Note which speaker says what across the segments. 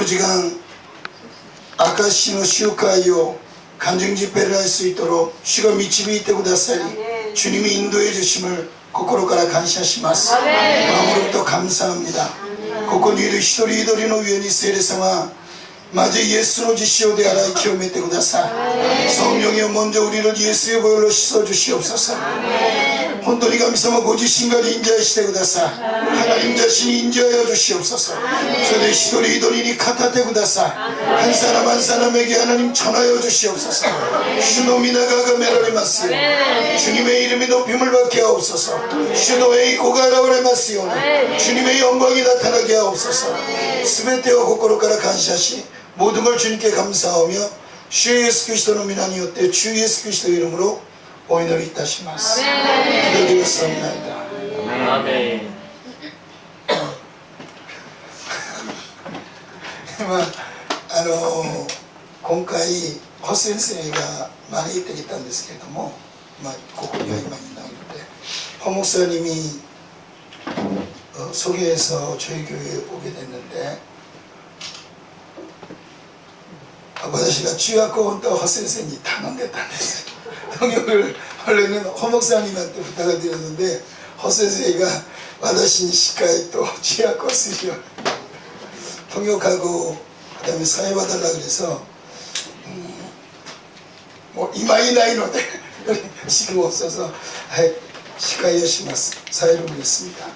Speaker 1: 부지강 아카시の集会を간증 집회를 할 수 있도록 주가導いてくださり 주님이 인도해 주심을 心から感謝します。 마음으로부터 감사합니다. ここにいる一人一人の上に聖霊様 마저 예수의 지시오되 알아 기억하게ください. 성령이여 먼저 우리를 예수의 보혈로 씻어 주시옵소서. 本当に神様ご自身が臨在してください. 하나님 자신이 인자하여 주시옵소서. それで一人一人に語ってください. 한 사람 한 사람에게 하나님 전하여 주시옵소서. 주의 미나가 아가메라레마스요. 주님의 이름이 높임을 받게 하옵소서. 주의栄光が 現れますように 주님의 영광이 나타나게 하옵소서. 全てを心から感謝し 모든 걸 주님께 감사하며 주 예수 그리스도의 이름에よって주 예수 그리스도의 이름으로 お祈りいたします。기도드렸습니다. 아멘.今回ホ先生が招いてきたんですけれども、ここには今いないので、호 목사님이 소개해서 저희 교회에 오게 됐는데, 私が中学校の호先生に頼んでたんです。 통역을 원래는 호 목사님한테 부탁을 드렸는데 호先生が 私にしっかりと 지하고 쓰려 통역하고 그 다음에 사회 봐달라 그래서 뭐今いないので지금 없어서 시카이어 시마스 사회를 보냈습니다.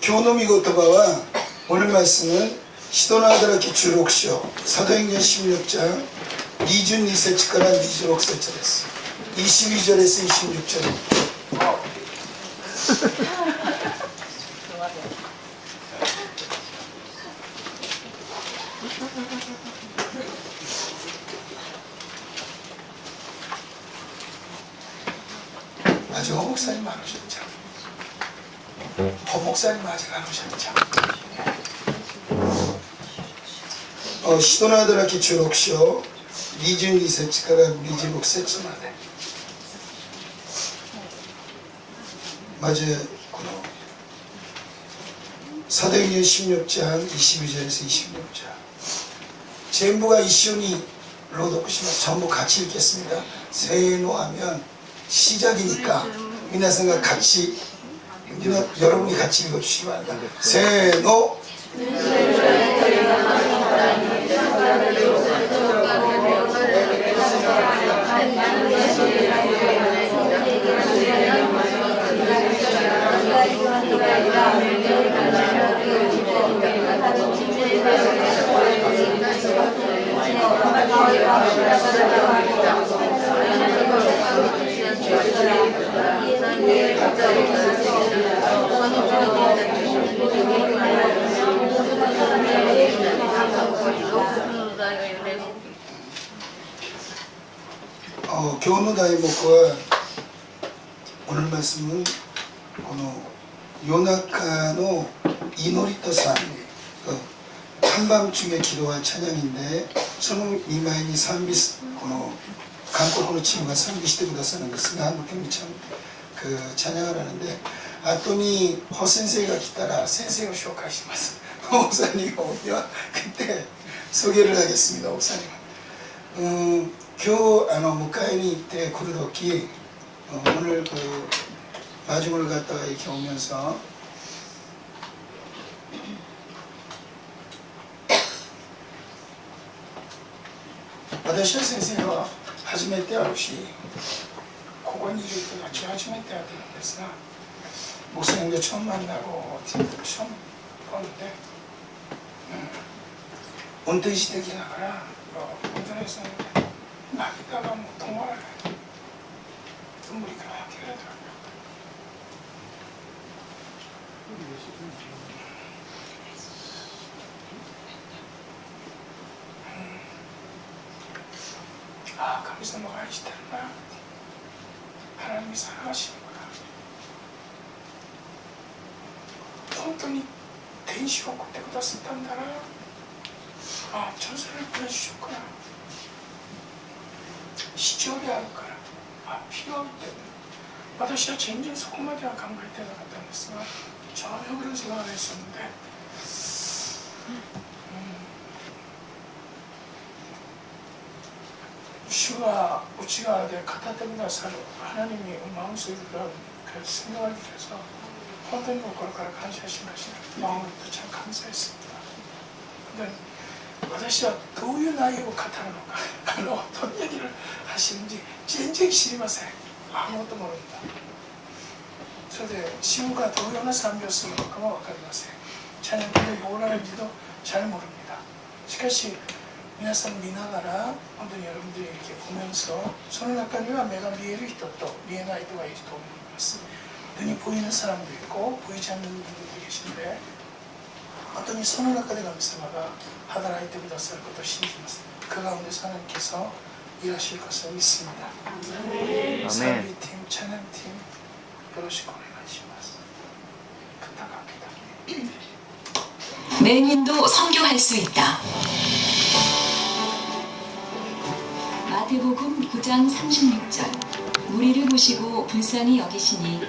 Speaker 1: 교노미 고토바와 오늘 말씀은 시도나 아다라키 16章 사도행전 16장 22節から26節です。 22절에서 26절. 아직 호 목사님 안 오셨죠? 호 목사님 아직 안 오셨죠? 시도나 아다라키 16章 22節から26節まで 맞아, 사도행전 16장 22절에서 26절 전부가 이슈니 로독시면 전부 같이 읽겠습니다. 세노 하면 시작이니까皆さんが 같이 여러분이 같이 읽어주시기 바랍니다. 세노 교훈의題目は 오늘 말씀은 요나카의 이노리と賛美 한밤중에 기도와 찬양인데 その2枚に賛美韓国のチームが賛美してくださるんですが한국 팀이 참 찬양을 하는데後に호先生が来たら先生を紹介します. 호 목사님이 오면 그때 소개를 하겠습니다. 목사님. 교迎えに行ってくる時 오늘 마중을 갔다가 이렇게 오면서私は先生は初めて会うしここにいる人たちは初めて会ってるんですが목사님도 처음 만나고 팀도 처음 보는데 운전시 되기 나가라 운전해서 나기다가 뭐 통화를 눈물이 그렇게 흐르더라고요. 아, 감사모가 아시다나 하나님이 사랑하시는구나. 本当に天使を送ってくださったんだな。あ、천사를 보내주셨구나. 시절이あるから、あ、필요할 때私は全然そこまでは考えてなかったんですが、전혀 그런 생각을 했었는데
Speaker 2: 主がうち側で語ってくださる하나님이 마음속에 그런 생각을 드려서 本当に心から感謝しました。마음으로 참 감사했습니다. 근데 私はどういう内容を語るのか、どんな얘기를 하시는지全然知りません。 아무것도 모릅니다. それで主がどのような賛美をするのかも分かりません。 찬양팀이 뭘 하는지도 잘 모릅니다. しかし皆さん見ながら本当に 여러분들이 이렇게 보면서 その中には目が見える人と見えない人がいると思います。 눈이 보이는 사람도 있고 보이지 않는 분들도 계신데 本当にその中で神様が働いてくださることを信じます。그 가운데서 하나님께서 일하실 것을 믿습니다.賛美팀, 찬양팀 요로시고 오네가시마스. 부탁합니다.
Speaker 3: 맹인도 선교할 수 있다. 마태복음 9장 36절. 무리를 보시고 불쌍히 여기시니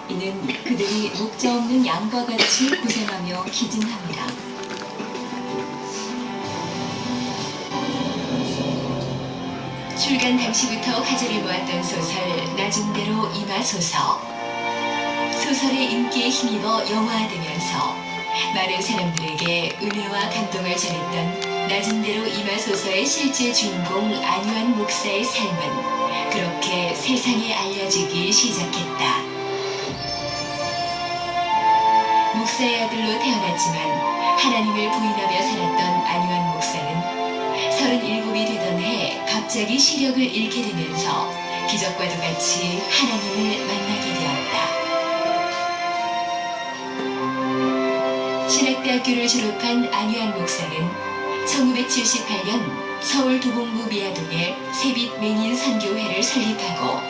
Speaker 3: 이는 그들이 목자 없는 양과 같이 고생하며 기진합니다. 출간 당시부터 화제를 모았던 소설 낮은 대로 임하소서. 소설의 인기에 힘입어 영화화되면서 많은 사람들에게 은혜와 감동을 전했던 낮은 대로 임하소서의 실제 주인공 안유한 목사의 삶은 그렇게 세상에 알려지기 시작했다. 목사의 아들로 태어났지만 하나님을 부인하며 살았던 안유한 목사는 37이 되던 해 갑자기 시력을 잃게 되면서 기적과도 같이 하나님을 만나게 되었다. 신학대학교를 졸업한 안유한 목사는 1978년 서울 도봉구 미아동에 세빛 맹인 선교회를 설립하고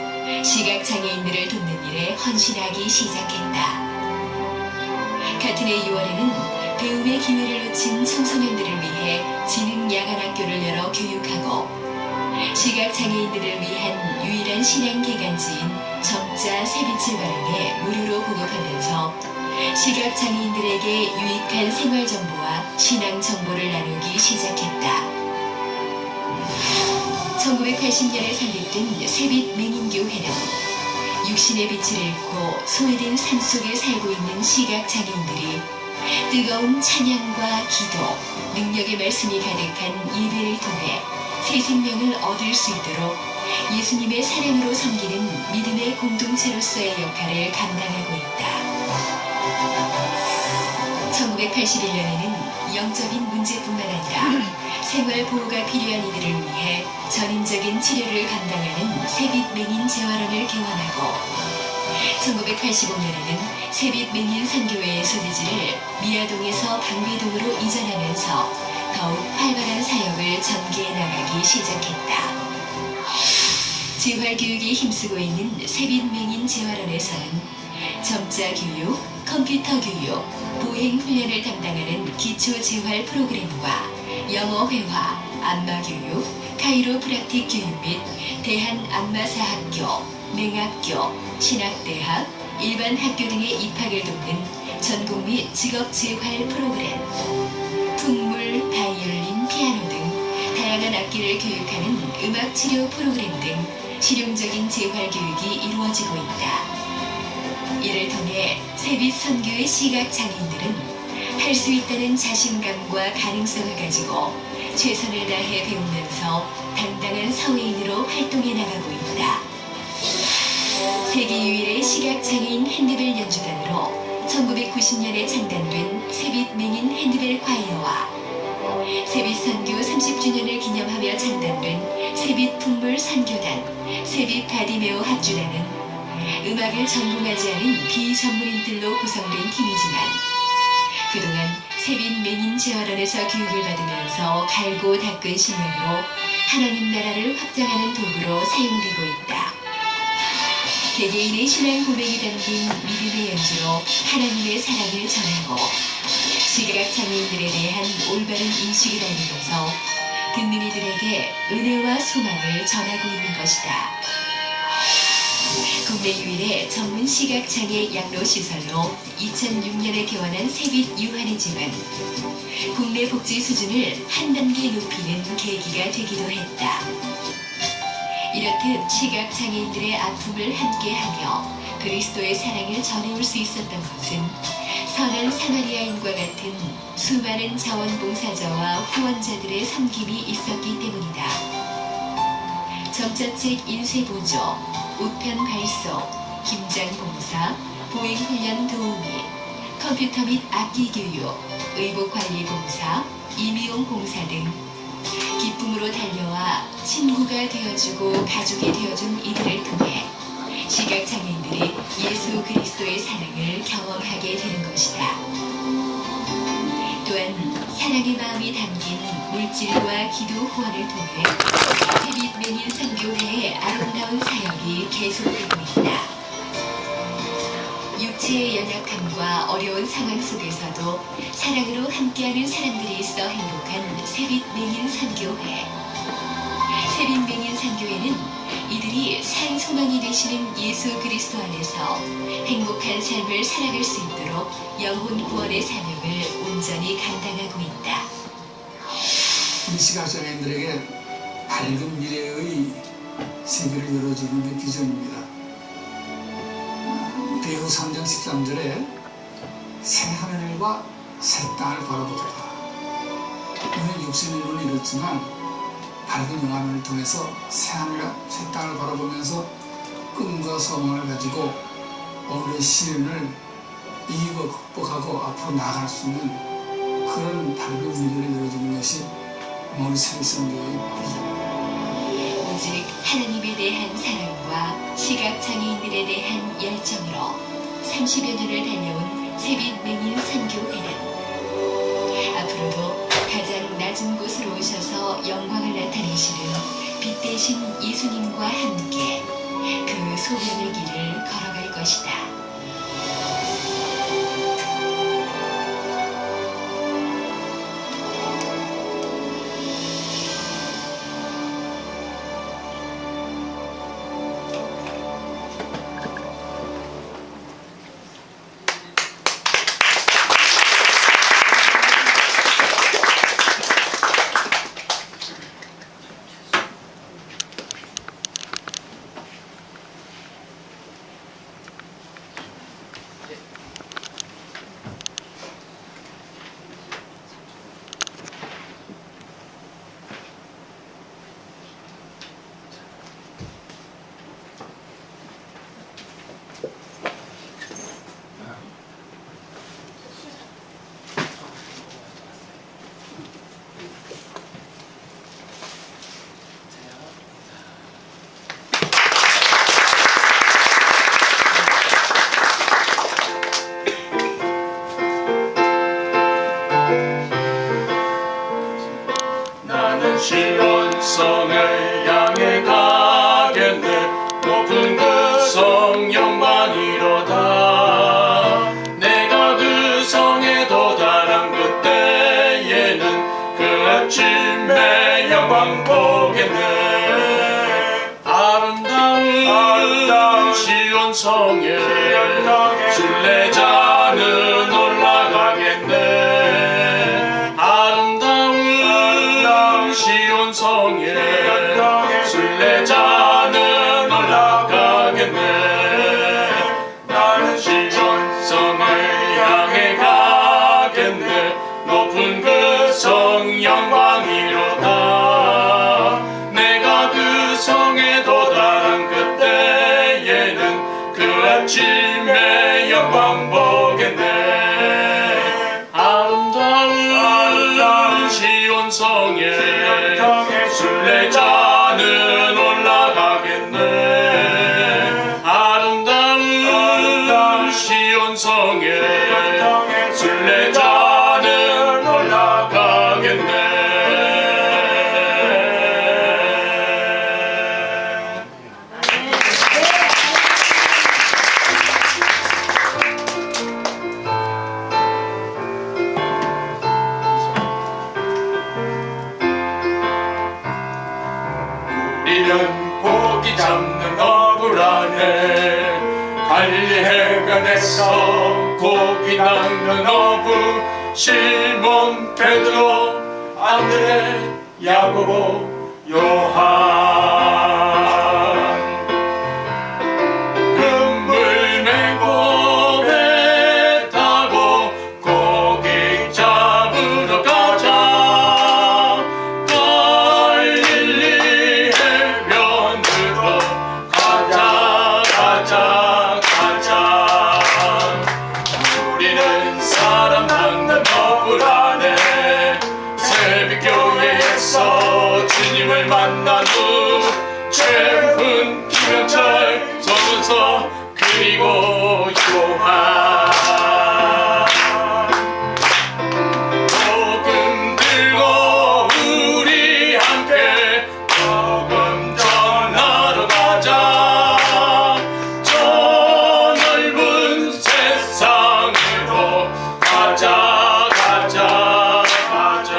Speaker 3: 시각장애인들을 돕는 일에 헌신하기 시작했다. 같은 해 6월에는 배움의 기회를 놓친 청소년들을 위해 지능 야간학교를 열어 교육하고 시각장애인들을 위한 유일한 신앙개간지인 점자 세빛을 발행해 무료로 보급하면서 시각장애인들에게 유익한 생활정보와 신앙정보를 나누기 시작했다. 1980년에 설립된 세빛 맹인교회는 육신의 빛을 잃고 소외된 산속에 살고 있는 시각장애인들이 뜨거운 찬양과 기도, 능력의 말씀이 가득한 예배를 통해 새 생명을 얻을 수 있도록 예수님의 사랑으로 섬기는 믿음의 공동체로서의 역할을 감당하고 있다. 1981년에는 영적인 문제뿐만 아니라 생활보호가 필요한 이들을 위해 전인적인 치료를 감당하는 세빛 맹인 재활원을 개원하고 1985년에는 세빛 맹인 선교회의 소재지를 미아동에서 방배동으로 이전하면서 더욱 활발한 사역을 전개해 나가기 시작했다. 재활교육에 힘쓰고 있는 세빛 맹인 재활원에서는 점자 교육, 컴퓨터 교육, 보행 훈련을 담당하는 기초 재활 프로그램과 영어 회화, 안마 교육, 카이로프락틱 교육 및 대한 안마사학교, 맹학교, 신학대학, 일반 학교 등의 입학을 돕는 전공 및 직업 재활 프로그램, 풍물, 바이올린, 피아노 등 다양한 악기를 교육하는 음악 치료 프로그램 등 실용적인 재활 교육이 이루어지고 있다. 이를 통해 세빛 선교의 시각장애인들은 할 수 있다는 자신감과 가능성을 가지고 최선을 다해 배우면서 당당한 사회인으로 활동해 나가고 있다. 세계 유일의 시각장애인 핸드벨 연주단으로 1990년에 창단된 세빛 맹인 핸드벨 콰이어와 세빛 선교 30주년을 기념하며 창단된 세빛 풍물 선교단, 세빛 바디메오 합주단은 음악을 전공하지 않은 비전문인들로 구성된 팀이지만 그동안 세빛 맹인 재활원에서 교육을 받으면서 갈고 닦은 신명으로 하나님 나라를 확장하는 도구로 사용되고 있다. 개개인의 신앙 고백이 담긴 믿음의 연주로 하나님의 사랑을 전하고 시각장애인들에 대한 올바른 인식을 알리면서 듣는 이들에게 은혜와 소망을 전하고 있는 것이다. 국내 유일의 전문 시각장애 양로시설로 2006년에 개원한 세빛 유한의 집은 국내 복지 수준을 한 단계 높이는 계기가 되기도 했다. 이렇듯 시각장애인들의 아픔을 함께하며 그리스도의 사랑을 전해올 수 있었던 것은 선한 사마리아인과 같은 수많은 자원봉사자와 후원자들의 섬김이 있었기 때문이다. 점자책 인쇄보조, 우편 발송, 김장봉사, 보행훈련 도우미, 컴퓨터 및 악기교육, 의복관리봉사, 임의용봉사 등 기쁨으로 달려와 친구가 되어주고 가족이 되어준 이들을 통해 시각장애인들이 예수 그리스도의 사랑을 경험하게 되는 것이다. 또한 사랑의 마음이 담긴 물질과 기도 후원을 통해 세빛맹인 선교회의 아름다운 사역이 계속되고 있다. 육체의 연약함과 어려운 상황 속에서도 사랑으로 함께하는 사람들이 있어 행복한 세빛맹인 선교회. 세빛맹인 선교회는 이들이 산 소망이 되시는 예수 그리스도 안에서 행복한 삶을 살아갈 수 있도록 영혼 구원의 사명을 온전히 감당하고 있다.
Speaker 4: 이 시각장애인들에게 밝은 미래의 세계를 열어주는 게 비전입니다. 베드로 3장 13절에 새 하늘과 새 땅을 바라보더라. 우리는 육신의 눈을 잃었지만 밝은 영화를 통해서 새 하늘과 새 땅을 바라보면서 꿈과 소망을 가지고 오늘의 시련을 이기고 극복하고 앞으로 나아갈 수 있는 그런 밝은 미래를 열어주는 것이 우리 세빛선교의 비전입니다.
Speaker 3: 오직 하나님에 대한 사랑과 시각장애인들에 대한 열정으로 30여 년을 달려온 세빛맹인 선교회는 앞으로도 가장 낮은 곳으로 오셔서 영광을 나타내시는 빛 대신 예수님과 함께 그 소명의 길을 걸어갈 것이다.
Speaker 5: 시온성을 향해 가겠네. 높은 그 성 영광이로다. 내가 그 성에 도달한 그때에는 그 아침의 영광 보겠네. 아름다운 시온성에 순례자는 올라가겠네. 아름다운 시온성에 순례자는 올라가겠네. 나는 시온성을 향해 가겠네. 높은 그 성 영광이로다. 내가 그 성에 도달한 그때에는 그 아침의 영광 보겠네. 아름다운 시온성에 순례자는 올라가겠네. 아름다운 시온성에 순례자는 올라가겠네. 우리는 고기 잡는 어불 안에 갈릴리 해변에서 고기 낚는 어부 시몬 베드로 안드레 야고보 요한 날 만난 후 최훈, 김영철, 정은서 그리고 요한 복음 들고 우리 함께 복음 전하러 가자. 저 넓은 세상으로 가자 가자 가자.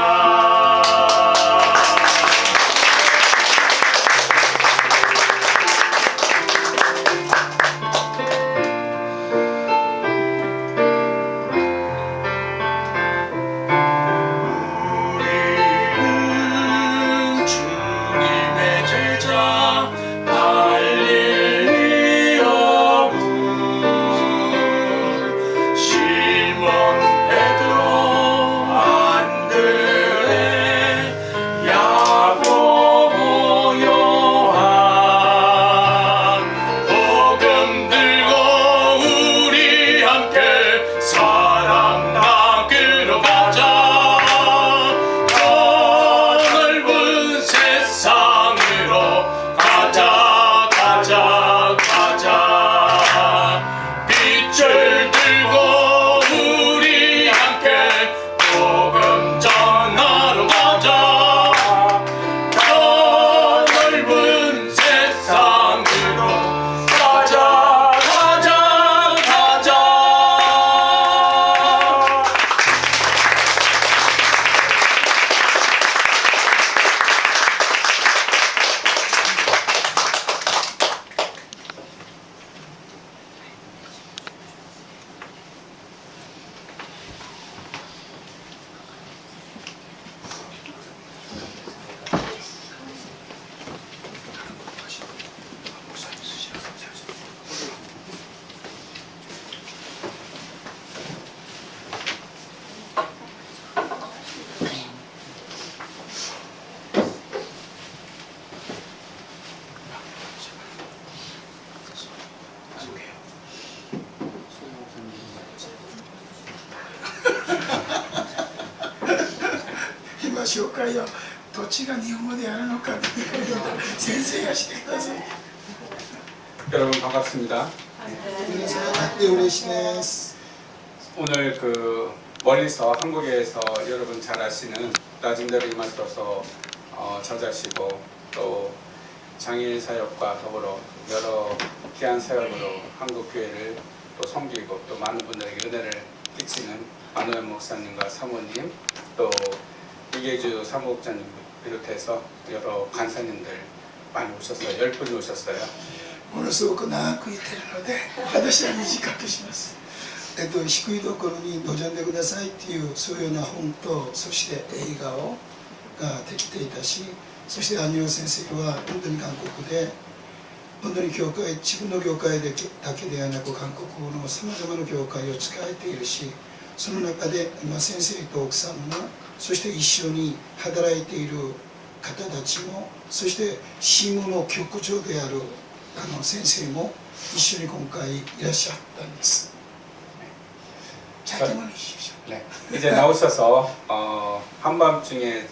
Speaker 5: 우리는 주님의 제자 갈릴리아 문 시몬 베드로 안드레 야고보 요한 복음 들고 우리 함께 사랑 낚으러 가자. 더 넓은 세상으로 가자 가자 가자. 빛을 들고 우리 함께 복음 전하러 가자. 더 넓은 세상으로 가자 가자 가자.
Speaker 2: 今紹介をどっちが日本語でやるのかっていうことを先生がしてください。
Speaker 6: 여러분 반갑습니다.
Speaker 1: 皆さん会って嬉しいです。
Speaker 6: 오늘 그 멀리서 한국에서 여러분 잘 아시는 라진더리 이마스로서 저자시고 또 장애인 사역과 더불어 여러 귀한 사역으로 한국 교회를 또 섬기고 또 많은 분들에게 은혜를 끼치는 안호연 목사님과 사모님 또 이계주 사무국장님 비롯해서 여러 간사님들 많이 오셨어요. 10분이 오셨어요.
Speaker 2: ものすごく長く言ってるので私は短くします。
Speaker 1: 低いところに臨んでくださいっていうそういうような本とそして映画ができていたし、そして安仁先生は本当に韓国で本当に教会自分の教会だけではなく韓国のさまざまな教会を使えているし、その中で今先生と奥さんもそして一緒に働いている方たちもそしてシムの局長である先生も一緒に今回いらっしゃったんです。
Speaker 2: 자기만 해주십시오.
Speaker 6: 네. 이제 나오셔서 한밤중에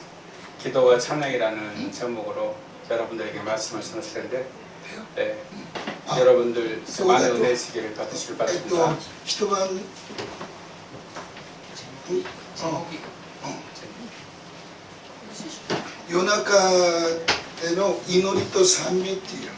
Speaker 6: 기도와 찬양이라는 제목으로 여러분들에게 말씀을 전하실 텐데 네. 여러분들 많은 은혜시기를 받으시길 바랍니다.
Speaker 1: 一晩夜中での祈りと賛美っていう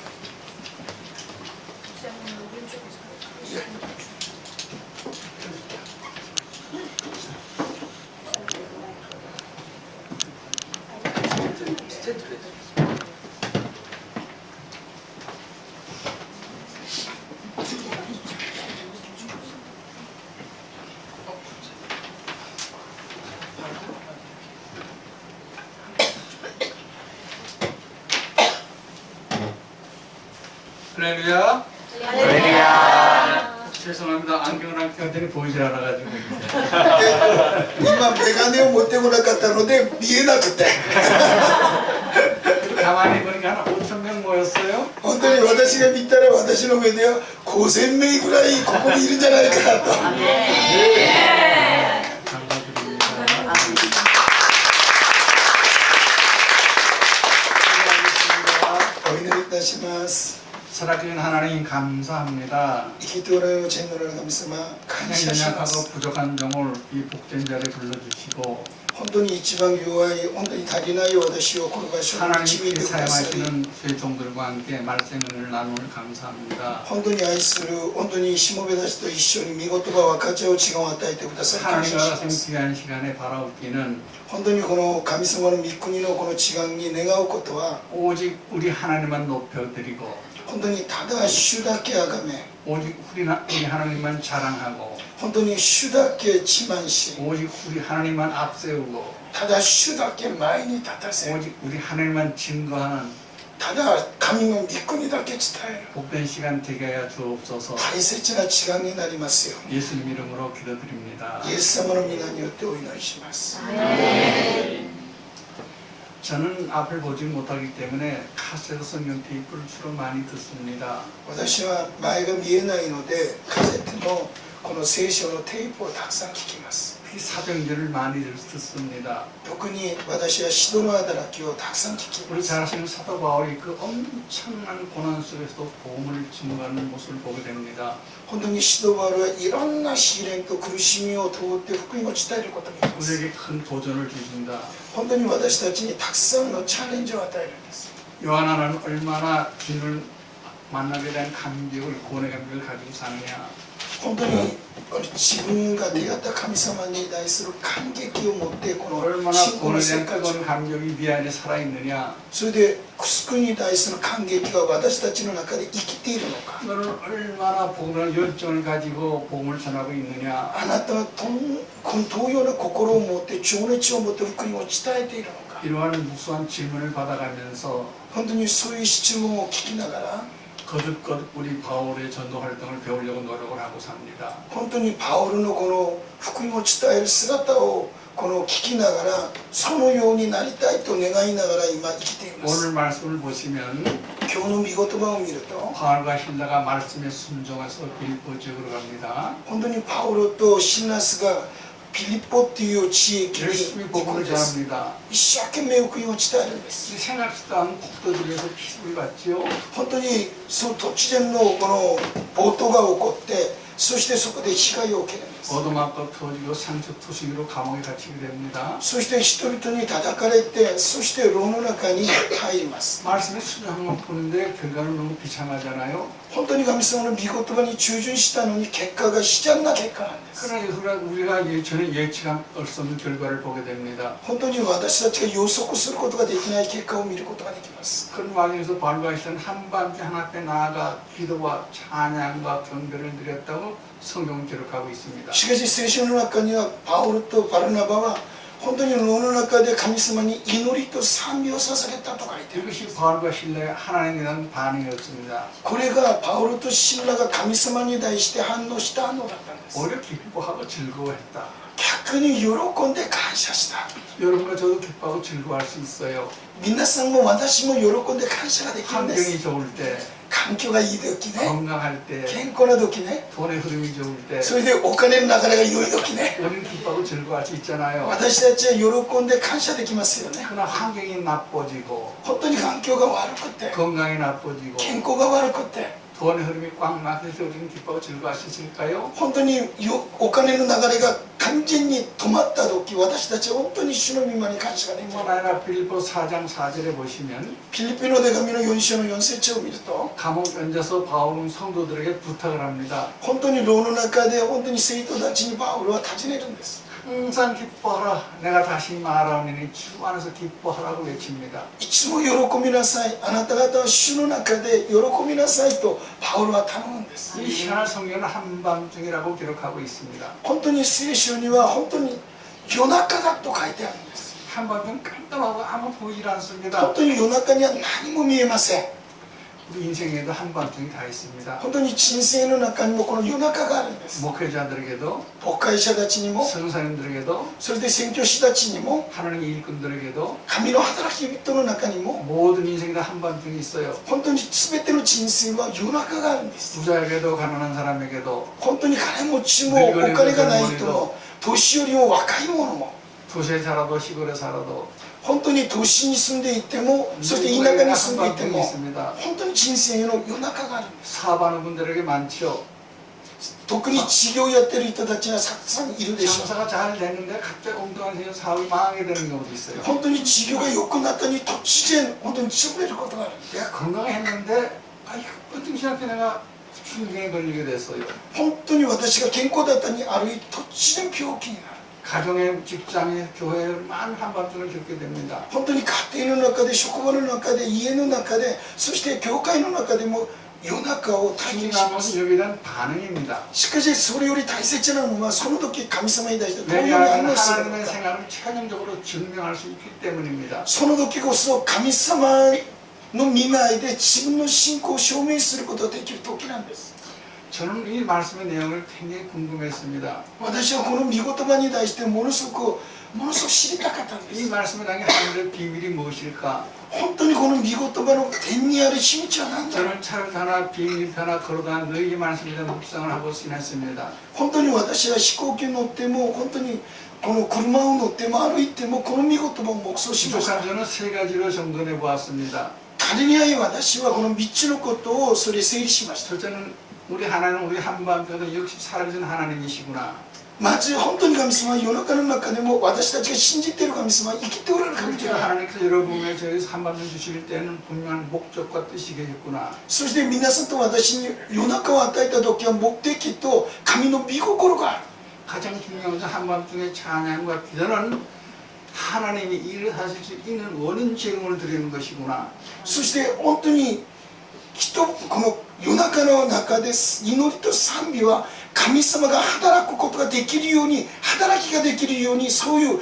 Speaker 6: 할렐루야. 할렐루야. 죄송합니다. 안경을 껴더니 보이질 않아가지고.
Speaker 1: 今メガネを持ってこなかったので見えなくて
Speaker 6: 가만히 보니까 한 5,000명 모였어요.
Speaker 1: 本当に私が見たら私の目では5000名ぐらいここにいるんじゃないかなと
Speaker 6: 감사드립니다.
Speaker 7: 살아계신 하나님 감사합니다.
Speaker 1: 生きておられる天の神様感謝しま
Speaker 7: 연약하고
Speaker 1: す
Speaker 7: 부족한 종을 이 복된 자리에 불러주시고
Speaker 1: 本当に一番弱い本当に足りない私をこの場所に導い
Speaker 7: 하나님께
Speaker 1: てくださり
Speaker 7: 사용하시는 제 종들과 함께 말씀의 은혜를 나누는 감사합니다.
Speaker 1: 本当に愛する本当にしもべたちと一緒に御言葉を分かち合う時間を与えてくださり感謝
Speaker 7: 하나님과
Speaker 1: します
Speaker 7: 같은 귀한 시간에 바라옵기는
Speaker 1: 本当にこの神様の御国のこの時間に願うことは
Speaker 7: 오직 우리 하나님만 높여드리고
Speaker 1: 本当にただ主だけあがめ
Speaker 7: 오직 우리 하나님만 자랑하고
Speaker 1: 本当に主だけ自慢し
Speaker 7: 오직 우리 하나님만 앞세우고
Speaker 1: ただ主だけ前に立たせ
Speaker 7: 오직 우리 하나님만 증거하는
Speaker 1: ただ神の御国だけ伝える
Speaker 7: 복된 시간 되게 하여 주옵소서.
Speaker 1: 大切な時間になりますよ
Speaker 7: 예수님 이름으로 기도드립니다.
Speaker 1: イエス様の皆によってお祈りします
Speaker 7: 저는 앞을 보지 못하기 때문에 카세트 성경 테이프를 주로 많이 듣습니다.
Speaker 1: 私は前が見えないのでカセットのこの聖書のテープをたくさん聞きます
Speaker 7: 특히 사도행전을 많이 듣습니다.
Speaker 1: 特に私はシドの働きをたくさん聞きま
Speaker 7: 우리
Speaker 1: す
Speaker 7: 잘 아시는 사도 바울이 그 엄청난 고난 속에서도 복음을 증거하는 모습을 보게 됩니다.
Speaker 1: 本当にシドバルはいろんな試練と苦しみを通って福音を伝えることになります
Speaker 7: 우리에게 큰 도전을 주신다.
Speaker 1: 本当に私たちにたくさんのチャレンジを与えるんです
Speaker 7: 요하나는 얼마나 주님을 만나게 된 감격을 구원의 감격을 가지고 사느냐.
Speaker 1: 本当に自分が出会った神様に対する感激を持ってこの
Speaker 7: 얼마나
Speaker 1: 信仰の
Speaker 7: 구원에
Speaker 1: 生
Speaker 7: 대한
Speaker 1: 活を
Speaker 7: 뜨거운 감격이 네 안에 살아있느냐.
Speaker 1: それで救いに対する感激が私たちの中で生きているのか
Speaker 7: 너는 얼마나 복음의 열정을 가지고 복음을 전하고 있느냐.
Speaker 1: あなたはこの同様な心を持って情熱を持って福音を伝えているのか
Speaker 7: 이러한 무수한 질문을 받아가면서
Speaker 1: 本当にそういう質問を聞きながら
Speaker 7: 거듭거듭 우리 바울의 전도 활동을 배우려고 노력을 하고 삽니다.
Speaker 1: 本当にパウロのこの福音を伝える姿をこの聞きながらそのようになりたいと願いながら今生きていま
Speaker 7: 오늘
Speaker 1: す
Speaker 7: 말씀을 보시면
Speaker 1: 今日の御言葉を見ると
Speaker 7: 바울과 힐라가 말씀에 순종해서 빌보 지역으로 갑니다.
Speaker 1: 本当にパウロとシラスがピリポっていう地域に
Speaker 7: 열심히
Speaker 1: 行くん
Speaker 7: 복음을
Speaker 1: です
Speaker 7: 전합니다.
Speaker 1: 一生懸命福音を伝えるんです
Speaker 7: 생각지도 않은 폭도들에서 피습을 받지요.
Speaker 1: 本当にその突然のこの暴動が起こってそしてそこで被害を受けるんです
Speaker 7: 어둠악과 터지고 상처 투식으로 감옥에 갇히게 됩니다.
Speaker 1: そして人々に叩かれてそして牢の中に入ります
Speaker 7: 말씀에 순종한 푸는데 결과는 너무 비참하잖아요.
Speaker 1: 本当に神様の御言葉に忠順したのに結果が悲惨な結果なんです
Speaker 7: 그러나 우리가 전혀 예측할 수 없는 결과를 보게 됩니다.
Speaker 1: 本当に私たちが予測することができない結果を見ることができます
Speaker 7: 그런 와중에서 바울과 시는 한밤중에 하나님 앞에 나아가 기도와 찬양과 경배를 드렸다고 성경은 기록하고 있습니다.
Speaker 1: しかし聖書の中にはパウロとバルナバは本当に牢の中で神様に祈りと賛美を捧げたと書いてある
Speaker 7: 이것이 바울과 신라의 하나님에 대한 반응이었습니다.
Speaker 1: これがパウロとシンラが神様に対して反応したのだったんです
Speaker 7: 오히려 기뻐하고 즐거워했다.
Speaker 1: 逆に喜んで感謝した
Speaker 7: 여러분과 저도 기뻐하고 즐거워할 수 있어요.
Speaker 1: 皆さんも私も喜んで感謝ができるんです
Speaker 7: 환경이 좋을 때,
Speaker 1: 環境がいい時ね
Speaker 7: 건강할 때,
Speaker 1: 健康な時ね
Speaker 7: 돈의 흐름이 좋을 때
Speaker 1: それでお金の流れが良い時ね
Speaker 7: 우리는 기뻐하고 즐거워할 수 있잖아요.
Speaker 1: 私たちは喜んで感謝できますよね
Speaker 7: 그러나 환경이 나빠지고
Speaker 1: 本当に環境が悪くて
Speaker 7: 건강이 나빠지고
Speaker 1: 健康が悪くて
Speaker 7: 돈의 흐름이 꽉 막혀서 우리는 기뻐하고 즐거워할 수 있을까요?
Speaker 1: 本当にお金の流れが完全に止まった時私たちは本当に主の御間に感謝ができる
Speaker 7: 하나가 빌립보 4장 4절에 보시면
Speaker 1: フィリピの手紙の4章の4節を見ると
Speaker 7: 감옥 앉아서 바울은 성도들에게 부탁을 합니다.
Speaker 1: 本当に牢の中で本当に生徒たちにパウロは尋ねるんです
Speaker 7: 항상 기뻐하라. 내가 다시 말하오니 주 안에서 기뻐하라고 외칩니다.
Speaker 1: いつも喜びなさいあなた方は主の中で喜びなさいとパウロは頼むんです
Speaker 7: 이 희한한 성경은 한밤중이라고 기록하고 있습니다.
Speaker 1: 本当に聖書には本当に夜中だと書いてあるんです
Speaker 7: 한밤중 깜깜하고 아무 보이질 않습니다.
Speaker 1: 本当に夜中には何も見えません
Speaker 7: 우리 인생에도 한밤중이 다 있습니다.
Speaker 1: 本当に人生の中にもこの夜中があるんです
Speaker 7: 목회자들에게도
Speaker 1: 牧会者たちにも
Speaker 7: 성사님들에게도
Speaker 1: それで宣教師たちにも
Speaker 7: 하나님의 일꾼들에게도
Speaker 1: 神の働き人の中にも
Speaker 7: 모든 인생이 다 한밤중이 있어요.
Speaker 1: 本当に全ての人生は夜中があるんです
Speaker 7: 부자에게도 가난한 사람에게도
Speaker 1: 本当に金持ちもお金がない人も年寄りも若い者も
Speaker 7: 도시에 살아도 시골에 살아도
Speaker 1: 本当に都市に住んでいてもそして田舎に住んでいて
Speaker 7: 한밤중이
Speaker 1: も
Speaker 7: 있습니다.
Speaker 1: 本当に人生の夜中があるんです
Speaker 7: 사업하는 분들에게 많죠.
Speaker 1: 特に事業やってる人たちがたくさんいるでしょう
Speaker 7: 장사가 잘 됐는데 갑자기 엉뚱한 생각 사업이 망하게 되는 경우도 있어요.
Speaker 1: 本当に事業が良くなったのに突然本当に潰れることがある
Speaker 7: 내가 건강했는데 어떤 시간에 내가 중풍에 걸리게 됐어요.
Speaker 1: 本当に私が健康だったのにある日突然病気になる
Speaker 7: 가정에 직장에 교회에 많은 한밤중을 겪게 됩니다.
Speaker 1: 本当に家庭の中で職場の中で家の中でそして教会の中でも夜中を体験し
Speaker 7: 중요한
Speaker 1: ます
Speaker 7: 것은 여기에 대한 반응입니다.
Speaker 1: しかしそれより大切なのはその時神様に対してどのように
Speaker 7: 왜냐하면
Speaker 1: 反応するの
Speaker 7: 하나님의
Speaker 1: か
Speaker 7: 생각을 최종적으로 증명할 수 있기 때문입니다.
Speaker 1: その時こそ神様の見舞いで自分の信仰を証明することができる時なんです
Speaker 7: 저는 이 말씀의 내용을 굉장히 궁금했습니다.
Speaker 1: 私はこの御言葉に対してものすごく知りたかったんで
Speaker 7: 이
Speaker 1: す
Speaker 7: 말씀에 담긴 하늘의 비밀이 무엇일까?
Speaker 1: 本当にこの御言葉の天にある秘密は何だろう
Speaker 7: 저는 차를 타나 비행기를 타나 걸어다가 너희 말씀에 대한 묵상을 하고 지냈습니다.
Speaker 1: 本当に私は飛行機に乗っても本当にこの車を乗っても歩いてもこの御言葉を黙想しました
Speaker 7: 부족한 저는 세 가지로 정돈해 보았습니다.
Speaker 1: 仮に私はこの3つのことをそれ整理しました
Speaker 7: 첫째는 우리 하나님 우리 한밤중에도 역시 살아계신 하나님이시구나.
Speaker 1: まず本当に神様は夜中の中でも私たちが信じている神様は生きておられる神
Speaker 7: 그렇죠.
Speaker 1: 様
Speaker 7: 하나님께서 여러분에게 저희 한밤중 주실 때는 분명한 목적과 뜻이 계셨구나.
Speaker 1: そして皆さんと私に夜中を与えた時は目的と神の御心がある
Speaker 7: 가장 중요한 것은 한밤중에 찬양과 기도는 하나님이 일을 하실 수 있는 원인 제공을 드리는 것이구나.
Speaker 1: そして本当にこの夜中の中で祈りと賛美は神様が働くことができるように働きができるようにそういう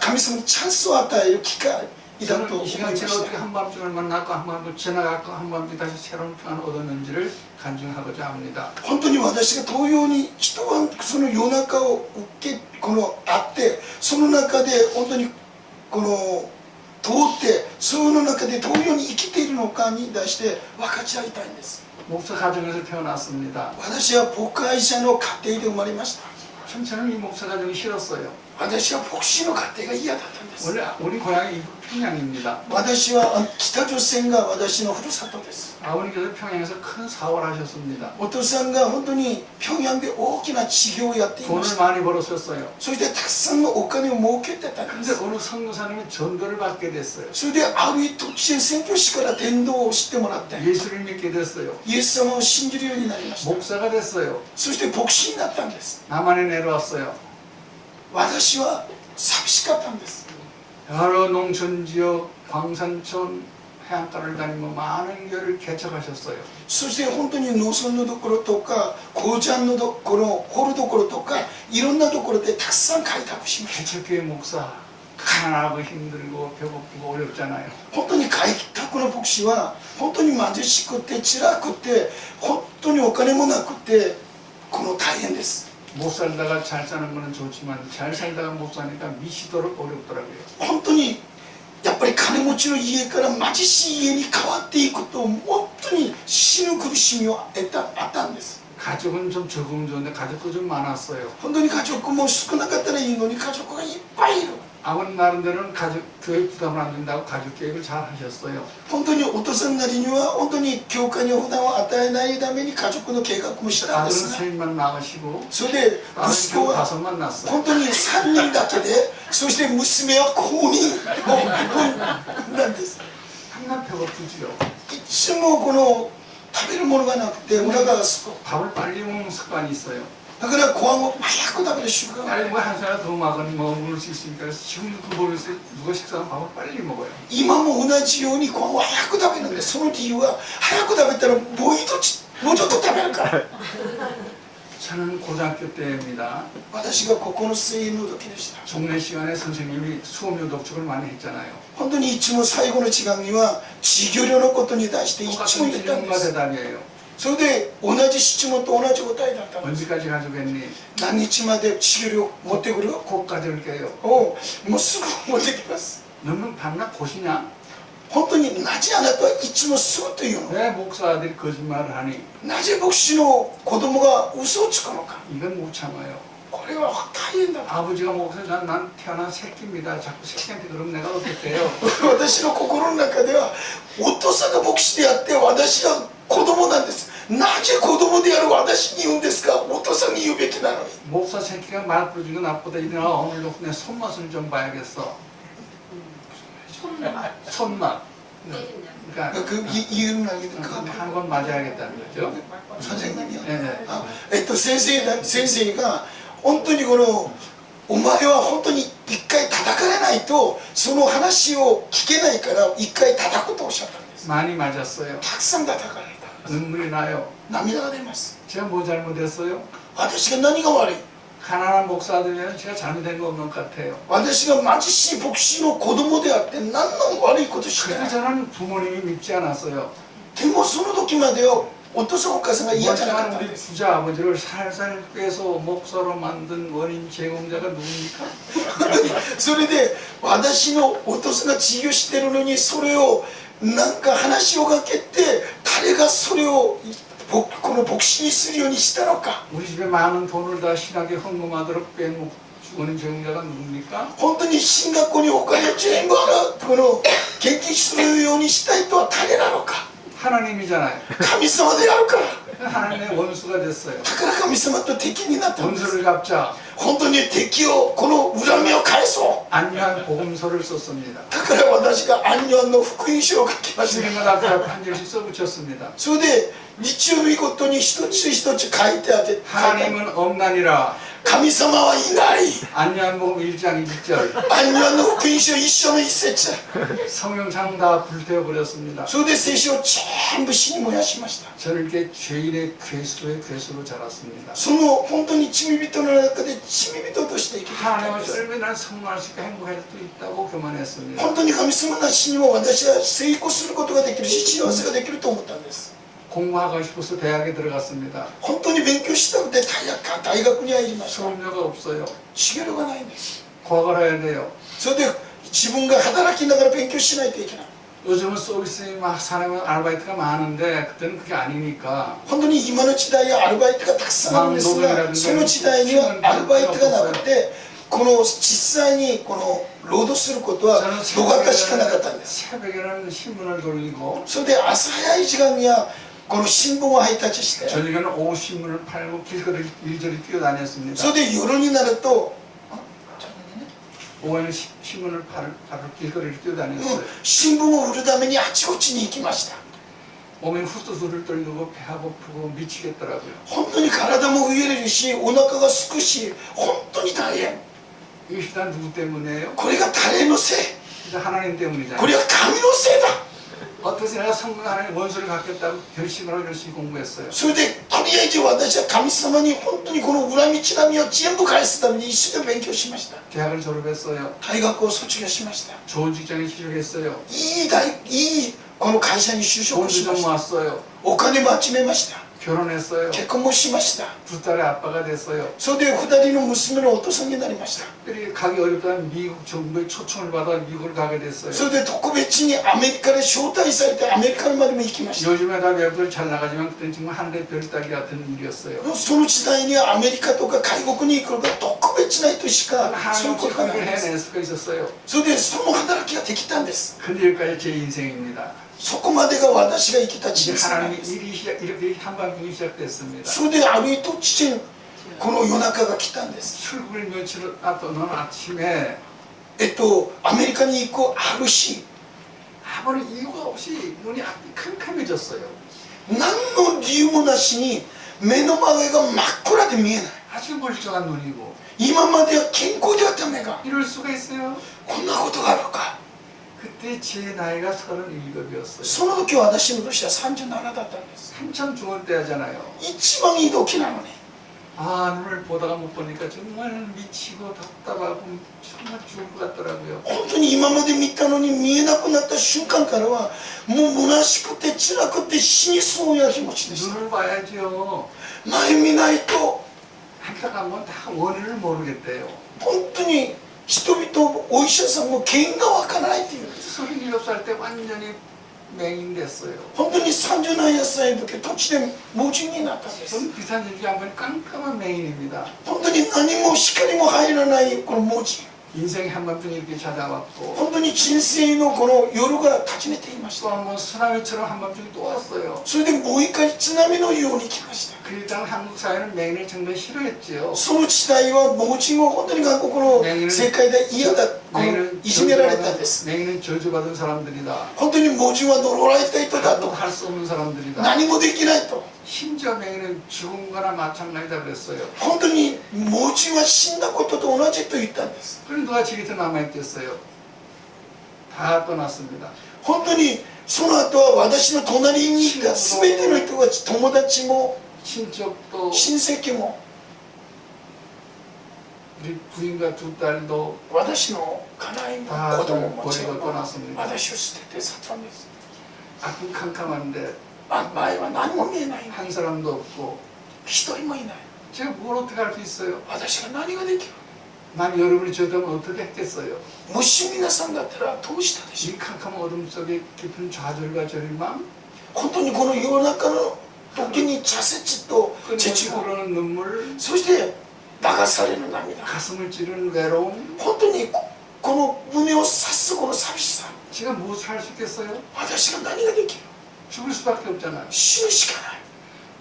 Speaker 1: 神様にチャンスを与える機会だと
Speaker 7: 저는
Speaker 1: 思
Speaker 7: 이
Speaker 1: いま
Speaker 7: 시간
Speaker 1: し
Speaker 7: 제가
Speaker 1: た
Speaker 7: 어떻게 한밤중을 만났고 한밤중 지나갔고 한밤중 다시 새로운 평안을 얻었는지를 간증하고자 합니다.
Speaker 1: 本当に私が同様に人はその夜中を受けあってその中で本当にこの通ってその中でどのように生きているのかに対して分かち合いたいんです
Speaker 7: 목사 가정에서 태어났습니다.
Speaker 1: 私は牧会者の家庭で生まれました
Speaker 7: 저는 이 목사 가정이 싫었어요.
Speaker 1: 私は牧師の家庭が嫌だったんです
Speaker 7: 원래 우리 고향이 이북 평양입니다.
Speaker 1: 私は北朝鮮が私のふるさとです
Speaker 7: 아버님께서 평양에서 큰 사업을 하셨습니다.
Speaker 1: お父さんが本当に平壌で大きな事業をやっていま
Speaker 7: 돈을
Speaker 1: した
Speaker 7: 많이 벌었었어요.
Speaker 1: そしてたくさんのお金を儲けてたんで
Speaker 7: 근데
Speaker 1: す
Speaker 7: 어느 선교사님이 전도를 받게 됐어요.
Speaker 1: それである日突然宣教師から伝道をしてもらって
Speaker 7: 예수를 믿게 됐어요.
Speaker 1: イエス様を信じるようになりました
Speaker 7: 목사가 됐어요.
Speaker 1: そして牧師になったんです
Speaker 7: 남한에 내려왔어요.
Speaker 1: 私は寂しかったんです
Speaker 7: 여러 농촌 지역, 광산촌, 해안가를 다니며 많은 교회를 개척하셨어요.
Speaker 1: そして本当に農村のところとか鉱山のところ掘るところとかいろんなところでたくさん開拓しました
Speaker 7: 개척교회 목사 가난하고 힘들고 배고프고 어렵잖아요.
Speaker 1: 本当に開拓の牧師は本当に貧しくて辛くて本当にお金もなくてこの大変です
Speaker 7: 못 살다가 잘 사는 거는 좋지만 잘 살다가 못 사니까 미치도록 어렵더라고요.
Speaker 1: 本当にやっぱり金持ちの家から貧しい家に変わっていくと本当に死ぬ苦しみをあったんです
Speaker 7: 가족은 좀 적으면 좋은데 가족도 좀 많았어요.
Speaker 1: 本当に家族も少なかったらいいのに家族がいっぱいいる
Speaker 7: 아버님 나름대로는 가족 교회 부담을 안 준다고 가족 계획을 잘 하셨어요.
Speaker 1: 本当にお父さんなりには本当に教会に負担を与えないために家族の計画もしたんで
Speaker 7: 아들은
Speaker 1: すが
Speaker 7: 셋만 낳으시고
Speaker 1: それで息
Speaker 7: 딸은
Speaker 1: 子は
Speaker 7: 5만 낳았어요.
Speaker 1: 本当に3人だけでそして娘は公認なんです
Speaker 7: 항상 배고프지요.
Speaker 1: いつもこの食べるものがなくてお腹がすく
Speaker 7: 밥을 빨리 먹는 습관이 있어요.
Speaker 1: だからご飯を早く食べる習慣があ
Speaker 7: 빨리
Speaker 1: る
Speaker 7: 뭐 한 사람 더 먹을 수 있으니까 지금도 그 버릇에 누가 식사하면 밥을 빨리 먹어요.
Speaker 1: 今も同じようにご飯を早く食べるんですその理由は早く食べたらもうちょっと食べるから
Speaker 7: 저는 고등학교 때입니다.
Speaker 1: 私が高校の水泳の時でした
Speaker 7: 종례 시간에 선생님이 수업료 독촉을 많이 했잖아요.
Speaker 1: 本当にいつも最後の時間には授業料のことに対していつも
Speaker 7: 똑같은
Speaker 1: 言ったんで
Speaker 7: 질문과
Speaker 1: す
Speaker 7: 대답이에요.
Speaker 1: それで同じ質問と同じ答えだったんです
Speaker 7: 언제까지 가져겠니?
Speaker 1: 何日まで授業料持ってくる
Speaker 7: 곧 가져올게요.
Speaker 1: おうもうすぐ持ってきます
Speaker 7: 너는 밤낮 고시냐?
Speaker 1: 本当になぜあなたはいつもすぐというの
Speaker 7: 왜 목사 아들이 거짓말을 하니?
Speaker 1: なぜ牧師の子供が嘘をつくのか
Speaker 7: 이건 못 참아요.
Speaker 2: これは大変だ。
Speaker 7: 아버지가 목사님 난 태어난 새끼입니다. 자꾸 새끼한테 그러면 내가 어떡해요?
Speaker 1: 私の心の中ではお父さんが牧師であって私が子供なんです。なぜ子供である私に言うんですか。お父さんに言うべきなのに。
Speaker 7: 목사 새끼가 말 부르지가 나보다 일어나 오늘도 내 손맛을 좀 봐야겠어. 손맛. 그러니까
Speaker 1: 言うんだけど
Speaker 7: 한 번 맞아야겠다는 거죠.
Speaker 1: 先生には
Speaker 7: 네.
Speaker 1: 先生が本当にこのお前は本当に一回叩かれないとその話を聞けないから一回叩くとおっしゃったんです。
Speaker 7: 많이 맞았어요.
Speaker 1: たくさん叩かれた。
Speaker 7: 눈물이 나요.
Speaker 1: 涙が出ます。
Speaker 7: 제가 뭐 잘못했어요?
Speaker 1: 私が何が悪い。
Speaker 7: 가난한 목사들이면 제가 잘못된 거 없는 것 같아요.
Speaker 1: 私が貧しい牧師の子供であって何の悪いことしてな
Speaker 7: 그때
Speaker 1: い。
Speaker 7: 저는 부모님이 믿지 않았어요.
Speaker 1: でもその時まではお父さんお母さんが嫌じゃなかっ
Speaker 7: 하지만
Speaker 1: たん
Speaker 7: 우리
Speaker 1: です。
Speaker 7: 부자 아버지를 살살 꿰서 목사로 만든 원인 제공자가 누굽니까?
Speaker 1: それで私のお父さんが治療してるのにそれをなんか話をかけて誰がそれをこの牧師にするようにしたのか。
Speaker 7: 우리 집에 많은 돈을 다 신학에 헌금하도록 뺀 원인 제공자가 누굽니까?
Speaker 1: 本当に進学校にお金を全部この献金するようにしたいとは誰なのか。
Speaker 7: 하나님이잖아요.
Speaker 1: 神様であるから。
Speaker 7: 하나님의 원수가 됐어요.
Speaker 1: だから神様と敵になったんです。
Speaker 7: 원수를 갚자.
Speaker 1: 本当に敵をこの恨みを返そう。
Speaker 7: 안유한 복음서를 썼습니다.
Speaker 1: だから私がアンニョンの福音書を書きました。
Speaker 7: 주님은 앞에 한 절씩 써붙였습니다.
Speaker 1: それで日曜日ごとに一つ一つ書いてあげて、
Speaker 7: 하나님은 없나니라.
Speaker 1: 神様はいない。
Speaker 7: 안유한 복음 1장 1절.
Speaker 1: アンニョンの福音書一章の一節。
Speaker 7: 성경상 다 불태워버렸습니다.
Speaker 1: それで聖書を全部死に燃やしました。
Speaker 7: 저는 이렇게 죄인의 괴수의 괴수로 자랐습니다.
Speaker 1: その本当に罪人の中で罪人として生きてきたん
Speaker 7: 하나님을
Speaker 1: です。
Speaker 7: 얼마나 성공할 수 있고 행복할 수 있다고 교만했습니다.
Speaker 1: 本当に神様なしにも私は成功することができるし幸せができると思ったんです。
Speaker 7: 공부하고 싶어서 대학에 들어갔습니다.
Speaker 1: 本当に勉強したくて大学に入りました。
Speaker 7: 수업료가 없어요.
Speaker 1: 修行がないんです。
Speaker 7: 과거를 해야 돼요.
Speaker 1: それで自分が働きながら勉強しないといけない。
Speaker 7: 요즘은 서비스 막 사람은 아르바이트가 많은데 그때는 그게 아니니까
Speaker 1: 本当に今の時代はアルバイトがたくさんあるんですが、その時代にはアルバイトがなくて、この実際にこの労働することは
Speaker 7: 저는
Speaker 1: 土方しかなかったんです。
Speaker 7: 새벽에는 신문을 돌리고
Speaker 1: それで朝早い時間にはこの新聞を配達して、
Speaker 7: 저녁에는 오후 신문을 팔고 길거리 일절히 뛰어다녔습니다.
Speaker 1: それで夜になると
Speaker 7: 오후에는 신문을 팔고 길거리를 뛰어다녔어요.
Speaker 1: 新聞を売るためにあちこちに行きました。
Speaker 7: 오면 후두두를 떨리고 배가 고프고 미치겠더라고요.
Speaker 1: 本当に体も飢えれるし、お腹がすくし、本当に大変。
Speaker 7: 이것이 다 누구 때문이에요?
Speaker 1: これが誰のせい。
Speaker 7: 이제 하나님 때문이잖아요.
Speaker 1: これは神のせいだ。
Speaker 7: 어떠세요? 내가 성공 하나님 원수를 갖겠다고 결심을 하고 열심히 공부했어요.
Speaker 1: それでとりあえず私は神様に本当にこの恨みちなみを全部返すために一生懸命勉強しました。
Speaker 7: 대학을 졸업했어요.
Speaker 1: 大学を卒業しました。
Speaker 7: 좋은 직장에 취직했어요.
Speaker 1: いいこの会社に就職
Speaker 7: 돈도
Speaker 1: しま
Speaker 7: 좀
Speaker 1: した。
Speaker 7: 모았어요.
Speaker 1: お金も集めました。
Speaker 7: 결혼했어요.
Speaker 1: 結婚もしました。
Speaker 7: 두 딸의 아빠가 됐어요.
Speaker 1: それで2人の娘のお父さんになりました。
Speaker 7: 그리고 가기 어렵다는 미국 정부의 초청을 받아 미국을 가게 됐어요.
Speaker 1: それで特別にアメリカで招待されてアメリカまでも行きました。
Speaker 7: 요즘에 다 외국을 잘 나가지만 그때는 정말 하늘의 별 따기 같은 일이었어요.
Speaker 1: その時代にはアメリカとか外国に行くのが特別な人しかそういう
Speaker 7: 하나님
Speaker 1: ことがない
Speaker 7: 직업을
Speaker 1: んです。
Speaker 7: 해낼 수가 있었어요.
Speaker 1: それでその働きができたんです。
Speaker 7: 근데 여기까지 제 인생입니다.
Speaker 1: そこまでが私が生きた
Speaker 7: 이제
Speaker 1: 人生なん
Speaker 7: 하나님이
Speaker 1: です。
Speaker 7: 이렇게 한밤중이 시작됐습니다.
Speaker 1: それである日突然この夜中が来たんです。
Speaker 7: 출국을 며칠 앞두는 아침에
Speaker 1: アメリカに行くある日、
Speaker 7: 아무런 이유가 없이 눈이 캄캄해졌어요.
Speaker 1: 何の理由もなしに目の前が真っ暗で見えない。
Speaker 7: 아주 멀쩡한 눈이고
Speaker 1: 今までは健康であった目が
Speaker 7: 이럴 수가 있어요.
Speaker 1: こんなことがあるか。
Speaker 7: 그때 제 나이가 37이었어요.
Speaker 1: その時私の年は37だったんです。
Speaker 7: 한참 좋은 때잖아요.
Speaker 1: 一番いい時なのに。
Speaker 7: 아, 눈을 보다가 못 보니까 정말 미치고 답답하고 정말 죽을 것 같더라고요.
Speaker 1: 本当に今まで見たのに見えなくなった瞬間からはもう虚しくて辛くて死にそうな気持ちでした。
Speaker 7: 눈을 봐야죠.
Speaker 1: 前見ないと
Speaker 7: 안타까운 다 원인을 모르겠대요.
Speaker 1: 本当に人々お医者さんも原因がわからないっていうんです。
Speaker 7: 37살 때 완전히 맹인 됐어요.
Speaker 1: 本当に37歳の時突然盲人になったんです
Speaker 7: 전 비산일기 한 번 깜깜한 맹인입니다.
Speaker 1: 本当に何も光も入らないこの盲人
Speaker 7: 인생에 한밤중 이렇게 찾아왔고
Speaker 1: 本当に人生のこの夜が訪ねていまし
Speaker 7: 또
Speaker 1: た
Speaker 7: 한 번 쓰나미처럼 한밤중에 또 왔어요.
Speaker 1: それでもう一回津波のように来ました
Speaker 7: 그 당시 한국 사회는 맹인을 정말 싫어했지요.
Speaker 1: その時代は盲人を本当に韓国の世界で嫌だこの
Speaker 7: 맹인은
Speaker 1: いじめられたんです
Speaker 7: 맹인은 저주받은 사람들이다.
Speaker 1: 本当に盲人は呪われた人だと
Speaker 7: 할 수 없는 사람들이다.
Speaker 1: 何もできないと
Speaker 7: 심지어 맹인은 죽은 거나 마찬가지다 그랬어요.
Speaker 1: 本当に盲人は死んだことと同じと言ったんです
Speaker 7: 그럼 누가 지 곁에 남아있겠어요? 다 떠났습니다.
Speaker 1: 本当にその後は私の隣にいた全ての人が友達も
Speaker 7: 친척도
Speaker 1: 親戚も
Speaker 7: 우리 부인과 두 딸도
Speaker 1: 私の家内も子供もちろん私を捨てて去ったんです
Speaker 7: 앞은 캄캄한데
Speaker 1: 前は何も見えない
Speaker 7: 한 사람도 없고
Speaker 1: 一人もいない
Speaker 7: 제가 뭘 어떻게 할 수 있어요?
Speaker 1: 私が何ができる
Speaker 7: 난 여러분이 저다면 어떻게 했겠어요?
Speaker 1: もし皆さんだったらどうしたでしょう
Speaker 7: 이 캄캄한 어둠 속에 깊은 좌절과 절망
Speaker 1: 本当にこの世の中の時に挫折と
Speaker 7: 끊임없이
Speaker 1: 絶望
Speaker 7: 흐르는 눈물
Speaker 1: そして流される涙
Speaker 7: 가슴을 찌르는 외로움
Speaker 1: 本当にこの胸を刺すこの寂しさ
Speaker 7: 제가 무엇을 할 수 있겠어요?
Speaker 1: 私が何ができる
Speaker 7: 죽을 수밖에 없잖아요.
Speaker 1: 死ぬしかない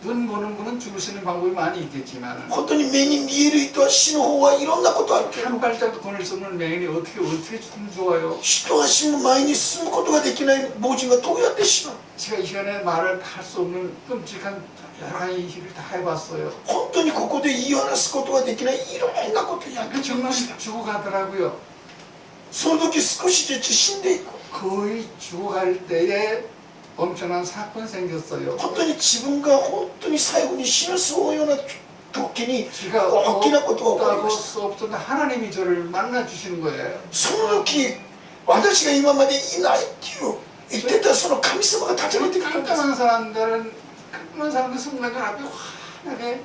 Speaker 7: 눈 보는 분은 죽을 수 있는 방법이 많이 있겠지만
Speaker 1: 本当に目に見える人は死ぬ方はいろんなことあるけど
Speaker 7: 한 발짝도 걸을 수 없는 맹인이 어떻게 죽으면 좋아요?
Speaker 1: 一足も前に進むことができない盲人がどうやって死ぬ
Speaker 7: 제가 이 시간에 말을 할 수 없는 끔찍한 여러 가지 일을 다 해봤어요.
Speaker 1: 本当にここで言い話すことができないいろんなことをやってき
Speaker 7: 정말
Speaker 1: ました
Speaker 7: 죽어가더라고요.
Speaker 1: その時少しずつ死んでいく
Speaker 7: 거의 죽어갈 때에 엄청난 사건 생겼어요.
Speaker 1: 本当に自分が本当に最後に死ぬそうような時に
Speaker 7: 제가
Speaker 1: 大きなことが起こりま
Speaker 7: 없다고
Speaker 1: した
Speaker 7: 수 없었는데 하나님이 저를 만나 주시는 거예요.
Speaker 1: その時私が今までいないっていう言ってたその神様が立ち上げてくるんです
Speaker 7: 깜깜한 사람들 순간들 앞에 환하게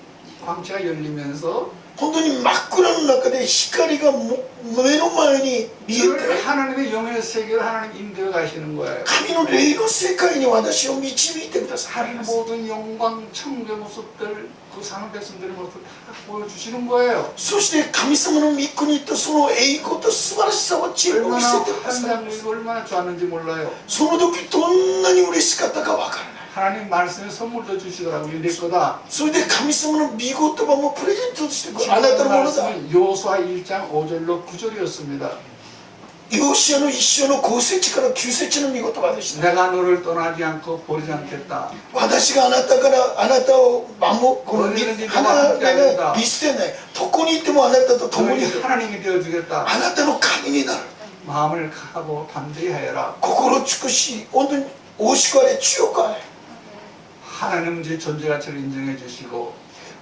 Speaker 7: 광채가 열리면서
Speaker 1: 本当に真っ暗の中で光が目の前に見え
Speaker 7: 저를
Speaker 1: て
Speaker 7: 하나님의 영의 세계로 하나님 인도해 가시는 거예요.
Speaker 1: 神の霊の世界に私を導いてください
Speaker 7: 하나님 모든 영광, 청대 모습들, 그 사는 백성들의 모습을 다 보여주시는 거예요.
Speaker 1: そして神様の御国とその栄光と素晴らしさを自分を見
Speaker 7: 얼마나
Speaker 1: せてください
Speaker 7: 환장이고 얼마나 좋았는지 몰라요.
Speaker 1: その時どんなに嬉しかったかわからない
Speaker 7: 하나님 말씀에 선물도 주시더라고요. 내 거다.
Speaker 1: それで神様の御言葉もプレゼントしてくるあなたのものだ
Speaker 7: 말씀은 요수아 1장 5절로 9절이었습니다.
Speaker 1: ヨシアの一章の5節から9節の御言葉でした
Speaker 7: 내가 너를 떠나지 않고 버리지 않겠다.
Speaker 1: 私があなたからあなたを守この離れない見捨てないどこに行ってもあなたと共にい
Speaker 7: 너희
Speaker 1: る
Speaker 7: 하나님이 되어주겠다.
Speaker 1: あなたの神になる
Speaker 7: 마음을 가고 담대히 하여라.
Speaker 1: 心尽くし本当に大しくあれ強くあれ
Speaker 7: 하나님은 제 존재 가치를 인정해 주시고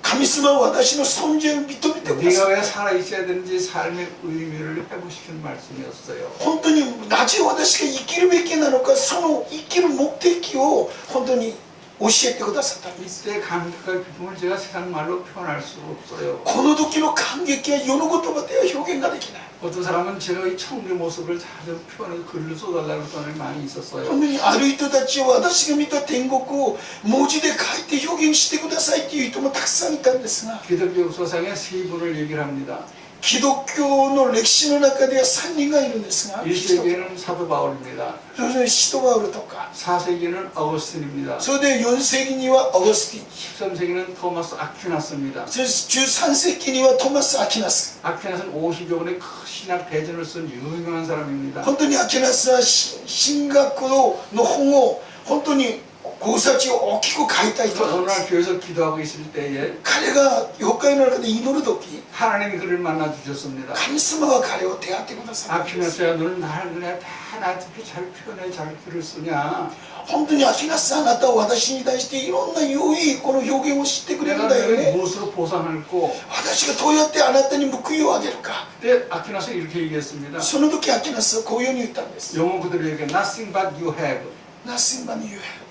Speaker 1: 神様は私の存在を認めてくだ
Speaker 7: 네가
Speaker 1: さい
Speaker 7: 왜 살아있어야 되는지 삶의 의미를 회복시키는 말씀이었어요.
Speaker 1: 本当になぜ私が生きるべきなのかその生きる目的を本当に教えてくださったんです
Speaker 7: 이때 감격과 기쁨을 제가 세상 말로 표현할 수가 없어요.
Speaker 1: この時の感激や世の言葉では表現ができない
Speaker 7: 어떤 사람은 제가 이 청대 모습을 자주 표현해서 글을 써달라고 돈이 많이 있었어요.
Speaker 1: 本当にある人たちは私が見た天国を文字で書いて表現してくださいっていう人もたくさんいたんですが
Speaker 7: 기독교 역사상에 세 분을 얘기를 합니다.
Speaker 1: キリスト教の歴史の中では3人がいるんですが
Speaker 7: 1세기에는 사도 바울입니다.
Speaker 1: それで使徒パウルとか
Speaker 7: 4세기는 어거스틴입니다.
Speaker 1: それで4世紀にはアゴスティン
Speaker 7: 13세기는 토마스 아퀴나스입니다.
Speaker 1: それで13世紀にはトマス・アキナス
Speaker 7: 아퀴나스는 50여 권의 큰 신학 대전을 쓴 유명한 사람입니다.
Speaker 1: 本当にアキナスは神学の本を本当に考察を大きく書いた人なんで
Speaker 7: 어느
Speaker 1: す
Speaker 7: 날 교회에서 기도하고 있을 때에
Speaker 1: 彼が教会の中で祈る時
Speaker 7: 하나님이 그를 만나 주셨습니다.
Speaker 1: 神様が彼を出会ってくださったんです
Speaker 7: 아퀴나스야 너는 날 그냥 다 나한테 잘 표현해 잘 글을 쓰냐
Speaker 1: 本当にアキナスあなたは私に対していろんな良いこの表現を知ってくれる
Speaker 7: 내가
Speaker 1: んだよ
Speaker 7: 너를
Speaker 1: ね
Speaker 7: 무엇으로 보상할고
Speaker 1: 私がどうやってあなたに報いをあげるか
Speaker 7: 그때 아퀴나스 이렇게 얘기했습니다.
Speaker 1: その時アキナスはこういうふうに言ったんです
Speaker 7: 영어 그대로 얘기해 Nothing but you have.
Speaker 1: Nothing but you have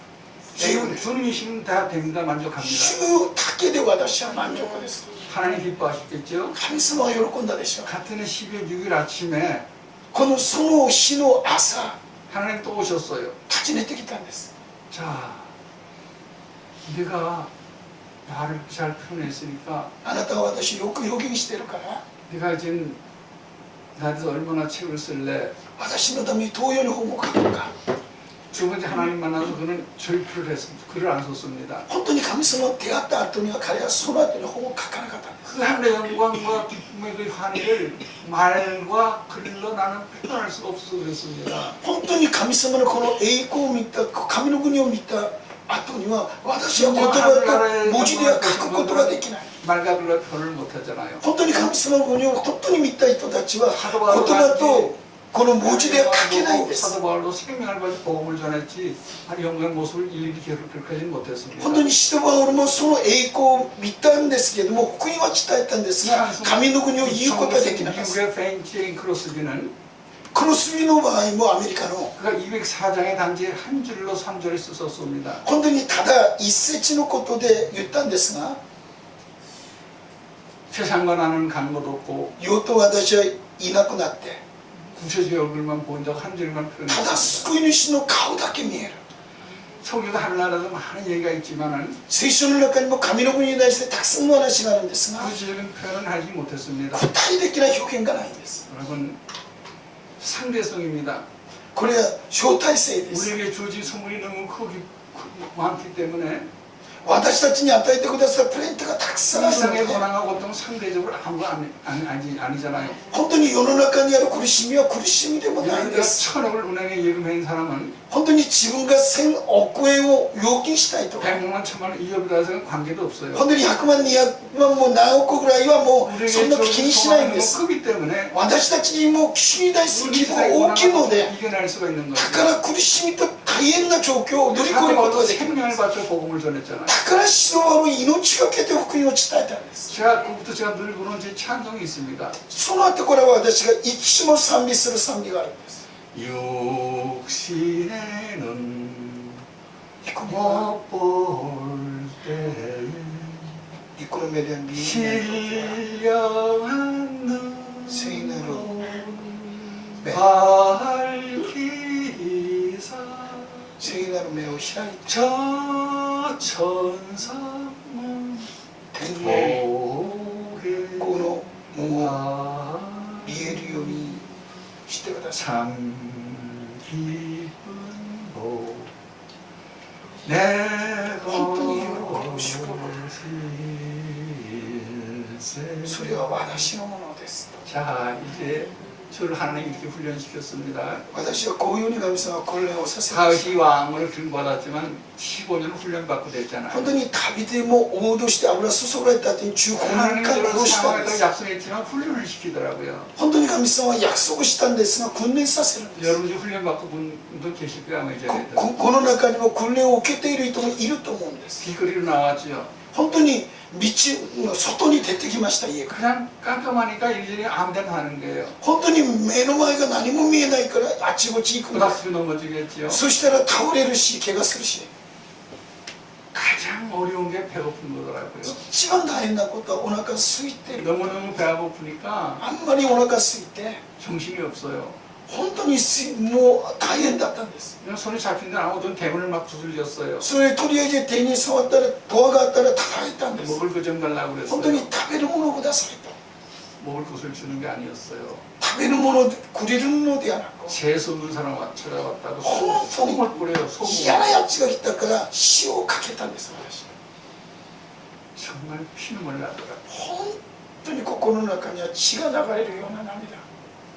Speaker 7: 주님이시면 다 됩니다. 만족합니다.
Speaker 1: 主だけで私は満足です
Speaker 7: 하나님 기뻐하셨겠죠?
Speaker 1: 神様は喜んだでしょう
Speaker 7: 같은 해 12월 6일 아침에
Speaker 1: このその日の朝
Speaker 7: 하나님 또 오셨어요.
Speaker 2: 立ち寝てきたんです。
Speaker 7: 자, 내가 나를 잘 표현했으니까
Speaker 2: あなたは私よく表現してるから
Speaker 7: 네가 지금 나에 대해서 얼마나 책을 쓸래?
Speaker 2: 私のために東洋に本を書くか。
Speaker 7: 두 번째 하나님 만나서 그는 절필을 했습니다. 글을 안 썼습니다.
Speaker 2: 本当に神様と出会った後には彼はその後に本を書かなかったんです。
Speaker 7: 그 하늘의 영광과 기쁨의 그 환희를 말과 글로 나는 표현할 수가 없어서 그랬습니다.
Speaker 2: 本当に神様のこの栄光を見た、神の国を見た後には私は言葉と文字では書くことができない。
Speaker 7: 말과 글로 표현을 못하잖아요.
Speaker 2: 本当に神様の国を本当に見た人たちは言葉とこの文字では書けないんです。
Speaker 7: 사도 바울도 생명을 가지고 복음을 전했지 아니 영광의 모습을 일일이 기록하지는 못했습니다.
Speaker 2: 本当に使徒パウロもその栄光を見たんですけれども福音は伝えたんですが神の国を言うことはできなかった。
Speaker 7: 미국의 벤치인 크로스비는
Speaker 2: クロスビの場合もアメリカの
Speaker 7: 그가 204장의 단지 한 줄로 3절을 썼습니다.
Speaker 2: 本当にただ一節のことで言ったんですが
Speaker 7: 세상과 나는 간 것 없고
Speaker 2: 世と私はいなくなって
Speaker 7: 구체적인 얼굴만 본 적 한 줄만
Speaker 2: ただ
Speaker 7: 표현했습니다.
Speaker 2: 救い主の顔だけ見える
Speaker 7: 성경도 하늘나라도 많은 얘기가 있지만은
Speaker 2: 聖書の中にも神の国に対してたくさんの話があるんですが
Speaker 7: 구체적인 표현은 하지 못했습니다.
Speaker 2: 具体的な表現がないんです。
Speaker 7: 여러분 상대성입니다.
Speaker 2: これは招待制です。
Speaker 7: 우리에게 주어진 선물이 너무 많기 때문에
Speaker 2: 私たちに与えてくださるプレゼントがたくさんある
Speaker 7: 세상의
Speaker 2: ので
Speaker 7: 고난과 고통은 상대적으로 아무거 아니잖아요.
Speaker 2: 本当に世の中にある苦しみは苦しみでもないんで
Speaker 7: 내가
Speaker 2: す。
Speaker 7: 천억을 은행에 예금한 사람은
Speaker 2: 本当に自分が1000億円を預金したいとか
Speaker 7: 100만 천만 원 이업이라 해서 관계도 없어요.
Speaker 2: 本当に100万200万もう何億ぐらいはもうそん
Speaker 7: 우리에게
Speaker 2: な気にしないんで
Speaker 7: 주어진
Speaker 2: す。
Speaker 7: 크기 때문에
Speaker 2: 私たちにも主に対する
Speaker 7: 우리
Speaker 2: 希望が
Speaker 7: 세상의
Speaker 2: 大きいので
Speaker 7: 고난을 이겨낼 수가 있는
Speaker 2: だ
Speaker 7: 거죠.
Speaker 2: から苦しみと大変な状況を乗り越えることができるんで
Speaker 7: 생명을
Speaker 2: す。
Speaker 7: 바쳐 복음을 전했잖아요.
Speaker 2: だから使徒は命がけて福音を伝えたんです。
Speaker 7: 그부터 제가 늘 부르는 제 찬송이 있습니다.
Speaker 2: その後からは私がいつも賛美する賛美があるんです。
Speaker 7: 육신에는
Speaker 2: 御子は
Speaker 7: 못볼 때에
Speaker 2: 御子の目では見えない時は
Speaker 7: 신령한
Speaker 2: 聖なる目
Speaker 7: 밝히사
Speaker 2: 聖なる目を開いて
Speaker 7: 저 천사문
Speaker 2: 天の
Speaker 7: 보게
Speaker 2: この門を
Speaker 7: 아
Speaker 2: 見えるようにしてください。
Speaker 7: 참 기쁜 복 내가
Speaker 2: 本当に喜ぶ祝福。それは私のものです。
Speaker 7: 자 이제 저를 하나님 이렇게 훈련시켰습니다.
Speaker 2: 私はこういうふうに神様は訓練をさせました。
Speaker 7: 다윗이 왕을 들받았지만 15년 훈련받고 됐잖아요.
Speaker 2: 本当に旅でも王として油注がれた後に15年
Speaker 7: 하나님이
Speaker 2: 間
Speaker 7: 저를
Speaker 2: 殺したんで
Speaker 7: 사용하겠다고
Speaker 2: す。
Speaker 7: 약속했지만 훈련을 시키더라고요.
Speaker 2: 本当に神様は約束したんですが訓練させるんです。
Speaker 7: 여러분이 훈련받고 본 분도 계실 거야 아마 이 자리에.
Speaker 2: この中にも訓練を受けている人もいると思うんです。
Speaker 7: 길거리로 나왔죠.
Speaker 2: 本当に道の外に出てきました。家から
Speaker 7: 그냥 깜깜하니까 이리저리 아무데나 가는 거예요.
Speaker 2: 本当に目の前が何も見えないからあちこち行くんです。
Speaker 7: 그닥스도 넘어지겠지요.
Speaker 2: そしたら倒れるし怪我するし
Speaker 7: 가장 어려운 게 배고픈 거더라고요.
Speaker 2: 一番大変なことはお腹空いてる。
Speaker 7: 너무너무 배가 고프니까
Speaker 2: あんまりお腹空いて
Speaker 7: 정신이 없어요.
Speaker 2: 本当にもう大変だったんです。
Speaker 7: 그냥 손이 잡힌 데는 아무튼 대문을 막 두들겼어요.
Speaker 2: それとりあえず手に触ったらドアがあったら叩いたんです。
Speaker 7: 먹을 것 좀 달라고
Speaker 2: 本当に
Speaker 7: 그랬어요.
Speaker 2: 食べるものをくださいと。
Speaker 7: 먹을 것을 주는 게 아니었어요.
Speaker 2: 食べるものをくれるのではなく
Speaker 7: 재수 없는 사람 찾아왔다고
Speaker 2: 어,
Speaker 7: 소금을 뿌려요. 소금.
Speaker 2: 嫌なやつが来たから塩をかけたんです。私
Speaker 7: 정말 피눈물 나더라고요.
Speaker 2: 本当に心の中には血が流れるような涙。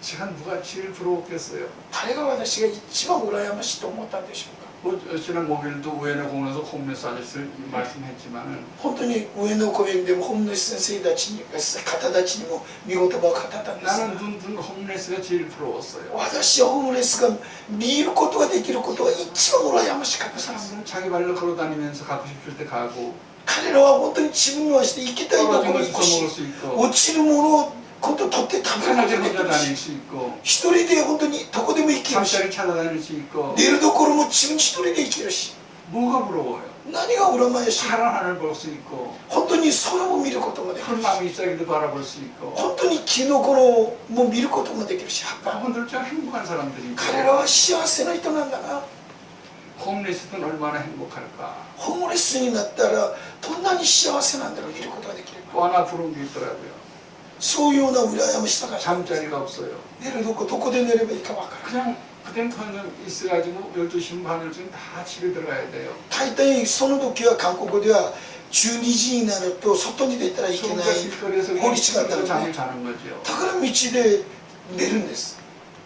Speaker 7: 제가 누가 제일 부러웠겠어요.
Speaker 2: 誰が私が一番羨ましいと思ったんでしょうか。
Speaker 7: 뭐 지난 목요일도 우연의 공원에서 홈레스 아저씨를 말씀했지만은
Speaker 2: 本当に上野公園でもホームレス先生たちに方たちにも見事ば語ったんですが
Speaker 7: 나는 눈뜬 홈레스가 제일 부러웠어요.
Speaker 2: 私はホームレスが見ることができることが一番羨ましかったです。
Speaker 7: 사람들은 자기 발로 걸어다니면서 가고 싶을 때 가고
Speaker 2: 彼らは本当に自分の足で行きたいとこ
Speaker 7: 떨어진
Speaker 2: ろ
Speaker 7: 거
Speaker 2: に行く
Speaker 7: 주워 먹을
Speaker 2: し
Speaker 7: 수 있고
Speaker 2: 落ちるものを今度取って食べること
Speaker 7: 편하게
Speaker 2: ができ
Speaker 7: 혼자
Speaker 2: る
Speaker 7: 다닐
Speaker 2: し
Speaker 7: 수 있고
Speaker 2: 一人で本当にどこでも行けるし
Speaker 7: 잠자리 찾아다닐 수 있고
Speaker 2: 寝るどころも自分一人で行けるし
Speaker 7: 뭐가 부러워요?
Speaker 1: 何が羨ましい。
Speaker 7: 파란 하늘 볼 수 있고
Speaker 1: 本当に空を見ることもできる。
Speaker 7: 큰 나무 잎사귀도 바라볼 수 있고
Speaker 1: 本当にキノコのも見ることもできるし、葉っぱ。
Speaker 7: 그분들 참 행복한 사람들이고
Speaker 1: 彼らは幸せな人なんだな。
Speaker 7: 홈리스는 얼마나 행복할까.
Speaker 1: ホームレスになったらどんなに幸せなんだろう、見ることができれば。
Speaker 7: 또 하나 부러운 게 있더라고요.
Speaker 1: そういうような羨ましさが。
Speaker 7: 잠자리가 없어요.
Speaker 1: 寝るどこで寝ればいいかわからない。
Speaker 7: 그냥 그땐 그냥 있어가지고 12시 반을쯤 다 집에 들어가야 돼요.
Speaker 1: 大体その時は韓国では12時になると外に出たらいけな
Speaker 7: 소음자
Speaker 1: い
Speaker 7: 길거리에서
Speaker 1: 法律があったの
Speaker 7: 잠을
Speaker 1: ね。
Speaker 7: 자는 거죠.
Speaker 1: だから道で寝るんです。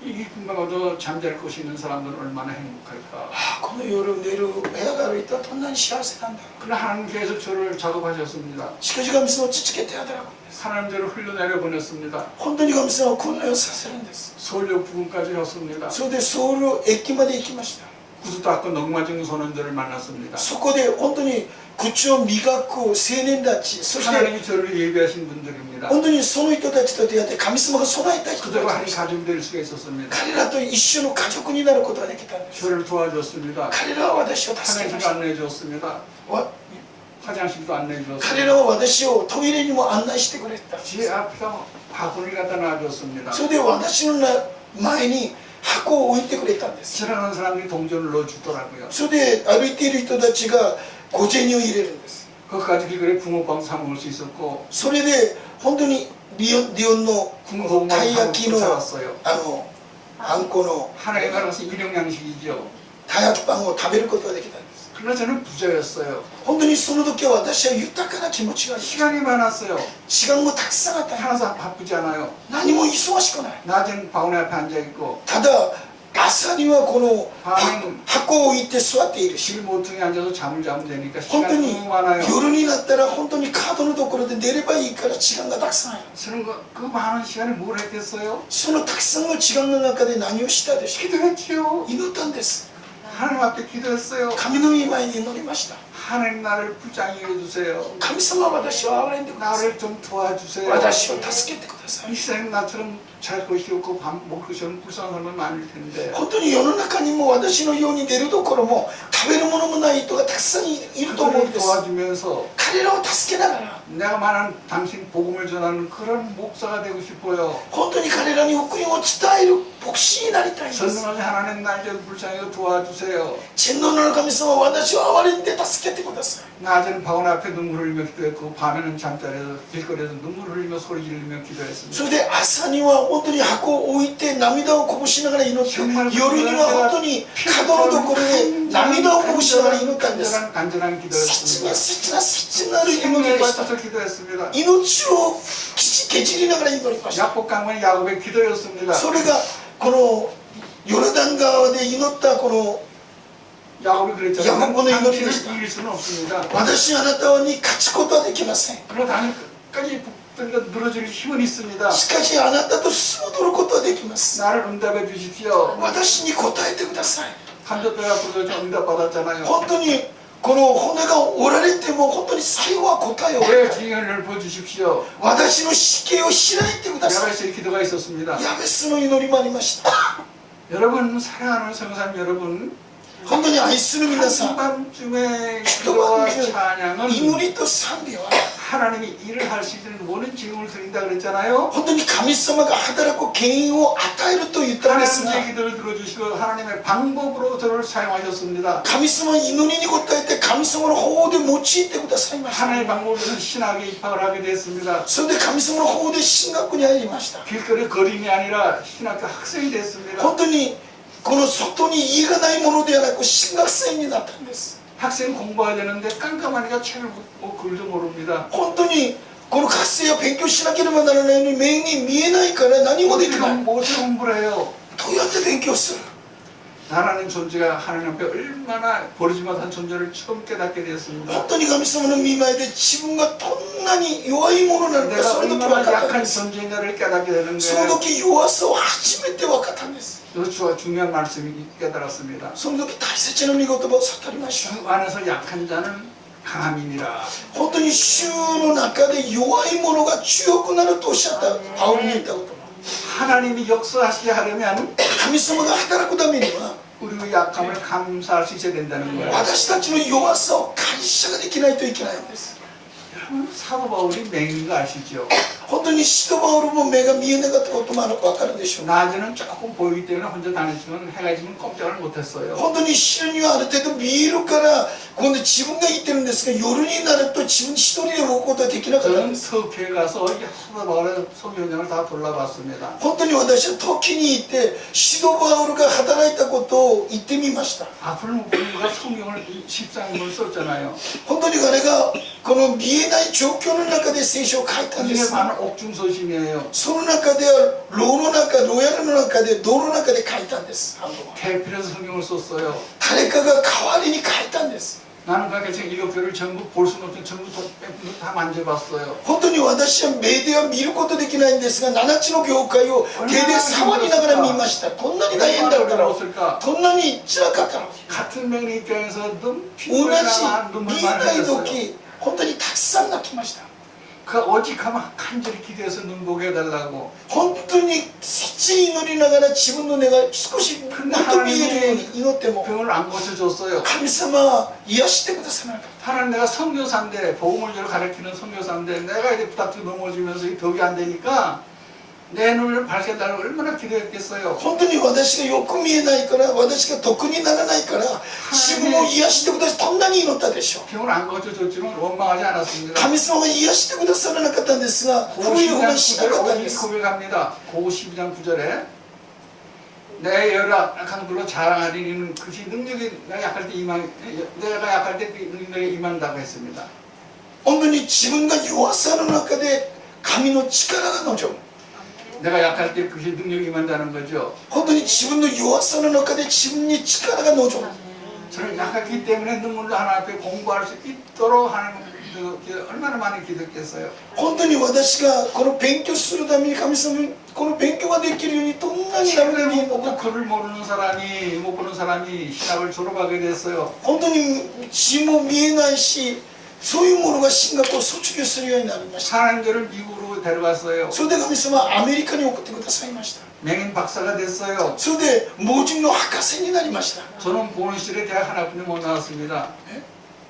Speaker 7: 이 금방도 잠잘 곳이 있는 사람들은 얼마나 행복할까.
Speaker 1: この夜寝る部屋がある人はどんなに幸せなんだろ
Speaker 7: 그러나 하나님께서 저를 작업하셨습니다.
Speaker 1: う。しかし神様をちつけて働くんです。
Speaker 7: 하나님 저를 흘려내려 보냈습니다.
Speaker 1: 本当に神様はこんなようさせるんです。
Speaker 7: 서울역 부근까지 왔습니다.
Speaker 1: それでソウル駅まで行きました。
Speaker 7: 구두닦고 넉마증 소년들을 만났습니다.
Speaker 1: そこで本当に口を磨く青年たち、そして
Speaker 7: 하나님이 저를 예비하신 분들입니다.
Speaker 1: 本当にその人たちと出会って神様が備えた人
Speaker 7: 그들과
Speaker 1: た
Speaker 7: 한
Speaker 1: ち、
Speaker 7: 가족이 될 수가 있었습니다.
Speaker 1: 彼らと一緒の家族になることができたんです。
Speaker 7: 저를 도와줬습니다.
Speaker 1: 彼らは私を助けまし
Speaker 7: 화장실도
Speaker 1: た。
Speaker 7: 안내해 줬습니다.
Speaker 1: わ
Speaker 7: 화장실도 안내해
Speaker 1: 彼ら
Speaker 7: 줬습니다.
Speaker 1: は私をトイレにも案内してくれた。
Speaker 7: 제 앞에 바구니를 갖다 놔줬습니다.
Speaker 1: それで私の前に箱を置いてくれたんです。
Speaker 7: 지나가는 사람들이 동전을 넣어주더라고요.
Speaker 1: それで歩いている人たちが小銭を入れるんです。
Speaker 7: 그것까지 길거리에 붕어빵 사 먹을 수 있었고
Speaker 1: それで本当にリオンのたい焼きの
Speaker 7: 살았어요.
Speaker 1: あんこの
Speaker 7: 하나에 따라서 일용 양식이죠.
Speaker 1: たい焼きパンを食べることができたんです。
Speaker 7: 그러나 저는 부자였어요.
Speaker 1: 本当にその時は私は豊かな気持ちがありました。
Speaker 7: 시간이 많았어요.
Speaker 1: 時間もたくさんあったんです。
Speaker 7: 하나도 바쁘지 않아요.
Speaker 1: 何も忙しくない。
Speaker 7: 낮엔 바구니 앞에 앉아 있고
Speaker 1: ただ朝にはこの箱を置いて座っているし、
Speaker 7: 길 모퉁이에 앉아서 잠을 자면 되니까
Speaker 1: 本当
Speaker 7: 시간이
Speaker 1: に
Speaker 7: 너무 많아요.
Speaker 1: 夜になったら本当に角のところで寝ればいいから時間がたくさんある。
Speaker 7: 저는 그 많은 시간에 뭘 했겠어요?
Speaker 1: そのたくさんの時間の中で何をしたでしょ
Speaker 7: 기도했지요.
Speaker 1: う。祈ったんです。
Speaker 7: 하나님 앞에 기도했어요.
Speaker 1: 神の御前に祈りました。
Speaker 7: 하나님 나를 불쌍히 해주세요.
Speaker 1: 神様は私を憐れんでください。
Speaker 7: 나를 좀 도와주세요.
Speaker 1: 私を助けてください。
Speaker 7: 이 세상에 나처럼 잘 것이 없고 밥 먹을 것이 없는 불쌍한 사람은 많을 텐데
Speaker 1: 本当に世の中にも私のように寝るどころも食べるものもない人がたくさんいると思うん
Speaker 7: 그들을
Speaker 1: です。
Speaker 7: 도와주면서
Speaker 1: 彼らを助けながら
Speaker 7: 내가 말한 당신 복음을 전하는 그런 목사가 되고 싶어요.
Speaker 1: 本当に彼らに福音を伝える牧師になりたいんです。
Speaker 7: 전능하신 하나님 날 좀 불쌍히 도와주세요.
Speaker 1: 全能なる神様は私を憐れんで助けてください。
Speaker 7: 낮에는 바구니 앞에 눈물을 흘리며 기도했고 밤에는 잠자리에서 길거리에서 눈물을 흘리며 소리 지르며 기도했습니다.
Speaker 1: それで朝には本当に箱を置いて涙をこぼしながら祈って、夜には本当に角のところで涙をこぼしながら祈ったんです。
Speaker 7: 간절한
Speaker 1: 切
Speaker 7: 기도였습니다.
Speaker 1: な切な切なる祈り
Speaker 7: 생명에
Speaker 1: でした。
Speaker 7: 바쳐서 기도했습니다.
Speaker 1: 命を削りながら祈りました。
Speaker 7: 야곱 강만의 야곱의 기도였습니다.
Speaker 1: それがこのヨルダン川で祈ったこの
Speaker 7: 야곱이 그랬잖아요.
Speaker 1: 야곱은
Speaker 7: 당신을
Speaker 1: 이렇게
Speaker 7: 이길 수는 없습니다.
Speaker 1: 私あなたに勝ちことはできません。
Speaker 7: 그러나 당신 끝까지 붙들려 늘어질 힘은 있습니다.
Speaker 1: しかしあなたと進むことはできます。
Speaker 7: 나를 응답해 주십시오.
Speaker 1: 私に答えてください。
Speaker 7: 한도뼈 앞으로도 저 응답 받았잖아요.
Speaker 1: 本当にこの骨が折られても本当に最後は答えを
Speaker 7: 내 기회를 보여주십시오.
Speaker 1: 私の死刑を開いてください。
Speaker 7: 야베스의 기도가 있었습니다.
Speaker 1: ヤベスの祈りもありました。
Speaker 7: 여러분 사랑하는 성사님 여러분
Speaker 1: 本当に愛する皆さん、
Speaker 7: 한밤중에 기도와 찬양은
Speaker 1: 祈りと賛美は
Speaker 7: 하나님이 일을 할 수 있는 원인 제공을 드린다 그랬잖아요.
Speaker 1: 本当に神様が働く権威を与えると言ったんですが、
Speaker 7: 하나님의 기도를 들어주시고 하나님의 방법으로 저를 사용하셨습니다.
Speaker 1: 神様は祈りに応えて神様の方法で用いてくださいました。
Speaker 7: 하나님의 방법에서 신학에 입학을 하게 됐습니다.
Speaker 1: それで神様の方法で進学に入りました。
Speaker 7: 길거리 거린이 아니라 신학교 학생이 됐습니다.
Speaker 1: 本当にこの外に家がないものではなく進学生になったんです。
Speaker 7: 학생 공부해야 되는데 깜깜하니까 책을 글도 모릅니다.
Speaker 1: 本当にこの学生は勉強しなければならないのに目に見えないから何もできない。
Speaker 7: 어떻게 공부를 해요?
Speaker 1: どうやって勉強する？
Speaker 7: 나라는 존재가 하나님 앞에 얼마나 버리지 못한 존재를 처음 깨닫게 되었습니다.
Speaker 1: 本当に神様の御前で自分がどんなに弱いものなのか
Speaker 7: 내가
Speaker 1: その時分
Speaker 7: 얼마나
Speaker 1: かったん
Speaker 7: 약한
Speaker 1: です。
Speaker 7: 존재인가를 깨닫게 되는
Speaker 1: その
Speaker 7: 거예요.
Speaker 1: 時弱さを初めて分かったんです。
Speaker 7: 이것도 중요한 말씀이 깨달았습니다.
Speaker 1: その時大切な御言葉を悟りました。
Speaker 7: 주 안에서 약한 자는 강함이니라.
Speaker 1: 本当に主の中で弱いものが強くなるとおっしゃったパウロに言ったこと。
Speaker 7: 하나님이 역사하시게 하려면
Speaker 1: 神様が働くためには
Speaker 7: 우리의 약함을 감사할 수 있어야 된다는 거예요.
Speaker 1: 私たちの弱さを感謝ができないといけないんです。
Speaker 7: 여러분 사도 바울이 맹인 거 아시죠?
Speaker 1: 本当に使徒パウロも目が見えなかったこともあるか分かるでしょう。
Speaker 7: 낮에는 조금 보이기 때문에 혼자 다녔지만 해가 지면 꼼짝을 못했어요.
Speaker 1: 本当に昼にはある程度見えるから今度自分が言ってるんですが、夜になると自分一人で動くことはできなかったん
Speaker 7: 저는
Speaker 1: です。
Speaker 7: 터키에 가서 이 사도 바울의 성경을 다 돌아봤습니다.
Speaker 1: 本当に私は時に行って使徒パウロが働いたことを言ってみました。
Speaker 7: 앞을 못 보는 거가 성경을 13권을 썼잖아요.
Speaker 1: 本当に彼がこの見えない状況の中で聖書を書いたんで
Speaker 7: 이게
Speaker 1: す。
Speaker 7: 바로 옥중서신이에요.
Speaker 1: その中では牢の中、牢屋の中で牢の中で書いたんです。
Speaker 7: 대필해서 성경을 썼어요.
Speaker 1: 誰かが代わりに書いたんです。
Speaker 7: 나는 그렇게 책 7개를 전부 볼 수는 없지만 전부 다 만져봤어요.
Speaker 1: 本当に私は目では見ることできないんですが、7つの業界を手で触りながら見ました。こんなに大変だろうから、
Speaker 7: 없을까?
Speaker 1: こんなに辛かったの。
Speaker 7: 같은 맹인 입장에서 너무
Speaker 1: 同じ
Speaker 7: 피곤하나
Speaker 1: 見
Speaker 7: 눈물
Speaker 1: えない
Speaker 7: 많이 흘렸어요.
Speaker 1: 時、本当にたくさん泣きました。
Speaker 7: 그 오직하면 간절히 기도해서 눈 보게 해달라고.
Speaker 1: 本当に切に祈りながら自分の願い少しもっと見えるように祈っても
Speaker 7: 병을 안 고쳐줬어요.
Speaker 1: 神様は癒してくださらなかった。
Speaker 7: 하나님 내가 선교사인데 복음을 가르치는 선교사인데 내가 이렇게 부탁도 넘어지면서 이 덕이 안 되니까 내 눈을 밝혀달라고 얼마나 기도했겠어요.
Speaker 1: 本当に私がよく見えないから、私が得にならないから自分を癒してください。どんなに祈ったでしょう。
Speaker 7: 병을 안 고쳐줬지만 원망하지 않았습니다.
Speaker 1: 神様が癒してくださらなかったんですが、古い
Speaker 7: 고12장
Speaker 1: 話しなかったん
Speaker 7: 9절에
Speaker 1: です。
Speaker 7: 고백합니다. 고12장 9절에 내 열악한 걸로 자랑하리는 그것이 능력이 내가 약할 때 내가 약할 때 능력이 임한다고 했습니다.
Speaker 1: 本当に自分が弱さの中で神の力が望む。
Speaker 7: 내가 약할 때 그것이 능력이 임한다는 거죠.
Speaker 1: 本当に自分の弱さの中で自分に力が望む。
Speaker 7: 저는 약했기 때문에 눈물로 하나님 앞에 공부할 수 있도록 하는 얼마나 많이 기도했겠어요.
Speaker 1: 本当に私がこの勉強するために神様にこの勉強ができるようにどんなに涙に祈ったか。
Speaker 7: 글을 모르는 사람이 못 보는 사람이 신학을 졸업하게 됐어요.
Speaker 1: 本当に字も見えないし、そういうものが進学を卒業するようになりました。
Speaker 7: 사람들을 미국으로 데려갔어요.
Speaker 1: それで神様はアメリカに送ってくださいました。
Speaker 7: 맹인 박사가 됐어요.
Speaker 1: それで盲人の博士になりました。
Speaker 7: 저는 보는 시절에 대학 하나뿐이 못 나왔습니다.
Speaker 1: 예?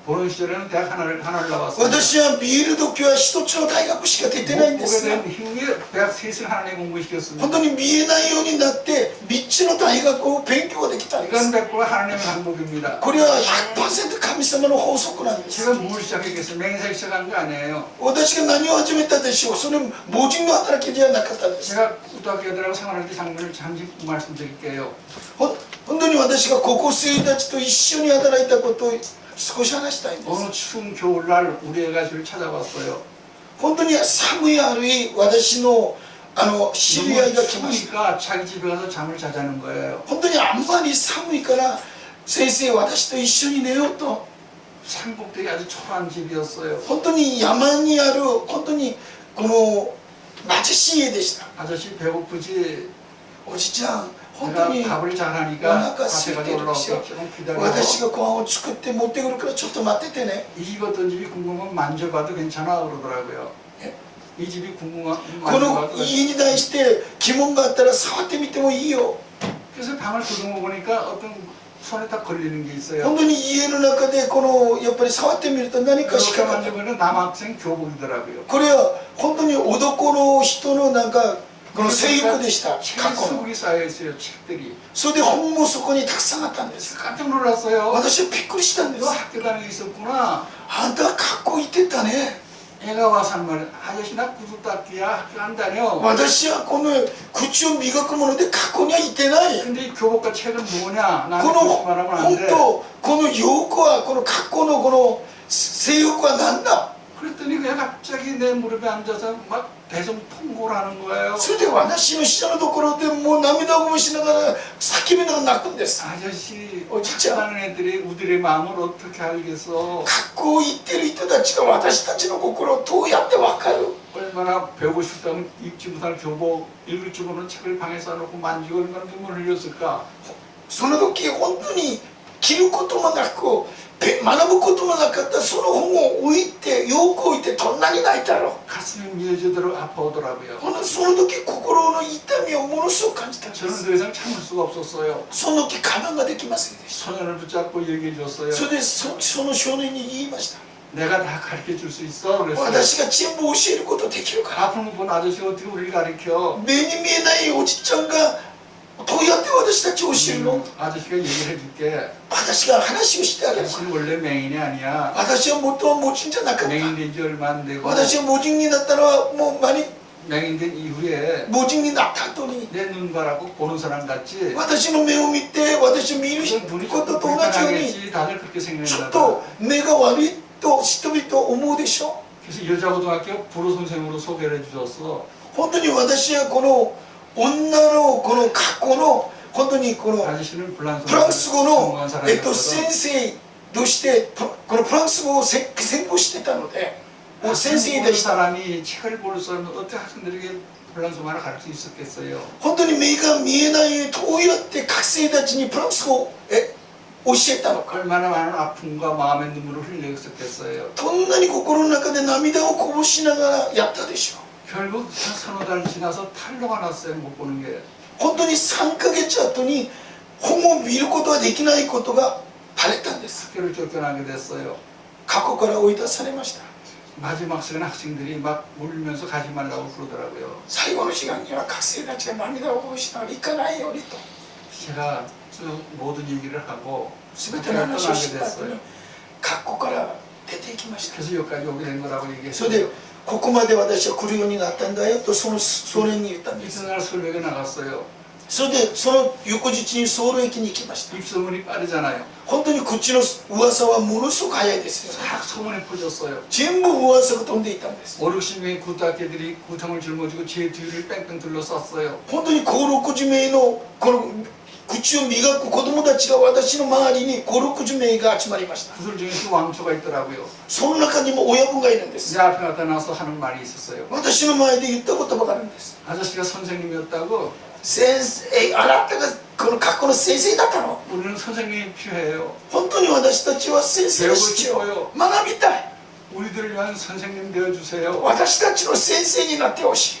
Speaker 7: 보는 시절에는 대학 하나를 나왔습니다.
Speaker 1: 私は見える時は一つの大学しか出てないん
Speaker 7: 못
Speaker 1: で
Speaker 7: 보게
Speaker 1: すが、
Speaker 7: 된 이후에 대학 셋을 하나님 공부시켰습니다.
Speaker 1: 本当に見えないようになって3つの大学を勉強できたんで
Speaker 7: 이건
Speaker 1: す。
Speaker 7: 100% 하나님의 방법입니다.
Speaker 1: これは 100% 神様の法則なんです。
Speaker 7: 제가 뭘 시작했겠어요? 맹인사 시작한 거 아니에요.
Speaker 1: 私が何を始めたでしょう。それ盲人の働きではなかったんです。
Speaker 7: 제가 고등학교 애들하고 생활할 때 장면을 잠시 말씀드릴게요.
Speaker 1: 本当に私が高校生たちと一緒に働いたことを少し話したいんです。
Speaker 7: 어느 추운 겨울날 우리 애가 저를 찾아왔어요.
Speaker 1: 本当に寒いある日、私の知り合いが
Speaker 7: 너무
Speaker 1: 来ました。
Speaker 7: 추우니까 자기 집에 가서 잠을 자자는 거예요.
Speaker 1: 本当にあんまり寒いから先生私と一緒に寝ようと。
Speaker 7: 산꼭대기 아주 초라한 집이었어요.
Speaker 1: 本当に山にある本当にこの貧しい家でした。
Speaker 7: 아저씨 배고프지?
Speaker 1: おじちゃん本当
Speaker 7: 내가
Speaker 1: に
Speaker 7: 밥을
Speaker 1: お
Speaker 7: 잘하니까
Speaker 1: 腹空い
Speaker 7: 밭에
Speaker 1: て
Speaker 7: 가서
Speaker 1: るでしょ。
Speaker 7: 올라오고 조금 기다려.
Speaker 1: 私がご飯を作って持ってくるからちょっと待っててね。
Speaker 7: 이 집 어떤 집이 궁금하면 만져봐도 괜찮아 그러더라고요.
Speaker 1: 예?
Speaker 7: 이 집이 궁금한
Speaker 1: この
Speaker 7: 만져봐도
Speaker 1: 家に対して疑問があったら触ってみてもいいよ。
Speaker 7: 그래서 방을 더듬어 보니까 어떤 손에 딱 걸리는 게 있어요.
Speaker 1: 本当に家の中でこのやっぱり触ってみると何か引っ
Speaker 7: 그렇게
Speaker 1: かかって。
Speaker 7: 만져보면 남학생 교복이더라고요.
Speaker 1: これは本当に男の人のなんかこの制服でした。
Speaker 7: 책
Speaker 1: 過去の。
Speaker 7: 수북이 쌓여 있어요. 책들이.
Speaker 1: それで本もそこにたくさんあったんです。
Speaker 7: 깜짝 놀랐어요.
Speaker 1: 私はびっくりしたんで
Speaker 7: 너
Speaker 1: す。
Speaker 7: 학교 다니고 있었구나.
Speaker 1: あんた学校行ってたね。
Speaker 7: 애가 와서 한 말은 아저씨 나 구두 닦기야 학교 안 다녀.
Speaker 1: 私はこの口を磨くもので学校には行ってない。
Speaker 7: 근데 이 교복과 책은 뭐냐?
Speaker 1: こ
Speaker 7: 나한테
Speaker 1: の
Speaker 7: 그렇게 말하면 안
Speaker 1: 本
Speaker 7: 돼.
Speaker 1: 当この洋服はこの学校のこの制服は何だ。
Speaker 7: 그랬더니 그냥 갑자기 내 무릎에 앉아서 막 배송 통고를 하는 거예요.
Speaker 1: それで私の下のところでもう涙ぐみしながら叫びながら泣くんです。
Speaker 7: 아저씨
Speaker 1: 진짜.
Speaker 7: 학교 다니는 애들이 우리의 마음을 어떻게 알겠어?
Speaker 1: 学校行ってる人たちが私たちの心をどうやって分かる。
Speaker 7: 얼마나 배우고 싶다면 읽지 못할 교복, 읽을 줄 모르는 책을 방에 쌓아놓고 만지고 얼마나 눈물 흘렸을까?
Speaker 1: その時本当に着ることもなく学ぶこともなかったその本を置いて洋服を置いてどんなに泣いたろう。
Speaker 7: 가슴이 미어지도록 아파오더라고요.
Speaker 1: その時心の痛みをものすごく感じたんで
Speaker 7: 저는
Speaker 1: す。
Speaker 7: 더 이상 참을 수가 없었어요.
Speaker 1: その時我慢ができませんでした。
Speaker 7: 소년을 붙잡고 얘기해 줬어요.
Speaker 1: それでその少年に言いました。
Speaker 7: 내가 다 가르쳐 줄 수 있어. 그랬어요.
Speaker 1: 私が全部教えることできるから。
Speaker 7: 아픈 거 본 아저씨가 어떻게 우리를 가르쳐?
Speaker 1: 目に見えないおじちゃんがどうやって私たちを教えるの？
Speaker 7: 아저씨가 얘기를 해줄게.
Speaker 1: 私が話をしてあげる。
Speaker 7: 당신은 원래 맹인이 아니야.
Speaker 1: 私は元は盲人じゃなかった。
Speaker 7: 맹인 된 지 얼마 안 되고
Speaker 1: 私は盲人になったのはもう많이
Speaker 7: 맹인 된 이후에
Speaker 1: 盲人になった後に
Speaker 7: 내 눈 바라고 보는 사람 같지.
Speaker 1: 私の目を見て私を見る
Speaker 7: 눈이
Speaker 1: ことと
Speaker 7: 좀
Speaker 1: 同じように
Speaker 7: 불편하겠지. 다들 그렇게
Speaker 1: ちょっ
Speaker 7: 생각한다.
Speaker 1: と目が悪いと人々思うでしょ。
Speaker 7: 그래서 여자고등학교 불어 선생으로 소개를 해주셨어.
Speaker 1: 本当に私はこの女のこの学校の本当にこの
Speaker 7: 아저씨는
Speaker 1: フランス語の
Speaker 7: 전공한 사람이었거든.
Speaker 1: 先生としてこのフランス語を専攻してたので先生で
Speaker 7: 모든
Speaker 1: した。
Speaker 7: 사람이 책을 볼 수 없는 어떻게 학생들에게 프랑스어를 가르칠 수 있었겠어요.
Speaker 1: 本当に目が見えないどうやって学生たちにフランス語を教えたのか。
Speaker 7: 얼마나 많은 아픔과 마음의 눈물을 흘렸었겠어요.
Speaker 1: どんなに心の中で涙をこぼしながらやったでしょう。
Speaker 7: 결국 서너 달 지나서 탈로가 났어요. 못 보는 게.
Speaker 1: 本当に3ヶ月後に本を見ることができないことがバレたんです。
Speaker 7: 학교를 쫓겨나게 됐어요.
Speaker 1: 過去から追い出されました。
Speaker 7: 마지막 시간 학생들이 막 울면서 가지 말라고 그러더라고요.
Speaker 1: 最後の時間には学生たちが涙をこぼしながら行かないようにと
Speaker 7: 제가 그 모든 얘기를 하고
Speaker 1: 全ての話をし
Speaker 7: 떠나게
Speaker 1: た後に
Speaker 7: 됐어요.
Speaker 1: 学校から出ていきました。
Speaker 7: 그래서 여기까지 오게 된 거라고
Speaker 1: それで
Speaker 7: 얘기했어요.
Speaker 1: ここまで私は来るようになったんだよとその少年に言ったんです。
Speaker 7: 이튿날 설명에 나갔어요.
Speaker 1: それでその翌日にソウル駅に行きました。
Speaker 7: 입소문이 빠르잖아요.
Speaker 1: 本当に口の噂はものすごく早いですよね。
Speaker 7: 싹 소문이 퍼졌어요.
Speaker 1: 全部噂が飛んでいたんです。
Speaker 7: 5, 60명의 구타학교들이 구탕을 짊어지고 제 뒤를 뺑뺑 둘러쌌어요.
Speaker 1: 本当に560名のこの口を磨く子供たちが私の周りに560名が集まりました。
Speaker 7: 구슬 중에서 왕초가 있더라고요.
Speaker 1: その中にも親分がいるんです。
Speaker 7: 내 앞에 나타나서 하는 말이 있었어요.
Speaker 1: 私の前で言った言葉があるんです。
Speaker 7: 아저씨가 선생님이었다고.
Speaker 1: 先生、あなたがこの学校の先生だったの？
Speaker 7: 우리는 선생님이 필요해요.
Speaker 1: 本当に私たちは先生が必要。学びたい。
Speaker 7: 우리들을 위한 선생님 되어주세요.
Speaker 1: 私たちの先生になってほしい。